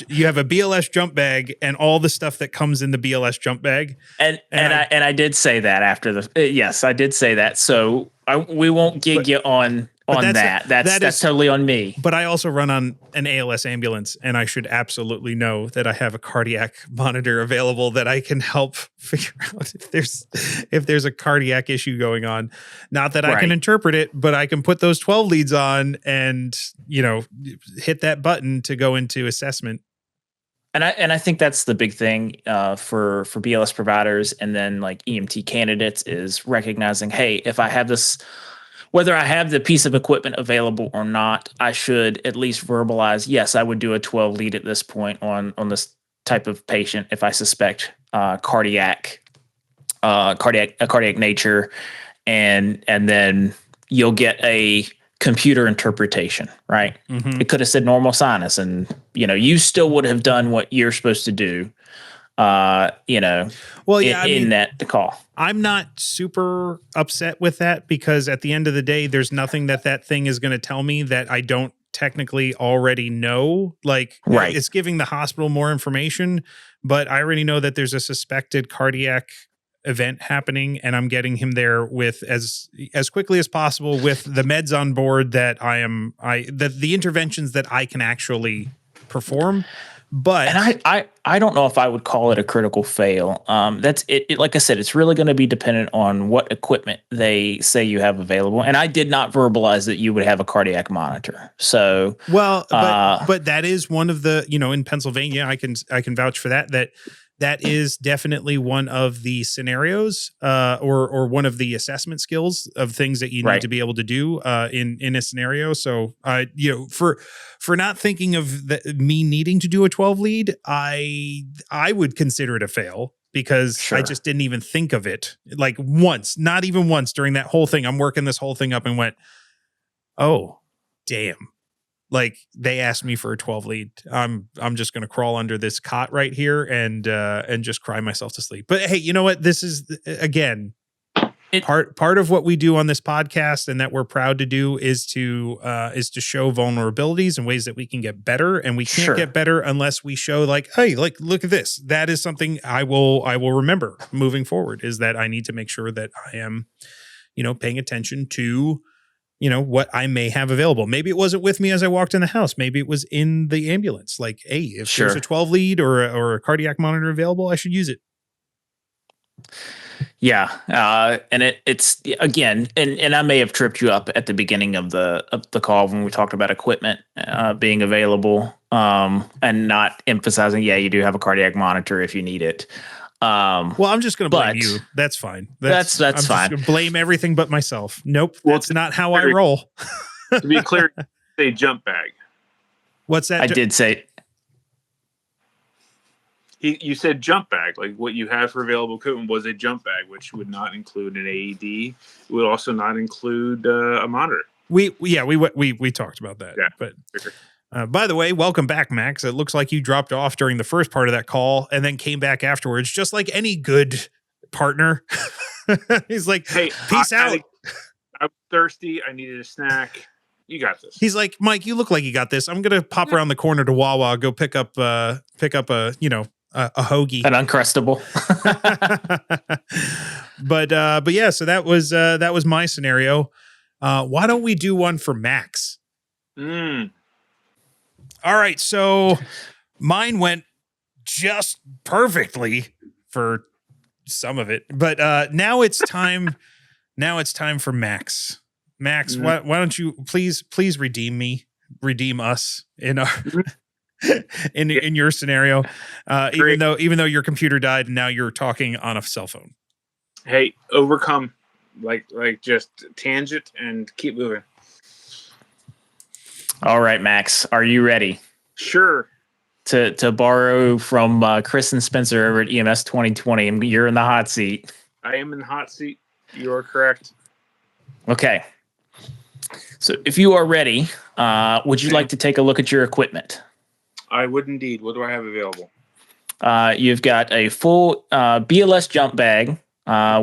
Speaker 1: you have a BLS jump bag and all the stuff that comes in the BLS jump bag.
Speaker 4: And I did say that after yes, I did say that. So we won't gig you on that. That's totally on me.
Speaker 1: But I also run on an ALS ambulance, and I should absolutely know that I have a cardiac monitor available that I can help figure out if there's a cardiac issue going on. Not that I can interpret it, but I can put those 12 leads on and hit that button to go into assessment.
Speaker 4: And I think that's the big thing for BLS providers and then like EMT candidates is recognizing, hey, if I have this. Whether I have the piece of equipment available or not, I should at least verbalize, yes, I would do a 12 lead at this point on this type of patient if I suspect cardiac nature, and then you'll get a computer interpretation, right? Mm-hmm. It could have said normal sinus, and you still would have done what you're supposed to do. In that call.
Speaker 1: I'm not super upset with that because at the end of the day, there's nothing that thing is going to tell me that I don't technically already know. It's giving the hospital more information, but I already know that there's a suspected cardiac event happening, and I'm getting him there with as quickly as possible with the meds on board that the interventions that I can actually perform. But
Speaker 4: I don't know if I would call it a critical fail. That's it. Like I said, it's really going to be dependent on what equipment they say you have available. And I did not verbalize that you would have a cardiac monitor. So
Speaker 1: but that is one of the in Pennsylvania. I can vouch for that is definitely one of the scenarios or one of the assessment skills of things that you need to be able to do in a scenario. So for not thinking of me needing to do a 12 lead, I would consider it a fail. because I just didn't even think of it like once, not even once during that whole thing. I'm working this whole thing up and went, oh, damn. Like they asked me for a 12 lead. I'm just going to crawl under this cot right here and just cry myself to sleep. But hey, you know what? This is again, part of what we do on this podcast and that we're proud to do is to show vulnerabilities and ways that we can get better. And we can't get better unless we show like, hey, like, look at this. That is something I will remember moving forward, is that I need to make sure that I am, paying attention to, what I may have available. Maybe it wasn't with me as I walked in the house. Maybe it was in the ambulance. Like, hey, if there's a 12 lead or a cardiac monitor available, I should use it.
Speaker 4: Yeah. And it's again, and I may have tripped you up at the beginning of the call when we talked about equipment being available and not emphasizing, you do have a cardiac monitor if you need it.
Speaker 1: Well, I'm just going to blame you. That's fine. That's
Speaker 4: fine.
Speaker 1: I'm just going to blame everything but myself. Nope. That's not how I roll.
Speaker 2: To be clear, say jump bag.
Speaker 1: What's that?
Speaker 4: I did say.
Speaker 2: You said jump bag, like what you have for available equipment was a jump bag, which would not include an AED. It would also not include a monitor. We talked about that. Yeah. But by the way, welcome back, Max. It looks like you dropped off during the first part of that call and then came back afterwards, just like any good partner. He's like, hey, peace out. I'm thirsty. I needed a snack. You got this.
Speaker 1: He's like, Mike, you look like you got this. I'm going to pop around the corner to Wawa, go pick up a hoagie,
Speaker 4: an Uncrustable.
Speaker 1: but yeah, so that was my scenario. Why don't we do one for Max? All right, so mine went just perfectly for some of it, but now it's time. Now it's time for Max. Max, why don't you please redeem us in our in your scenario, even though your computer died and now you're talking on a cell phone.
Speaker 2: Hey, overcome, like just tangent and keep moving.
Speaker 4: All right, Max, are you ready?
Speaker 2: Sure.
Speaker 4: To borrow from Chris and Spencer over at EMS 2020, and you're in the hot seat.
Speaker 2: I am in the hot seat. You are correct.
Speaker 4: Okay. So if you are ready, would you like to take a look at your equipment?
Speaker 2: I would indeed. What do I have available?
Speaker 4: You've got a full BLS jump bag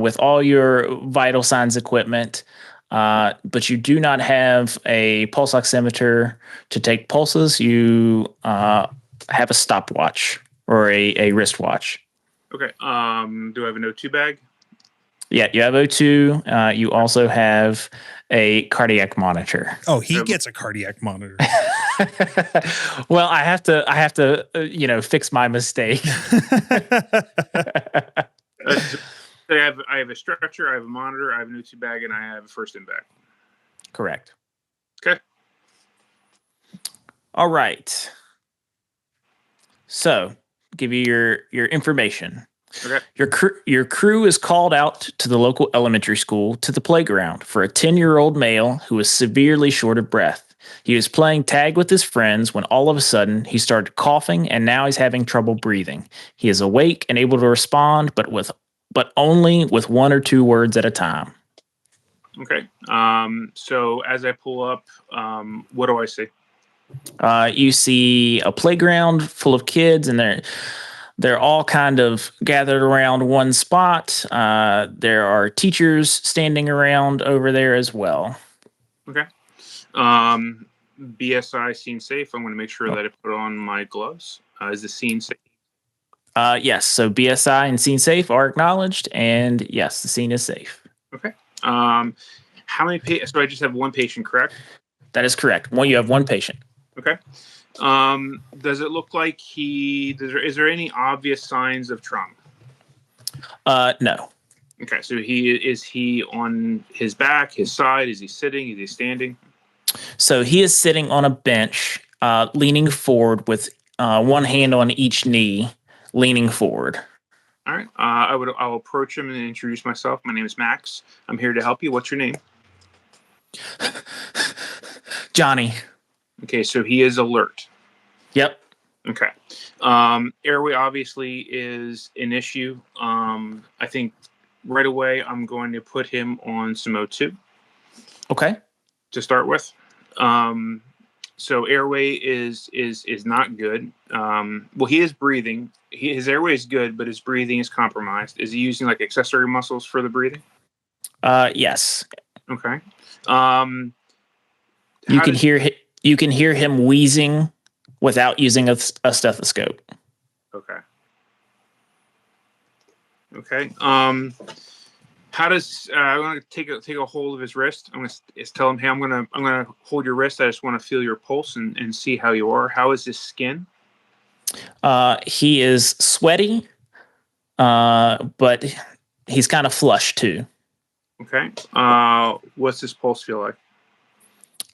Speaker 4: with all your vital signs equipment, but you do not have a pulse oximeter to take pulses. You have a stopwatch or a wristwatch.
Speaker 2: Okay. Do I have an O2 bag?
Speaker 4: Yeah, you have O2. You also have a cardiac monitor.
Speaker 1: Oh, he gets a cardiac monitor.
Speaker 4: Well, I have to, fix my mistake.
Speaker 2: I have a stretcher, I have a monitor, I have an O2 bag, and I have a first in bag.
Speaker 4: Correct.
Speaker 2: Okay.
Speaker 4: All right. So, give you your information.
Speaker 2: Okay.
Speaker 4: Your crew is called out to the local elementary school to the playground for a 10-year-old male who is severely short of breath. He was playing tag with his friends when all of a sudden he started coughing and now he's having trouble breathing. He is awake and able to respond, but only with one or two words at a time.
Speaker 2: Okay. So as I pull up, what do I see?
Speaker 4: You see a playground full of kids, and they're all kind of gathered around one spot. There are teachers standing around over there as well.
Speaker 2: Okay. BSI scene safe. I'm going to make sure that I put on my gloves. Is the scene safe?
Speaker 4: Yes. So BSI and scene safe are acknowledged, and yes, the scene is safe.
Speaker 2: Okay. How many patients? So I just have one patient, correct?
Speaker 4: That is correct. You have one patient.
Speaker 2: Okay. Does it look like is there any obvious signs of trauma?
Speaker 4: No.
Speaker 2: Okay. So is he on his back, his side? Is he sitting? Is he standing?
Speaker 4: So he is sitting on a bench, leaning forward with one hand on each knee, leaning forward.
Speaker 2: All right. I'll approach him and introduce myself. My name is Max. I'm here to help you. What's your name?
Speaker 4: Johnny.
Speaker 2: Okay, so he is alert.
Speaker 4: Yep.
Speaker 2: Okay. Airway obviously is an issue. I think right away I'm going to put him on some O2
Speaker 4: Okay.
Speaker 2: to start with. So airway is not good. Well, he is breathing. His airway is good, but his breathing is compromised. Is he using like accessory muscles for the breathing?
Speaker 4: Yes.
Speaker 2: Okay.
Speaker 4: You can hear him wheezing without using a stethoscope.
Speaker 2: Okay. Okay. How does I'm gonna take a hold of his wrist. I'm gonna tell him, hey, I'm gonna hold your wrist. I just want to feel your pulse and see how you are. How is his skin?
Speaker 4: He is sweaty, but he's kind of flushed too.
Speaker 2: Okay. What's his pulse feel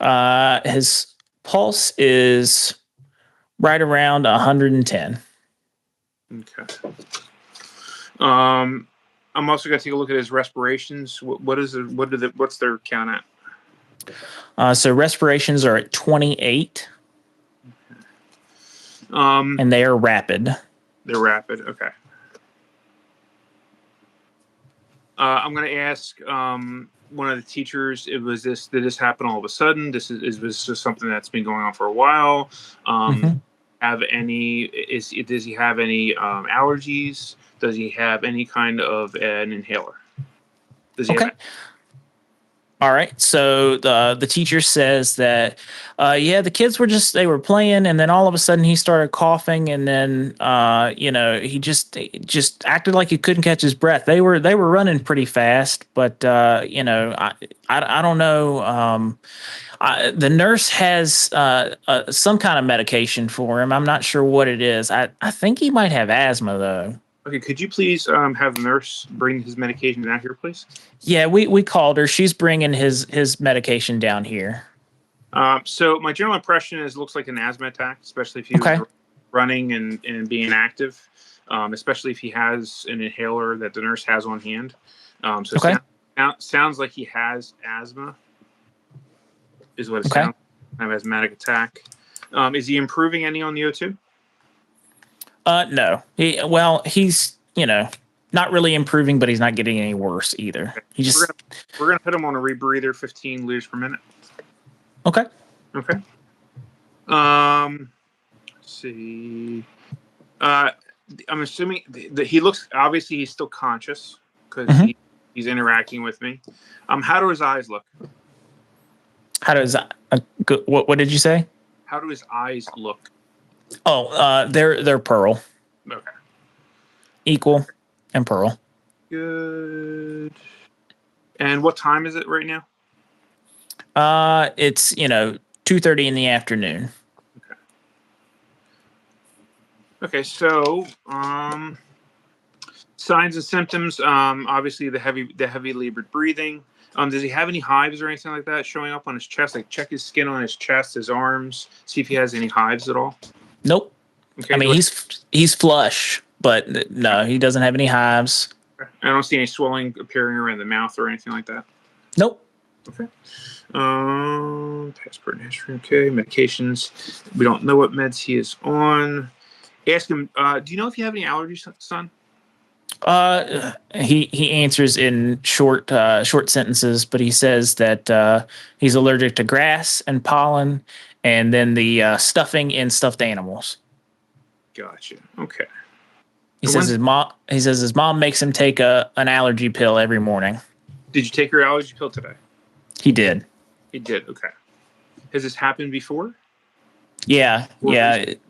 Speaker 2: like?
Speaker 4: His pulse is right around 110.
Speaker 2: Okay. I'm also going to take a look at his respirations. What's their count at?
Speaker 4: So respirations are at 28. And they are rapid.
Speaker 2: They're rapid. Okay. I'm going to ask one of the teachers. Did this happen all of a sudden? Is this just something that's been going on for a while? Does he have any allergies? Does he have any kind of an inhaler? Does he have
Speaker 4: All right. So the teacher says that, the kids they were playing, and then all of a sudden he started coughing, and then he just acted like he couldn't catch his breath. They were running pretty fast, but I don't know. The nurse has some kind of medication for him. I'm not sure what it is. I think he might have asthma though.
Speaker 2: Okay, could you please have the nurse bring his medication down here, please?
Speaker 4: Yeah, we called her. She's bringing his medication down here.
Speaker 2: So my general impression is it looks like an asthma attack, especially if he was running and being active, especially if he has an inhaler that the nurse has on hand. Sounds like he has asthma, is what it sounds like, kind of asthmatic attack. Is he improving any on the O2?
Speaker 4: No. He's not really improving, but he's not getting any worse either.
Speaker 2: Okay. We're gonna put him on a rebreather, 15 liters per minute.
Speaker 4: Okay.
Speaker 2: Okay. Let's see. I'm assuming that he looks, obviously he's still conscious because he's interacting with me. How do his eyes look?
Speaker 4: How does what did you say?
Speaker 2: How do his eyes look?
Speaker 4: Oh, they're pearl.
Speaker 2: Okay.
Speaker 4: Equal and pearl.
Speaker 2: Good. And what time is it right now?
Speaker 4: It's 2:30 in the afternoon.
Speaker 2: Okay. Okay, so signs and symptoms. Obviously the heavy labored breathing. Does he have any hives or anything like that showing up on his chest? Like check his skin on his chest, his arms, see if he has any hives at all.
Speaker 4: Nope.
Speaker 2: Okay,
Speaker 4: I mean he's flush, but no, he doesn't have any hives.
Speaker 2: I don't see any swelling appearing around the mouth or anything like that.
Speaker 4: Nope.
Speaker 2: Okay. Passport and history. Okay. Medications. We don't know what meds he is on. Ask him. Do you know if you have any allergies, son?
Speaker 4: He answers in short sentences, but he says that he's allergic to grass and pollen, and then the stuffing in stuffed animals.
Speaker 2: Gotcha. Okay.
Speaker 4: He says his mom makes him take an allergy pill every morning.
Speaker 2: Did you take your allergy pill today?
Speaker 4: He did.
Speaker 2: He did. Okay. Has this happened before?
Speaker 4: Yeah. It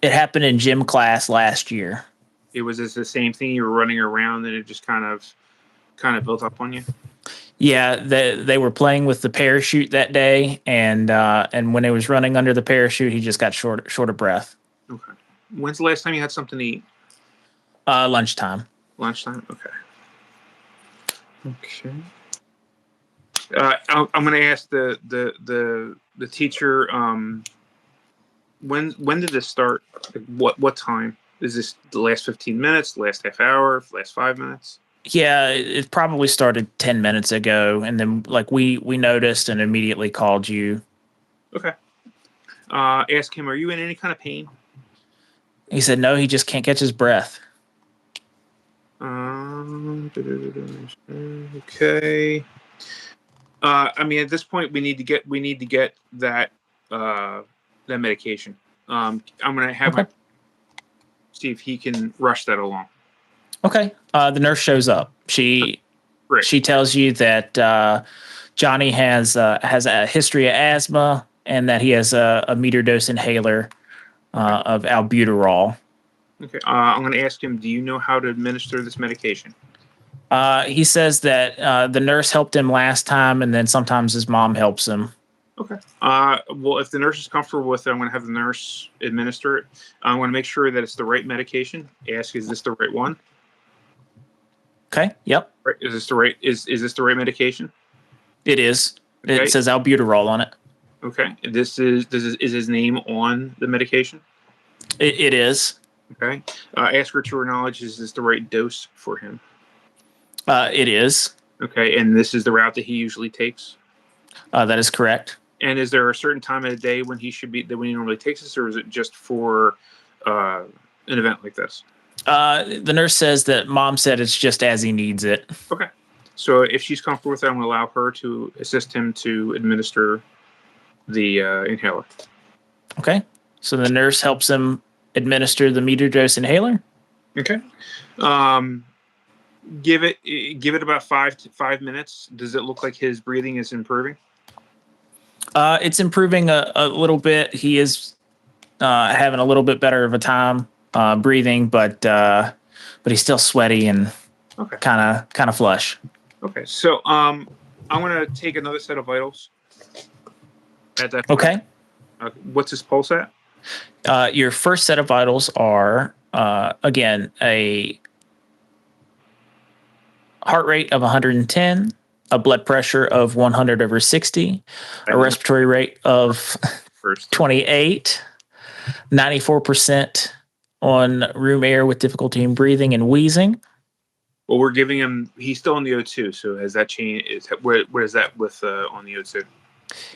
Speaker 4: happened in gym class last year.
Speaker 2: It was the same thing. You were running around and it just kind of built up on you.
Speaker 4: Yeah, they were playing with the parachute that day, and when he was running under the parachute, he just got short of breath.
Speaker 2: Okay. When's the last time you had something to eat?
Speaker 4: Lunchtime.
Speaker 2: Lunchtime. Okay. Okay. I'm going to ask the teacher. When did this start? Like what time? Is this the last 15 minutes? The last half hour? The last 5 minutes?
Speaker 4: Yeah, it probably started 10 minutes ago, and then we noticed and immediately called you.
Speaker 2: Okay. Ask him, are you in any kind of pain?
Speaker 4: He said, no, he just can't catch his breath.
Speaker 2: Okay. I mean, at this point, we need to get that that medication. I'm gonna have my see if he can rush that along.
Speaker 4: Okay. The nurse shows up. She tells you that Johnny has a history of asthma and that he has a meter dose inhaler of albuterol.
Speaker 2: Okay. I'm gonna ask him. Do you know how to administer this medication?
Speaker 4: He says that the nurse helped him last time, and then sometimes his mom helps him.
Speaker 2: Okay. Well, if the nurse is comfortable with it, I'm going to have the nurse administer it. I want to make sure that it's the right medication. Ask, is this the right one?
Speaker 4: Okay. Yep.
Speaker 2: Right. Is this the right? Is this the right medication?
Speaker 4: It is.
Speaker 2: Okay.
Speaker 4: It says albuterol on it.
Speaker 2: Okay. Is his name on the medication?
Speaker 4: It is.
Speaker 2: Okay. Ask her to her knowledge, is this the right dose for him?
Speaker 4: It is.
Speaker 2: Okay. And this is the route that he usually takes?
Speaker 4: That is correct.
Speaker 2: And is there a certain time of the day when he normally takes this, or is it just for an event like this?
Speaker 4: The nurse says that mom said it's just as he needs it.
Speaker 2: Okay. So if she's comfortable with that, I'm going to allow her to assist him to administer the inhaler.
Speaker 4: Okay. So the nurse helps him administer the meter dose inhaler.
Speaker 2: Okay. Give it about 5 minutes. Does it look like his breathing is improving?
Speaker 4: It's improving a little bit. He is having a little bit better of a time breathing, but he's still sweaty and kind of flush.
Speaker 2: Okay, so I'm gonna take another set of vitals at that point.
Speaker 4: Okay.
Speaker 2: What's his pulse at?
Speaker 4: Your first set of vitals are again a heart rate of 110. A blood pressure of 100/60, a respiratory rate of 28, 94% on room air with difficulty in breathing and wheezing.
Speaker 2: Well, we're giving him. He's still on the O2. So has that changed? Where is that with on the O2?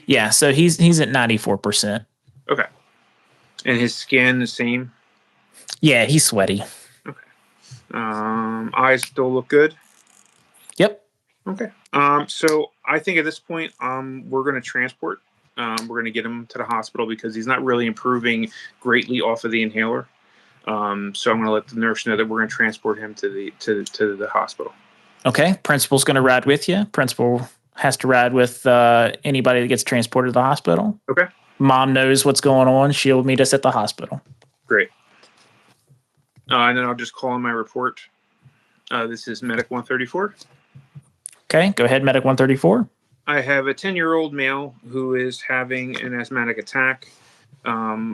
Speaker 4: Yeah, so he's at 94%.
Speaker 2: Okay, and his skin the same.
Speaker 4: Yeah, he's sweaty.
Speaker 2: Okay. Eyes still look good.
Speaker 4: Yep.
Speaker 2: Okay. So I think at this point, we're going to transport. We're going to get him to the hospital because he's not really improving greatly off of the inhaler. So I'm going to let the nurse know that we're going to transport him to the hospital.
Speaker 4: Okay. Principal's going to ride with you. Principal has to ride with anybody that gets transported to the hospital.
Speaker 2: Okay.
Speaker 4: Mom knows what's going on. She'll meet us at the hospital.
Speaker 2: Great. And then I'll just call in my report. This is Medic 134.
Speaker 4: Okay, go ahead, Medic 134.
Speaker 2: I have a 10-year-old male who is having an asthmatic attack.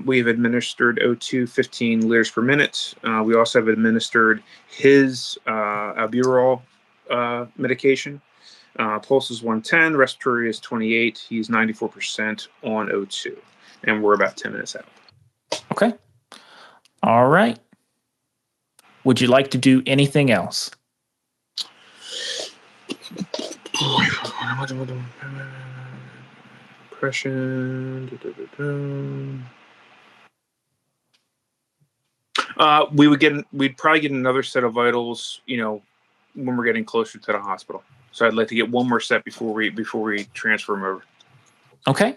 Speaker 2: We have administered O2 15 liters per minute. We also have administered his albuterol medication. Pulse is 110, respiratory is 28. He's 94% on O2, and we're about 10 minutes out.
Speaker 4: Okay. All right. Would you like to do anything else?
Speaker 2: Depression. We'd probably get another set of vitals, when we're getting closer to the hospital. So I'd like to get one more set before we transfer him over.
Speaker 4: Okay.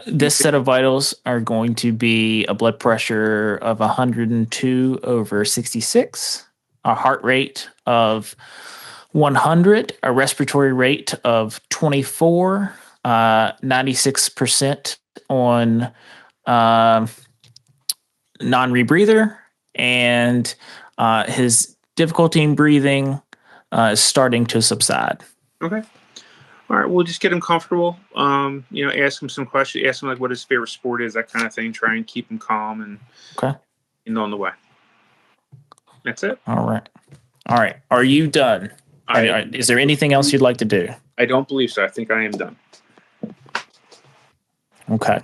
Speaker 4: This set of vitals are going to be a blood pressure of 102/66, a heart rate of 100, a respiratory rate of 24, 96% on non-rebreather, and his difficulty in breathing is starting to subside.
Speaker 2: Okay. All right, we'll just get him comfortable. Ask him some questions. Ask him like what his favorite sport is, that kind of thing. Try and keep him calm and on the way. That's it.
Speaker 4: All right. Are you done? Is there anything else you'd like to do?
Speaker 2: I don't believe so. I think I am done.
Speaker 4: Okay.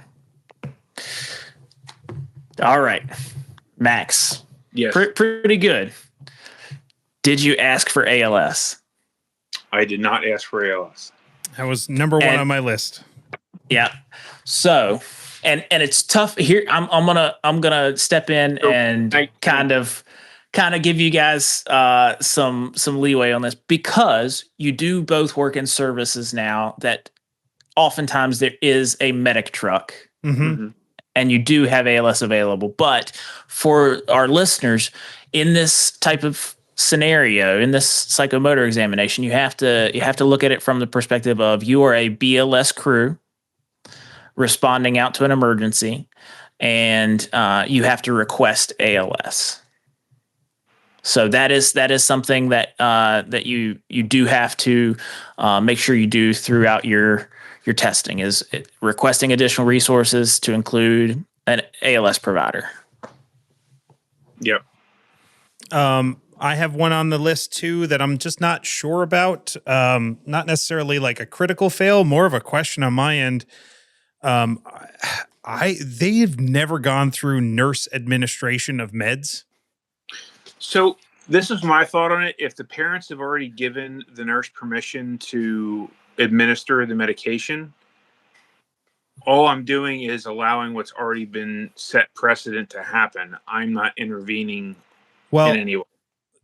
Speaker 4: All right, Max.
Speaker 2: Yes.
Speaker 4: Pretty good. Did you ask for ALS?
Speaker 2: I did not ask for ALS.
Speaker 1: That was number one on my list.
Speaker 4: Yeah. So and it's tough here. I'm gonna step in and kind of give you guys some leeway on this, because you do both work in services now that oftentimes there is a medic truck. And you do have ALS available. But for our listeners, in this type of scenario, in this psychomotor examination, you have to look at it from the perspective of you are a BLS crew responding out to an emergency, and you have to request ALS. So that is something that that you do have to make sure you do throughout your testing, is requesting additional resources to include an ALS provider.
Speaker 2: Yep.
Speaker 1: I have one on the list too that I'm just not sure about. Not necessarily like a critical fail, more of a question on my end. They've never gone through nurse administration of meds.
Speaker 2: So this is my thought on it. If the parents have already given the nurse permission to administer the medication, all I'm doing is allowing what's already been set precedent to happen. I'm not intervening in any way.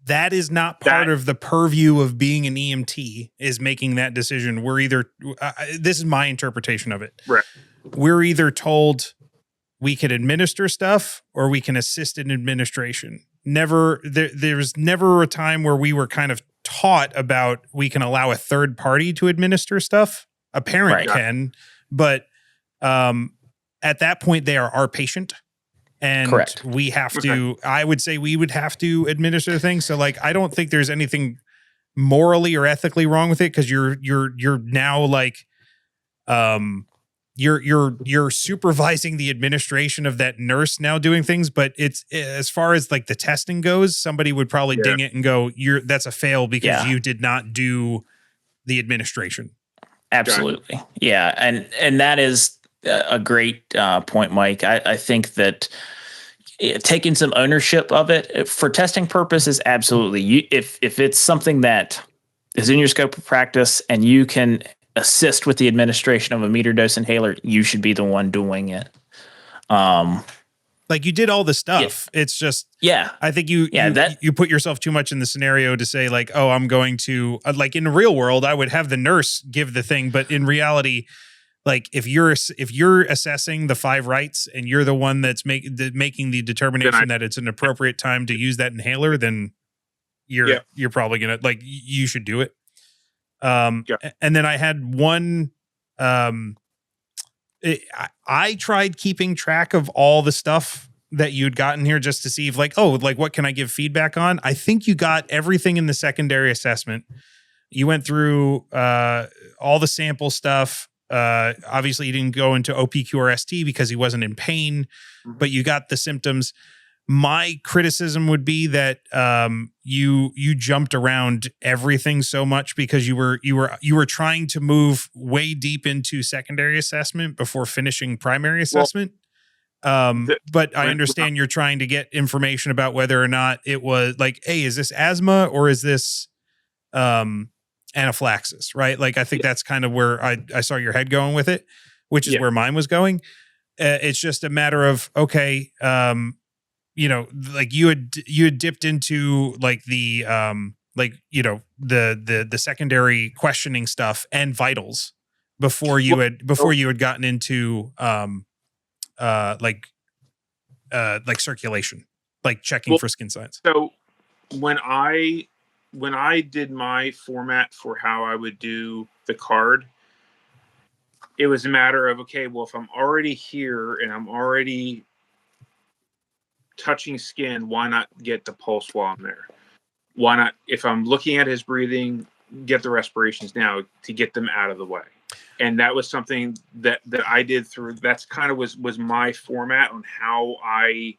Speaker 1: That is not part of the purview of being an EMT, is making that decision. We're either, this is my interpretation of it.
Speaker 2: Right.
Speaker 1: We're either told we can administer stuff or we can assist in administration. There's never a time where we were kind of taught about we can allow a third party to administer stuff. A parent can, but at that point they are our patient. And
Speaker 4: correct.
Speaker 1: We have to, I would say we would have to administer things. So like, I don't think there's anything morally or ethically wrong with it. Cause you're now like, you're supervising the administration of that nurse now doing things, but it's, as far as like the testing goes, somebody would probably ding it and go, that's a fail because you did not do the administration.
Speaker 4: Absolutely. Yeah. And that is a great point, Mike. I think that taking some ownership of it for testing purposes, absolutely. If it's something that is in your scope of practice and you can assist with the administration of a meter dose inhaler, you should be the one doing it.
Speaker 1: Like you did all the stuff. Yeah. It's just, I think you put yourself too much in the scenario to say like, oh, I'm going to like in the real world, I would have the nurse give the thing. But in reality, like if you're assessing the 5 rights and you're the one that's making the determination that it's an appropriate time to use that inhaler, then you're probably gonna like you should do it. And then I had one. I tried keeping track of all the stuff that you'd gotten here just to see if like, oh, like what can I give feedback on? I think you got everything in the secondary assessment. You went through all the sample stuff. Obviously, you didn't go into OPQRST because he wasn't in pain, but you got the symptoms. My criticism would be that you jumped around everything so much because you were trying to move way deep into secondary assessment before finishing primary assessment. But I understand you're trying to get information about whether or not it was like, hey, is this asthma or is this anaphylaxis, right? Like, I think that's kind of where I saw your head going with it, which is where mine was going. It's just a matter of, okay, you know, like you had dipped into like the, like, you know, the secondary questioning stuff and vitals before you had gotten into, like circulation, like checking for skin signs.
Speaker 2: So when I did my format for how I would do the card, it was a matter of, okay, well, if I'm already here and I'm already touching skin, why not get the pulse while I'm there? Why not, if I'm looking at his breathing, get the respirations now to get them out of the way? And that was something that I did through, that's kind of was my format on how I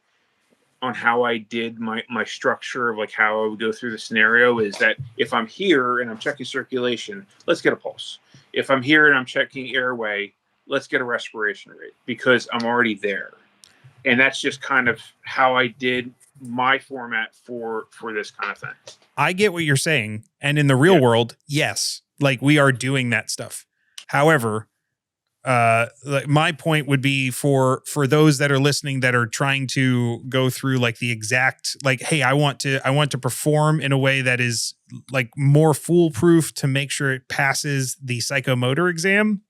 Speaker 2: did my structure of like how I would go through the scenario, is that if I'm here and I'm checking circulation, let's get a pulse. If I'm here and I'm checking airway, let's get a respiration rate because I'm already there. And that's just kind of how I did my format for this kind of thing.
Speaker 1: I get what you're saying. And in the real world, yes, like we are doing that stuff. However, like my point would be for those that are listening that are trying to go through like the exact, like, hey, I want to perform in a way that is like more foolproof to make sure it passes the psychomotor exam.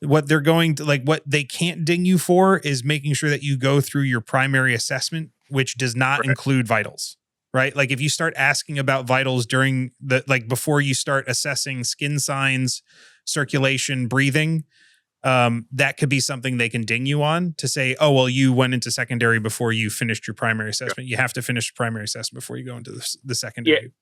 Speaker 1: What they're going to, like, what they can't ding you for is making sure that you go through your primary assessment, which does not include vitals, right? Like if you start asking about vitals during the, like before you start assessing skin signs, circulation, breathing, that could be something they can ding you on to say, oh, well, you went into secondary before you finished your primary assessment. You have to finish the primary assessment before you go into the secondary.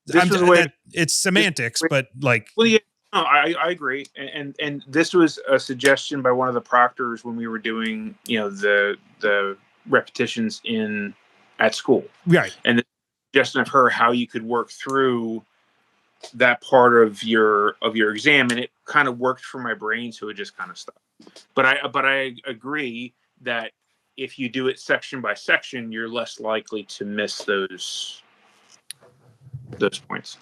Speaker 1: It's semantics, but like,
Speaker 2: well, yeah. No, I agree, and this was a suggestion by one of the proctors when we were doing, the repetitions at school,
Speaker 1: right?
Speaker 2: And the suggestion of her how you could work through that part of your exam, and it kind of worked for my brain, so it just kind of stopped. But I agree that if you do it section by section, you're less likely to miss those points.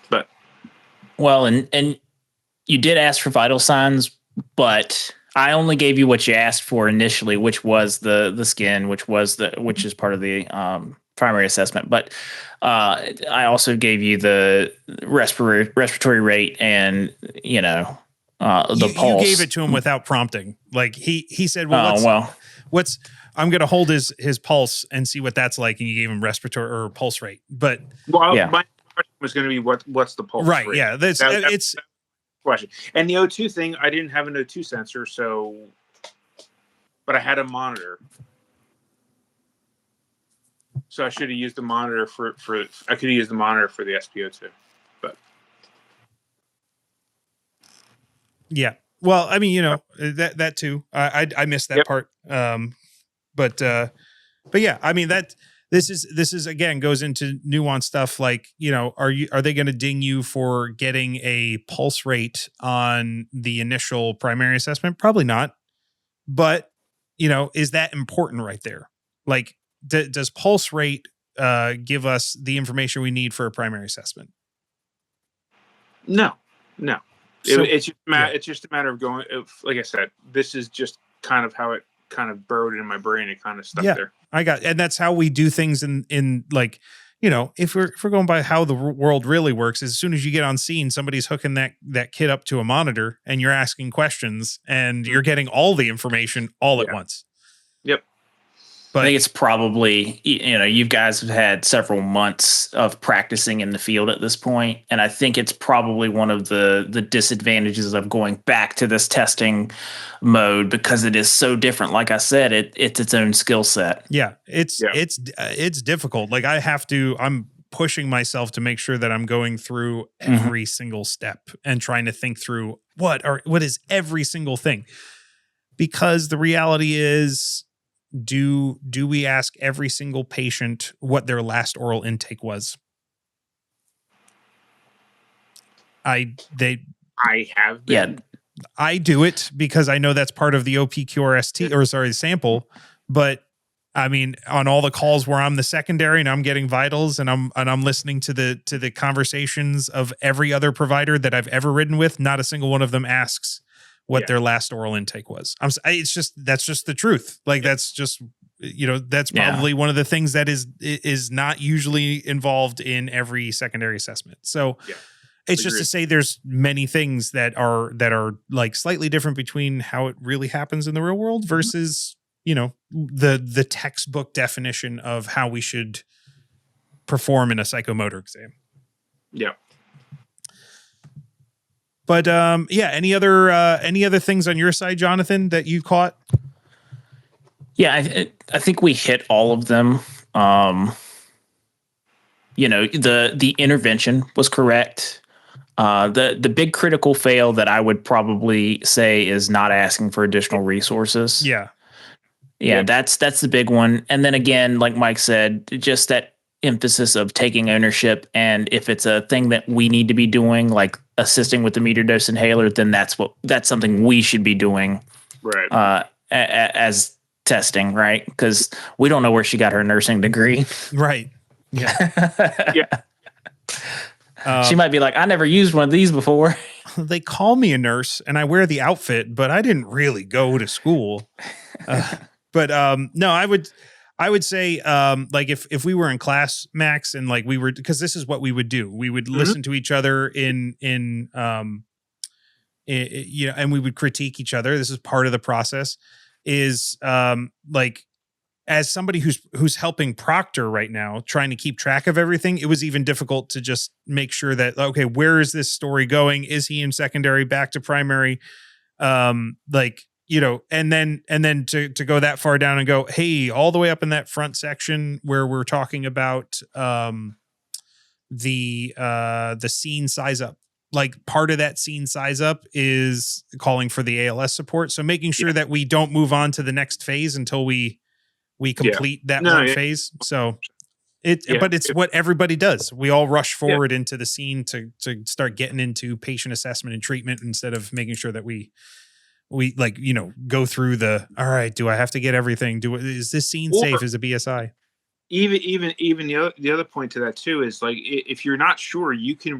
Speaker 2: But
Speaker 4: well, and you did ask for vital signs, but I only gave you what you asked for initially, which was the skin, which is part of the primary assessment. But I also gave you the respiratory rate and the pulse.
Speaker 1: You gave it to him without prompting. Like he said, what's I'm going to hold his pulse and see what that's like, and you gave him respiratory or pulse rate. But
Speaker 2: my question was going to be what's the pulse
Speaker 1: right?
Speaker 2: rate?
Speaker 1: Yeah, it's
Speaker 2: question. And the O2 thing, I didn't have an O2 sensor, but I had a monitor. So I should have used the monitor I could have used the monitor for the SpO2. But
Speaker 1: yeah. Well, I mean, that too. I missed that part. But yeah, I mean this is again goes into nuanced stuff like, are they going to ding you for getting a pulse rate on the initial primary assessment? Probably not. But, is that important right there? Like, does pulse rate give us the information we need for a primary assessment?
Speaker 2: No.
Speaker 1: So,
Speaker 2: It's just a matter of going. Like I said, this is just kind of how it kind of burrowed in my brain. It kind of stuck there.
Speaker 1: And that's how we do things in like, if we're going by how the world really works, as soon as you get on scene, somebody's hooking that kid up to a monitor and you're asking questions and you're getting all the information all at once.
Speaker 2: Yep.
Speaker 4: But I think it's probably, you guys have had several months of practicing in the field at this point, and I think it's probably one of the disadvantages of going back to this testing mode because it is so different. Like I said, it's its own skill set.
Speaker 1: Yeah, it's difficult. Like I'm pushing myself to make sure that I'm going through every single step and trying to think through what is every single thing, because the reality is, do we ask every single patient what their last oral intake was? I
Speaker 2: have been.
Speaker 1: Yeah, I do it because I know that's part of the OPQRST sample. But I mean, on all the calls where I'm the secondary and I'm getting vitals and I'm listening to the conversations of every other provider that I've ever ridden with, not a single one of them asks what their last oral intake was. That's just the truth. Like that's just, that's probably one of the things that is not usually involved in every secondary assessment. So it's just to say there's many things that are like slightly different between how it really happens in the real world versus, the textbook definition of how we should perform in a psychomotor exam.
Speaker 2: Yeah.
Speaker 1: But any other things on your side, Jonathan, that you caught?
Speaker 4: Yeah, I think we hit all of them. The intervention was correct. The big critical fail that I would probably say is not asking for additional resources. Yeah, that's the big one. And then again, like Mike said, just that emphasis of taking ownership, and if it's a thing that we need to be doing, like assisting with the meter dose inhaler, then that's something we should be doing,
Speaker 2: right?
Speaker 4: As testing, right? Because we don't know where she got her nursing degree,
Speaker 1: right? Yeah.
Speaker 4: She might be like, I never used one of these before.
Speaker 1: they call me a nurse and I wear the outfit, but I didn't really go to school. No, I would say, like if we were in class, Max, and like we were, because this is what we would do. We would listen to each other and we would critique each other. This is part of the process. Is like, as somebody who's helping proctor right now, trying to keep track of everything, it was even difficult to just make sure that, okay, where is this story going? Is he in secondary, back to primary? Like, and then to go that far down and go, hey, all the way up in that front section where we're talking about the scene size up. Like, part of that scene size up is calling for the ALS support. So making sure that we don't move on to the next phase until we complete that phase. So but it's what everybody does. We all rush forward into the scene to start getting into patient assessment and treatment instead of making sure that we like, go through all right, do I have to get everything? Is this scene safe as a BSI?
Speaker 5: Even the other point to that too is, like, if you're not sure, you can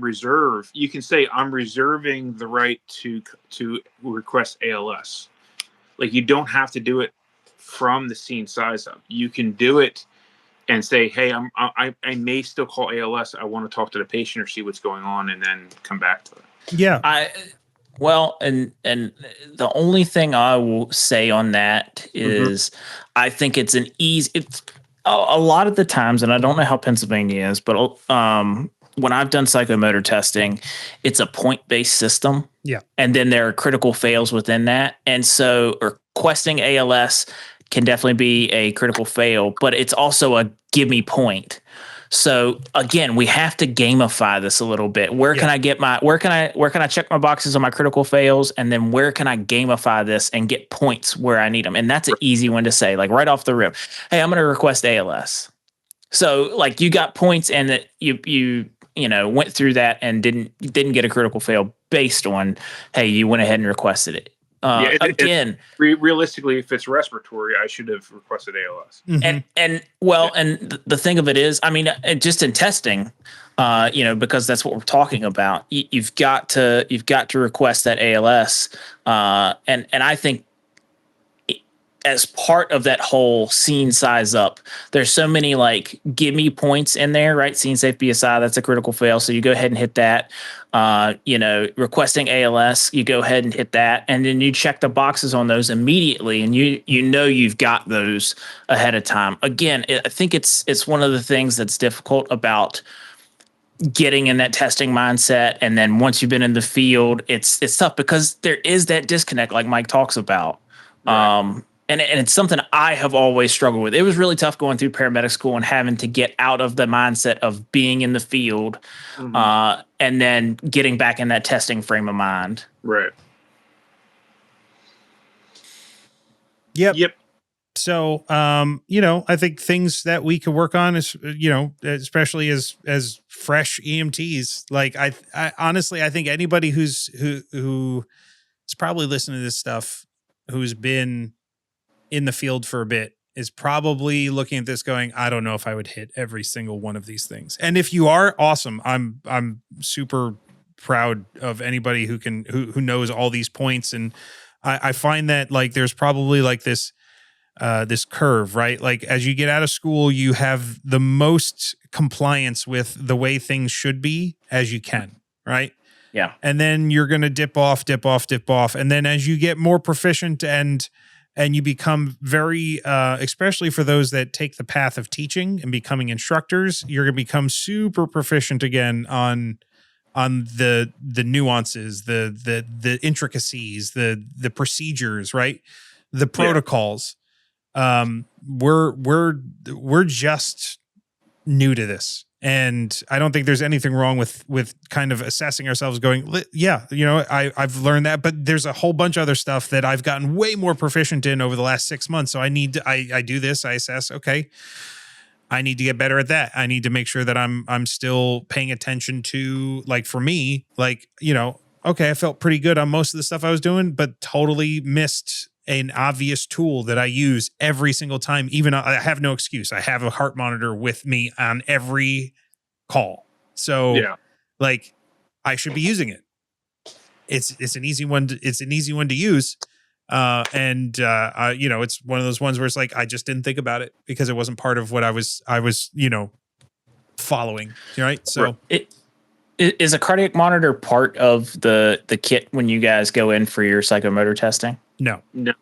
Speaker 5: say, I'm reserving the right to request ALS. Like, you don't have to do it from the scene size up. You can do it and say, hey, I may still call ALS. I want to talk to the patient or see what's going on, and then come back to it.
Speaker 1: Yeah.
Speaker 4: Well, and the only thing I will say on that is, I think it's a lot of the times, and I don't know how Pennsylvania is, but when I've done psychomotor testing, it's a point-based system.
Speaker 1: Yeah. And
Speaker 4: then there are critical fails within that. And so requesting ALS can definitely be a critical fail, but it's also a give me point. So again, we have to gamify this a little bit. Where can I check my boxes on my critical fails? And then where can I gamify this and get points where I need them? And that's an easy one to say, like right off the rip. Hey, I'm going to request ALS. So like, you got points, and that you went through that and didn't get a critical fail based on, hey, you went ahead and requested it.
Speaker 5: Realistically, if it's respiratory, I should have requested ALS.
Speaker 4: And the thing of it is, I mean, just in testing, because that's what we're talking about. You've got to request that ALS, and I think, as part of that whole scene size up, there's so many like give me points in there, right? Scene safe BSI, that's a critical fail. So you go ahead and hit that. Requesting ALS, you go ahead and hit that. And then you check the boxes on those immediately. And you've got those ahead of time. Again, I think it's one of the things that's difficult about getting in that testing mindset. And then once you've been in the field, it's tough because there is that disconnect like Mike talks about. Right. And it's something I have always struggled with. It was really tough going through paramedic school and having to get out of the mindset of being in the field, and then getting back in that testing frame of mind.
Speaker 5: Right.
Speaker 1: Yep. So, I think things that we could work on is, especially as fresh EMTs. Like, I honestly, I think anybody who is probably listening to this stuff, who's been in the field for a bit, is probably looking at this going, I don't know if I would hit every single one of these things. And if you are, awesome. I'm super proud of anybody who knows all these points. And I find that, like, there's probably like this curve, right? Like, as you get out of school, you have the most compliance with the way things should be as you can, right?
Speaker 4: Yeah.
Speaker 1: And then you're going to dip off. And then as you get more proficient and you become very, especially for those that take the path of teaching and becoming instructors, you're going to become super proficient again on the nuances, the intricacies, the procedures, right? The protocols. We're just new to this. And I don't think there's anything wrong with kind of assessing ourselves going, I've learned that, but there's a whole bunch of other stuff that I've gotten way more proficient in over the last 6 months. So I do this, I assess, okay, I need to get better at that. I need to make sure that I'm still paying attention to, like, for me, like, okay, I felt pretty good on most of the stuff I was doing, but totally missed an obvious tool that I use every single time. Even I have no excuse. I have a heart monitor with me on every call. So like, I should be using it. it's an easy one. It's an easy one to use. It's one of those ones where it's like, I just didn't think about it because it wasn't part of what I was, following. Right. So
Speaker 4: Is a cardiac monitor part of the kit when you guys go in for your psychomotor testing?
Speaker 1: No.
Speaker 5: No,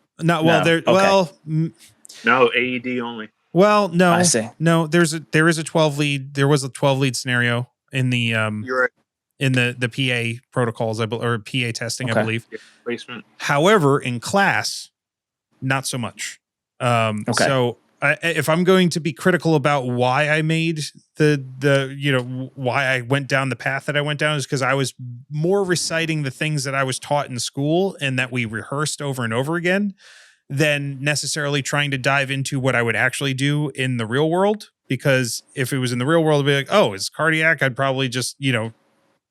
Speaker 1: No,
Speaker 5: AED only.
Speaker 1: well, no,
Speaker 4: I see.
Speaker 1: no, there is a 12 lead. There was a 12 lead scenario in the,
Speaker 5: You're right.
Speaker 1: in the PA protocols, or PA testing, I believe.
Speaker 5: Yeah, placement.
Speaker 1: However, in class, not so much.
Speaker 4: Okay.
Speaker 1: So if I'm going to be critical about why I made why I went down the path that I went down, is because I was more reciting the things that I was taught in school and that we rehearsed over and over again than necessarily trying to dive into what I would actually do in the real world. Because if it was in the real world, I'd be like, oh, it's cardiac. I'd probably just,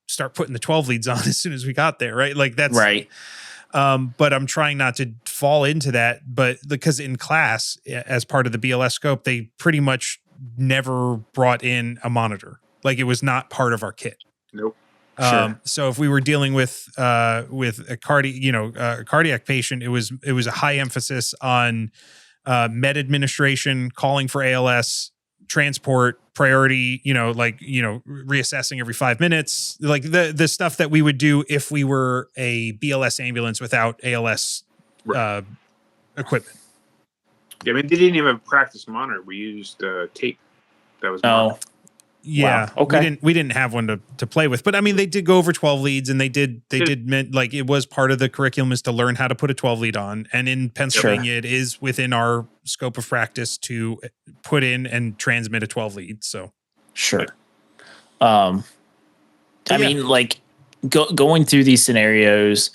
Speaker 1: start putting the 12 leads on as soon as we got there. Right. Like that's
Speaker 4: right.
Speaker 1: But I'm trying not to fall into that. But because in class, as part of the BLS scope, they pretty much never brought in a monitor. Like it was not part of our kit.
Speaker 5: Nope.
Speaker 4: Sure.
Speaker 1: So if we were dealing with a cardiac patient, it was a high emphasis on med administration, calling for ALS, transport, priority, reassessing every 5 minutes, like the stuff that we would do if we were a BLS ambulance without ALS equipment.
Speaker 5: Yeah, I mean, they didn't even have a practice monitor. We used tape. That was
Speaker 1: Yeah.
Speaker 4: Wow. Okay.
Speaker 1: We didn't have one to play with, but I mean, they did go over 12 leads, and they did meant like it was part of the curriculum is to learn how to put a 12 lead on. And in Pennsylvania, It is within our scope of practice to put in and transmit a 12 lead. So
Speaker 4: sure. I mean, like going through these scenarios,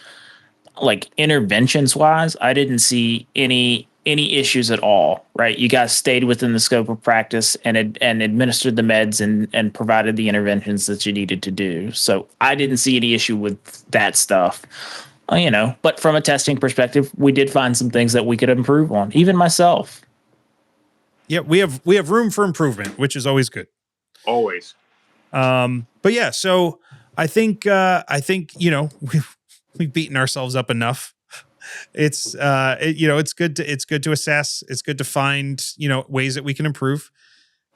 Speaker 4: like interventions wise, I didn't see any issues at all, right? You guys stayed within the scope of practice and administered the meds and provided the interventions that you needed to do. So I didn't see any issue with that stuff, but from a testing perspective, we did find some things that we could improve on, even myself.
Speaker 1: Yeah, we have room for improvement, which is always good.
Speaker 5: Always.
Speaker 1: But yeah, so I think we've beaten ourselves up enough. It's it's good to assess. It's good to find ways that we can improve,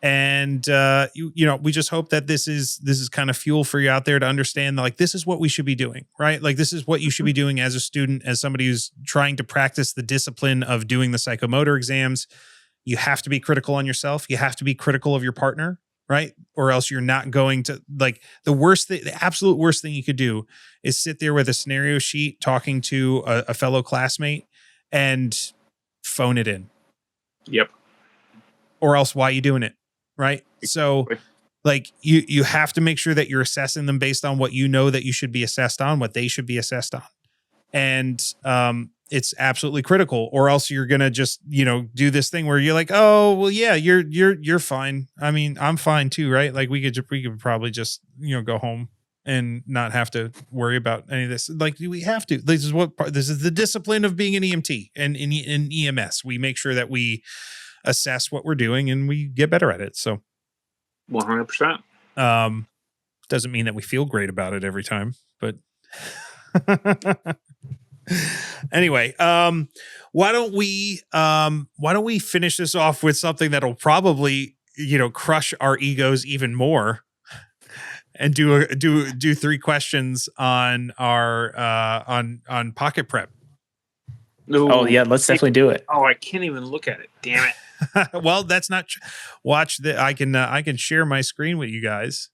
Speaker 1: and we just hope that this is kind of fuel for you out there to understand that, like, this is what we should be doing, right? Like this is what you should be doing as a student, as somebody who's trying to practice the discipline of doing the psychomotor exams. You have to be critical on yourself. You have to be critical of your partner, right? Or else you're not going to, like, the absolute worst thing you could do is sit there with a scenario sheet talking to a fellow classmate and phone it in.
Speaker 5: Yep.
Speaker 1: Or else why are you doing it? Right. So like you have to make sure that you're assessing them based on what you know that you should be assessed on, what they should be assessed on. And it's absolutely critical, or else you're going to just, do this thing where you're like, oh, well, yeah, you're fine. I mean, I'm fine too. Right. Like we could probably just, go home and not have to worry about any of this. Like we have to, this is the discipline of being an EMT and in EMS. We make sure that we assess what we're doing and we get better at it. So
Speaker 5: 100%.
Speaker 1: Doesn't mean that we feel great about it every time, but anyway, why don't we finish this off with something that'll probably, crush our egos even more, and do 3 questions on our on pocket prep.
Speaker 5: No.
Speaker 4: Oh yeah, let's definitely do it.
Speaker 5: Oh, I can't even look at it. Damn it.
Speaker 1: Well, that's not watch the I can share my screen with you guys,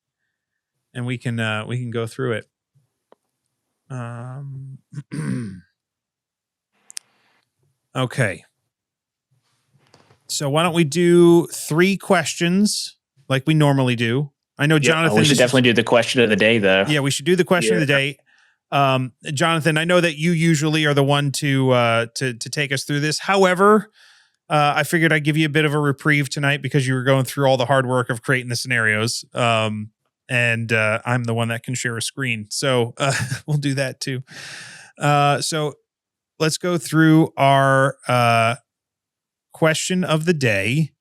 Speaker 1: and we can go through it. Okay. So why don't we do 3 questions like we normally do? I know, Jonathan.
Speaker 4: We should definitely do the question of the day, though.
Speaker 1: Yeah, we should do the question of the day. Jonathan, I know that you usually are the one to take us through this. However, I figured I'd give you a bit of a reprieve tonight because you were going through all the hard work of creating the scenarios. And I'm the one that can share a screen. So we'll do that too. So let's go through our question of the day.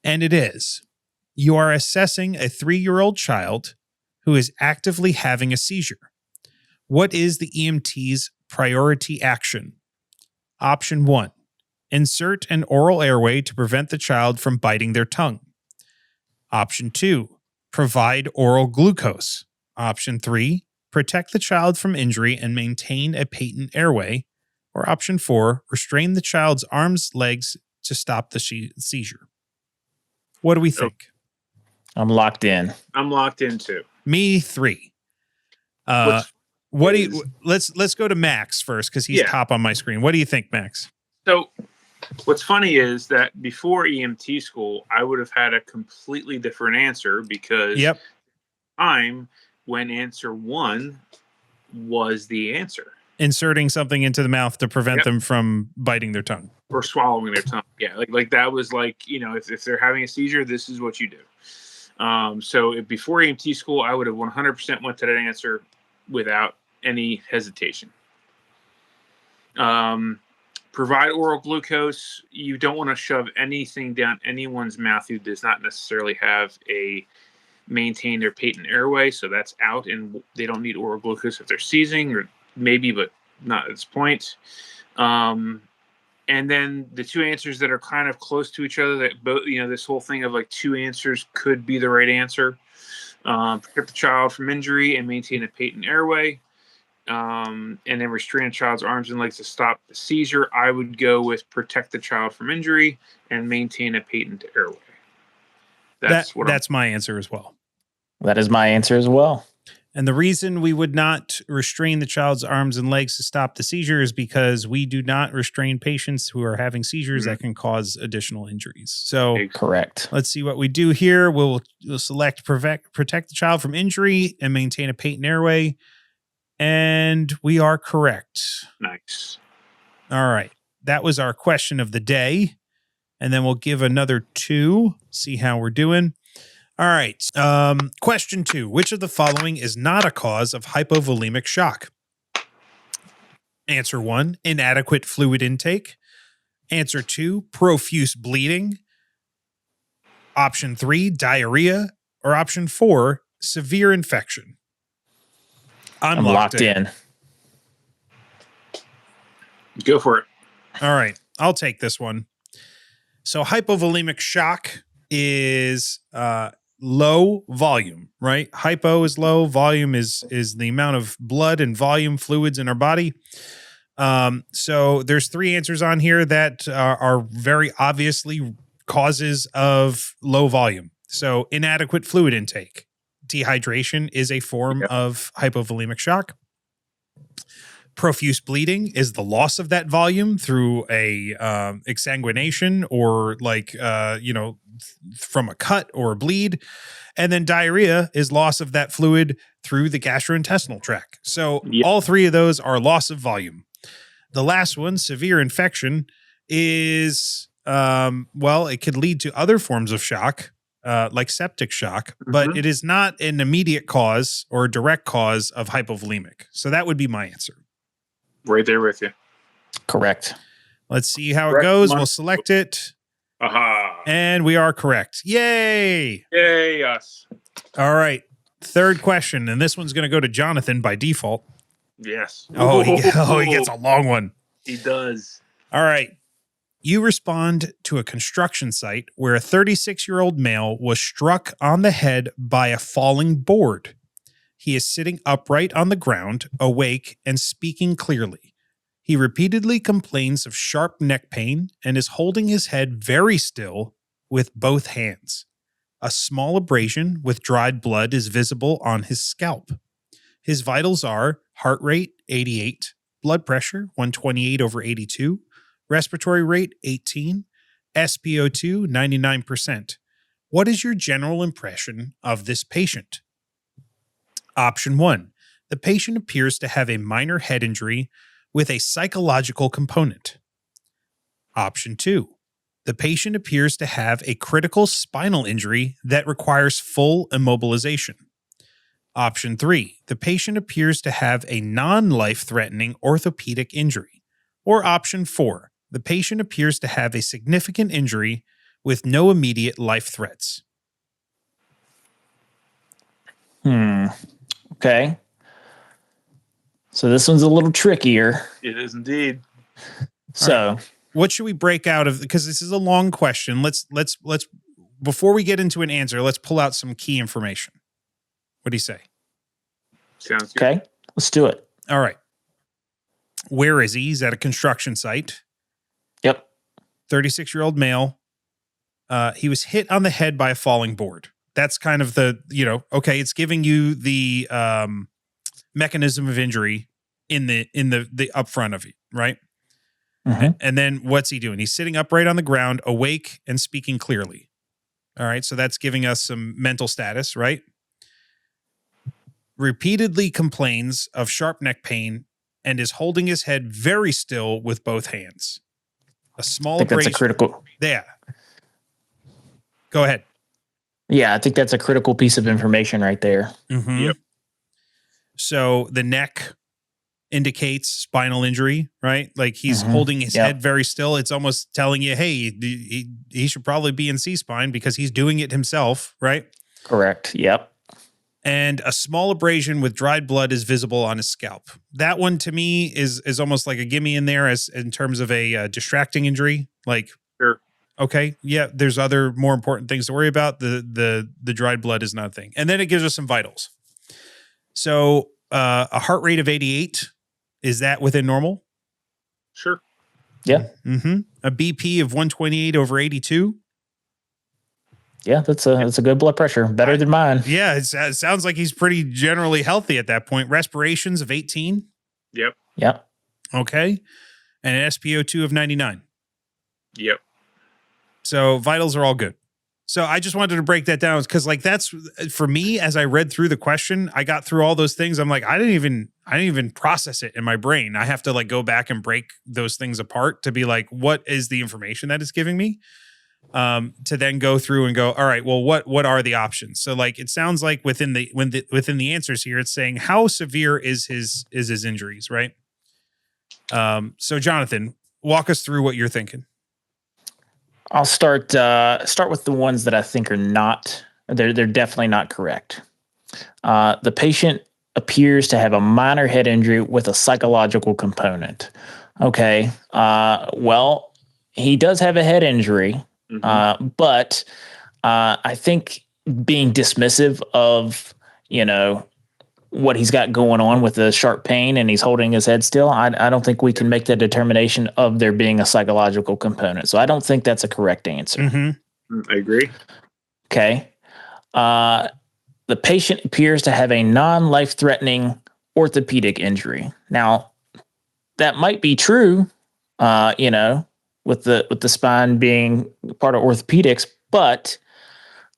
Speaker 1: And it is, you are assessing a 3-year-old child who is actively having a seizure. What is the EMT's priority action? Option 1, insert an oral airway to prevent the child from biting their tongue. Option 2, provide oral glucose. Option 3, protect the child from injury and maintain a patent airway. Or option 4, restrain the child's arms, legs to stop the seizure. What do we think?
Speaker 4: I'm locked in.
Speaker 5: I'm locked in too.
Speaker 1: Me 3. What do you? Let's go to Max first because he's top on my screen. What do you think, Max?
Speaker 5: So, what's funny is that before EMT school, I would have had a completely different answer because time when answer 1 was the answer.
Speaker 1: Inserting something into the mouth to prevent them from biting their tongue
Speaker 5: or swallowing their tongue. Yeah, like that was like, you know, if they're having a seizure, this is what you do. So before EMT school, I would have 100% went to that answer without any hesitation. Provide oral glucose. You don't want to shove anything down anyone's mouth who does not necessarily have a maintain their patent airway. So that's out, and they don't need oral glucose if they're seizing, or maybe, but not at this point. And then the two answers that are kind of close to each other, that both, you know, this whole thing of like two answers could be the right answer. Protect the child from injury and maintain a patent airway. And then restrain a child's arms and legs to stop the seizure. I would go with protect the child from injury and maintain a patent airway. That's
Speaker 1: my answer as well.
Speaker 4: That is my answer as well.
Speaker 1: And the reason we would not restrain the child's arms and legs to stop the seizure is because we do not restrain patients who are having seizures that can cause additional injuries. So
Speaker 4: correct.
Speaker 1: Let's see what we do here. We'll select protect the child from injury and maintain a patent airway. And we are correct.
Speaker 5: Nice.
Speaker 1: All right. That was our question of the day. And then we'll give another 2, see how we're doing. All right. Question 2. Which of the following is not a cause of hypovolemic shock? Answer 1, inadequate fluid intake. Answer 2, profuse bleeding. Option 3, diarrhea. Or option 4, severe infection. I'm locked in.
Speaker 5: Go for it.
Speaker 1: All right. I'll take this one. So hypovolemic shock is low volume, right? Hypo is low. Volume is the amount of blood and volume fluids in our body. So there's 3 answers on here that are very obviously causes of low volume. So inadequate fluid intake. Dehydration is a form of hypovolemic shock. Profuse bleeding is the loss of that volume through a exsanguination or from a cut or a bleed. And then diarrhea is loss of that fluid through the gastrointestinal tract. So all 3 of those are loss of volume. The last one, severe infection, is, it could lead to other forms of shock, like septic shock, but it is not an immediate cause or a direct cause of hypovolemic. So that would be my answer.
Speaker 5: Right there with you.
Speaker 4: Correct.
Speaker 1: Let's see how it goes. We'll select it.
Speaker 5: Aha.
Speaker 1: And we are correct. Yay.
Speaker 5: Yay, us.
Speaker 1: All right. Third question. And this one's going to go to Jonathan by default.
Speaker 5: Yes.
Speaker 1: He gets a long one.
Speaker 5: He does.
Speaker 1: All right. You respond to a construction site where a 36-year-old male was struck on the head by a falling board. He is sitting upright on the ground, awake, and speaking clearly. He repeatedly complains of sharp neck pain and is holding his head very still with both hands. A small abrasion with dried blood is visible on his scalp. His vitals are heart rate 88, blood pressure 128/82, respiratory rate 18, SpO2 99%. What is your general impression of this patient? Option 1, the patient appears to have a minor head injury with a psychological component. Option 2, the patient appears to have a critical spinal injury that requires full immobilization. Option 3, the patient appears to have a non-life-threatening orthopedic injury. Or option 4, the patient appears to have a significant injury with no immediate life threats.
Speaker 4: Okay. So this one's a little trickier.
Speaker 5: It is indeed.
Speaker 4: So
Speaker 1: What should we break out of? Because this is a long question. Let's before we get into an answer, let's pull out some key information. What do you say?
Speaker 5: Sounds good.
Speaker 4: okay, let's do it.
Speaker 1: All right. Where is he? He's at a construction site.
Speaker 4: Yep.
Speaker 1: 36-year-old male. He was hit on the head by a falling board. That's kind of the, okay, it's giving you the mechanism of injury in the upfront of it, right?
Speaker 4: Mhm.
Speaker 1: And then what's he doing? He's sitting upright on the ground, awake and speaking clearly. All right, so that's giving us some mental status, right? Repeatedly complains of sharp neck pain and is holding his head very still with both hands. A
Speaker 4: I
Speaker 1: small
Speaker 4: think that's a
Speaker 1: abrasion.
Speaker 4: critical.
Speaker 1: Yeah. Go ahead.
Speaker 4: Yeah, I think that's a critical piece of information right there.
Speaker 1: Mm-hmm.
Speaker 5: Yep.
Speaker 1: So the neck indicates spinal injury, right? Like he's
Speaker 4: Mhm.
Speaker 1: holding his
Speaker 4: Yep.
Speaker 1: head very still. It's almost telling you, hey, he should probably be in C-spine because he's doing it himself, right?
Speaker 4: Correct. Yep.
Speaker 1: And a small abrasion with dried blood is visible on his scalp. That one to me is almost like a gimme in there as in terms of a distracting injury. Like,
Speaker 5: Sure.
Speaker 1: okay, yeah, there's other more important things to worry about. The dried blood is not a thing. And then it gives us some vitals. So a heart rate of 88, is that within normal?
Speaker 5: Sure.
Speaker 4: Yeah.
Speaker 1: Mm-hmm. A BP of 128/82.
Speaker 4: Yeah, that's a good blood pressure. Better than mine.
Speaker 1: Yeah, it sounds like he's pretty generally healthy at that point. Respirations of 18.
Speaker 5: Yep.
Speaker 4: Yep.
Speaker 1: Okay. And an SpO2 of 99.
Speaker 5: Yep.
Speaker 1: So vitals are all good. So I just wanted to break that down because like that's for me, as I read through the question, I got through all those things. I'm like, I didn't even process it in my brain. I have to like go back and break those things apart to be like, what is the information that it's giving me? To then go through and go, all right, well, what are the options? So like it sounds like within the answers here, it's saying how severe is his injuries, right? So Jonathan, walk us through what you're thinking.
Speaker 4: I'll start with the ones that I think are not. They're definitely not correct. The patient appears to have a minor head injury with a psychological component. Okay. Well, he does have a head injury, but I think being dismissive of what he's got going on with the sharp pain and he's holding his head still, I don't think we can make that determination of there being a psychological component. So I don't think that's a correct answer.
Speaker 1: Mm-hmm.
Speaker 5: I agree.
Speaker 4: Okay. The patient appears to have a non-life-threatening orthopedic injury. Now, that might be true, with the spine being part of orthopedics, but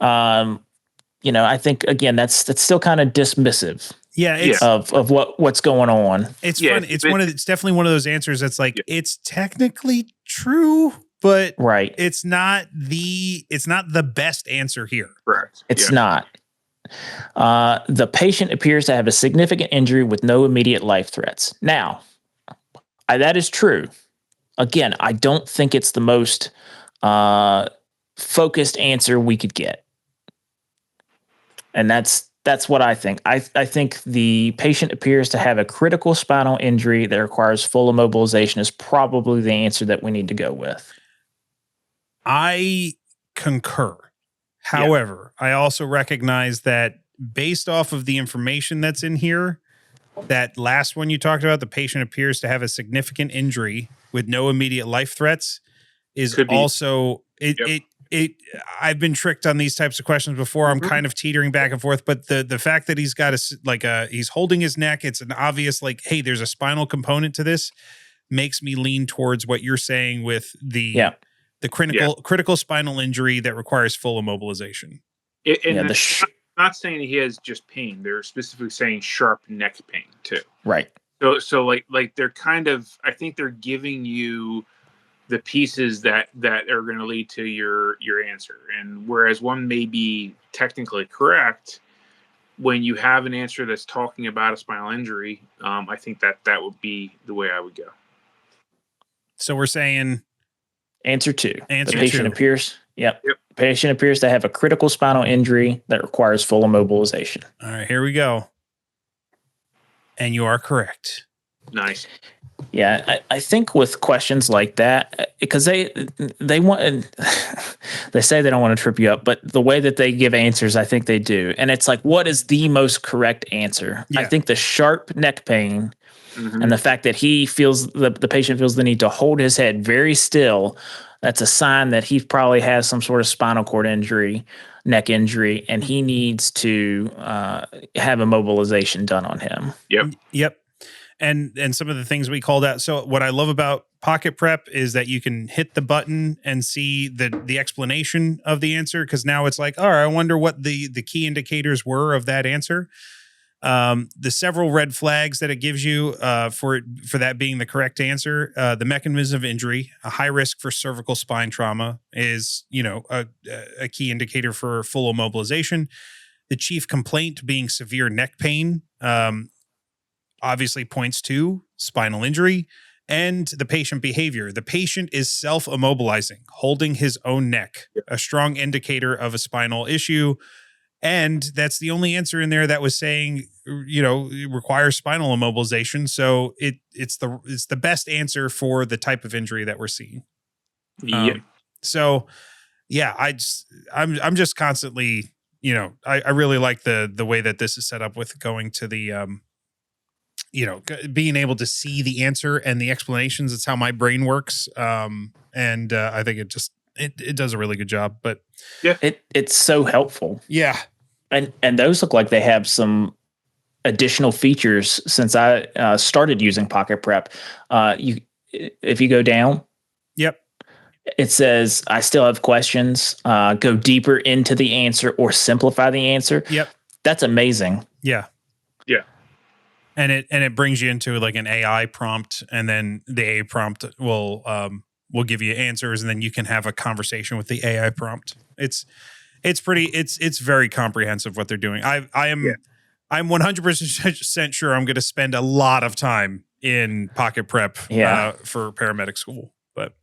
Speaker 4: I think again that's still kind of dismissive.
Speaker 1: Yeah, it's
Speaker 4: of what's going on.
Speaker 1: It's fun. It's it's definitely one of those answers that's like it's technically true, but
Speaker 4: right.
Speaker 1: It's not the best answer here.
Speaker 5: Correct.
Speaker 4: It's not. The patient appears to have a significant injury with no immediate life threats. Now, that is true. Again, I don't think it's the most focused answer we could get. And that's what I think. I think the patient appears to have a critical spinal injury that requires full immobilization is probably the answer that we need to go with.
Speaker 1: I concur. However, I also recognize that based off of the information that's in here, that last one you talked about, the patient appears to have a significant injury with no immediate life threats, is also I've been tricked on these types of questions before. I'm kind of teetering back and forth, but the fact that he's got he's holding his neck, it's an obvious like, hey, there's a spinal component to this, makes me lean towards what you're saying with the critical spinal injury that requires full immobilization.
Speaker 5: Not saying he has just pain. They're specifically saying sharp neck pain too.
Speaker 4: Right.
Speaker 5: So like they're kind of, I think they're giving you the pieces that are going to lead to your answer. And whereas one may be technically correct, when you have an answer that's talking about a spinal injury, I think that would be the way I would go.
Speaker 1: So we're saying
Speaker 4: answer 2.
Speaker 1: Answer
Speaker 4: the patient
Speaker 1: 2.
Speaker 4: appears. Yep.
Speaker 5: Yep.
Speaker 4: Patient appears to have a critical spinal injury that requires full immobilization.
Speaker 1: All right, here we go. And you are correct.
Speaker 5: Nice.
Speaker 4: Yeah, I think with questions like that, because they want, they say they don't want to trip you up, but the way that they give answers, I think they do. And it's like, what is the most correct answer?
Speaker 1: Yeah.
Speaker 4: I think the sharp neck pain
Speaker 5: Mhm.
Speaker 4: and the fact that he feels the patient feels the need to hold his head very still, that's a sign that he probably has some sort of spinal cord injury, neck injury, and he needs to have immobilization done on him.
Speaker 1: Yep. And some of the things we called out. So what I love about Pocket Prep is that you can hit the button and see the explanation of the answer, because now it's like, all right, I wonder what the key indicators were of that answer. The several red flags that it gives you for that being the correct answer. The mechanism of injury, a high risk for cervical spine trauma, is a key indicator for full immobilization. The chief complaint being severe neck pain obviously points to spinal injury. And the patient behavior. The patient is self-immobilizing, holding his own neck, a strong indicator of a spinal issue. And that's the only answer in there that was saying, it requires spinal immobilization. So it's the best answer for the type of injury that we're seeing.
Speaker 5: Yeah.
Speaker 1: So yeah, I'm just constantly, I really like the way that this is set up with going to the, being able to see the answer and the explanations. It's how my brain works. And I think it does a really good job, but
Speaker 5: yeah,
Speaker 4: it's so helpful.
Speaker 1: Yeah.
Speaker 4: And those look like they have some additional features since I started using Pocket Prep. If you go down,
Speaker 1: yep,
Speaker 4: it says, I still have questions, go deeper into the answer or simplify the answer.
Speaker 1: Yep.
Speaker 4: That's amazing.
Speaker 1: Yeah.
Speaker 5: Yeah.
Speaker 1: And it brings you into like an AI prompt, and then the AI prompt will give you answers, and then you can have a conversation with the AI prompt. It's very comprehensive what they're doing. I'm 100% sure I'm going to spend a lot of time in Pocket Prep for paramedic school. But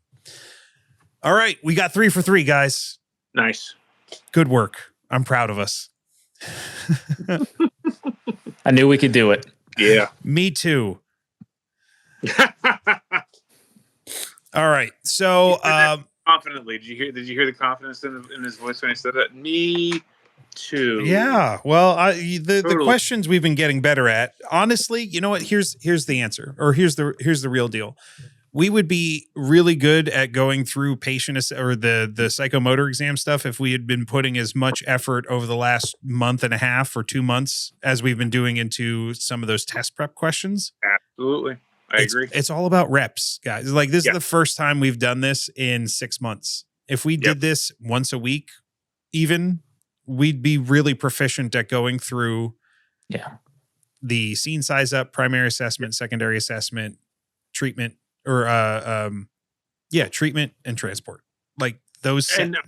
Speaker 1: all right, we got 3 for 3, guys.
Speaker 5: Nice. Good
Speaker 1: work. I'm proud of us.
Speaker 4: I knew we could do it.
Speaker 5: Yeah.
Speaker 1: Me too. All right. So
Speaker 5: confidently, did you hear the confidence in his voice when I said that? Me too.
Speaker 1: Yeah. Well, the questions we've been getting better at. Honestly, you know what? Here's the answer, or here's the real deal. We would be really good at going through or the psychomotor exam stuff if we had been putting as much effort over the last month and a half or 2 months as we've been doing into some of those test prep questions.
Speaker 5: Absolutely. I agree.
Speaker 1: It's all about reps, guys. Like, this is the first time we've done this in 6 months. If we did this once a week, even, we'd be really proficient at going through the scene size up, primary assessment, secondary assessment, treatment, or treatment and transport. Like those.
Speaker 5: And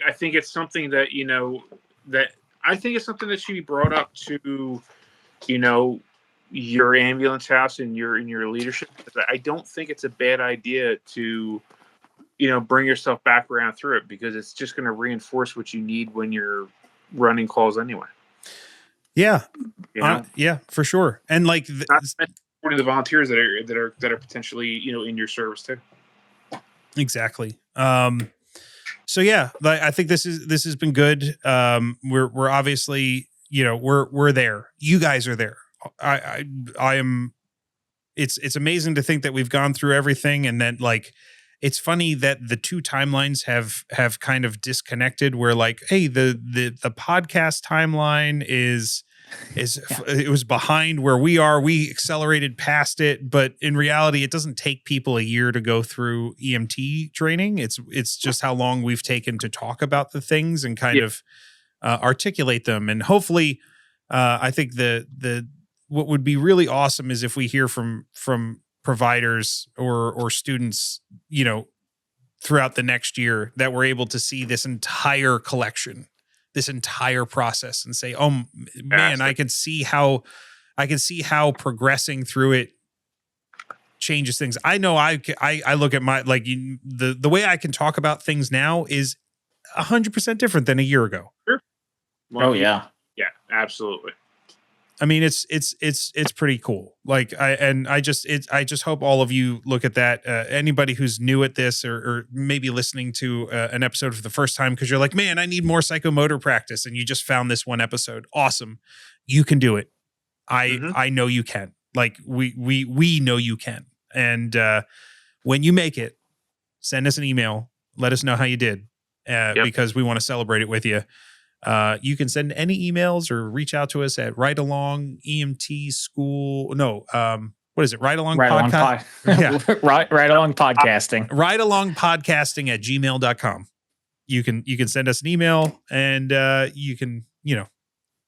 Speaker 5: I think it's something that, that should be brought up to, your ambulance house and your leadership. I don't think it's a bad idea to, bring yourself back around through it, because it's just going to reinforce what you need when you're running calls anyway.
Speaker 1: Yeah. Yeah, for sure. And like
Speaker 5: one of the volunteers that are potentially, in your service too.
Speaker 1: Exactly. So yeah, I think this has been good. We're obviously, we're there. You guys are there. I am. It's amazing to think that we've gone through everything, and then like, it's funny that the 2 timelines have kind of disconnected. Where like, hey, the podcast timeline it was behind where we are. We accelerated past it, but in reality, it doesn't take people a year to go through EMT training. It's just how long we've taken to talk about the things and kind of articulate them. And hopefully, I think what would be really awesome is if we hear from providers or students, throughout the next year, that we're able to see this entire collection, this entire process, and say, oh man, I can see how progressing through it changes things. I know I look at my, like, the way I can talk about things now is 100% different than a year ago.
Speaker 5: Sure. Well,
Speaker 4: Oh yeah.
Speaker 5: Yeah, absolutely.
Speaker 1: I mean, it's pretty cool. Like I just hope all of you look at that. Anybody who's new at this or maybe listening to an episode for the first time because you're like, man, I need more psychomotor practice, and you just found this one episode. Awesome, you can do it. I know you can. Like we know you can. And when you make it, send us an email. Let us know how you did, because we want to celebrate it with you. You can send any emails or reach out to us at Right Along EMT School. No, what is it? Right Along Podcast.
Speaker 4: Right Along Podcasting.
Speaker 1: Right Along Podcasting at gmail.com. You can send us an email, and you can,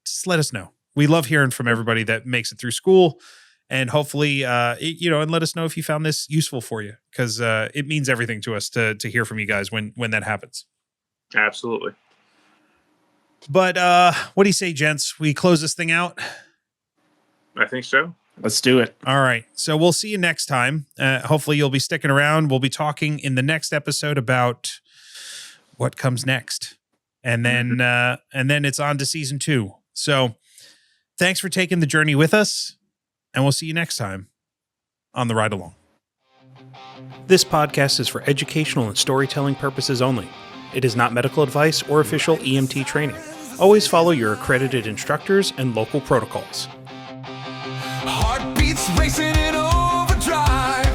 Speaker 1: just let us know. We love hearing from everybody that makes it through school, and hopefully, and let us know if you found this useful for you, because it means everything to us to hear from you guys when that happens.
Speaker 5: Absolutely.
Speaker 1: But what do you say, gents? We close this thing out?
Speaker 5: I think so.
Speaker 4: Let's do it.
Speaker 1: All right. So we'll see you next time. Hopefully you'll be sticking around. We'll be talking in the next episode about what comes next. And then it's on to season 2. So thanks for taking the journey with us, and we'll see you next time on the Ride Along. This podcast is for educational and storytelling purposes only. It is not medical advice or official EMT training. Always follow your accredited instructors and local protocols.
Speaker 6: Heartbeats racing in overdrive.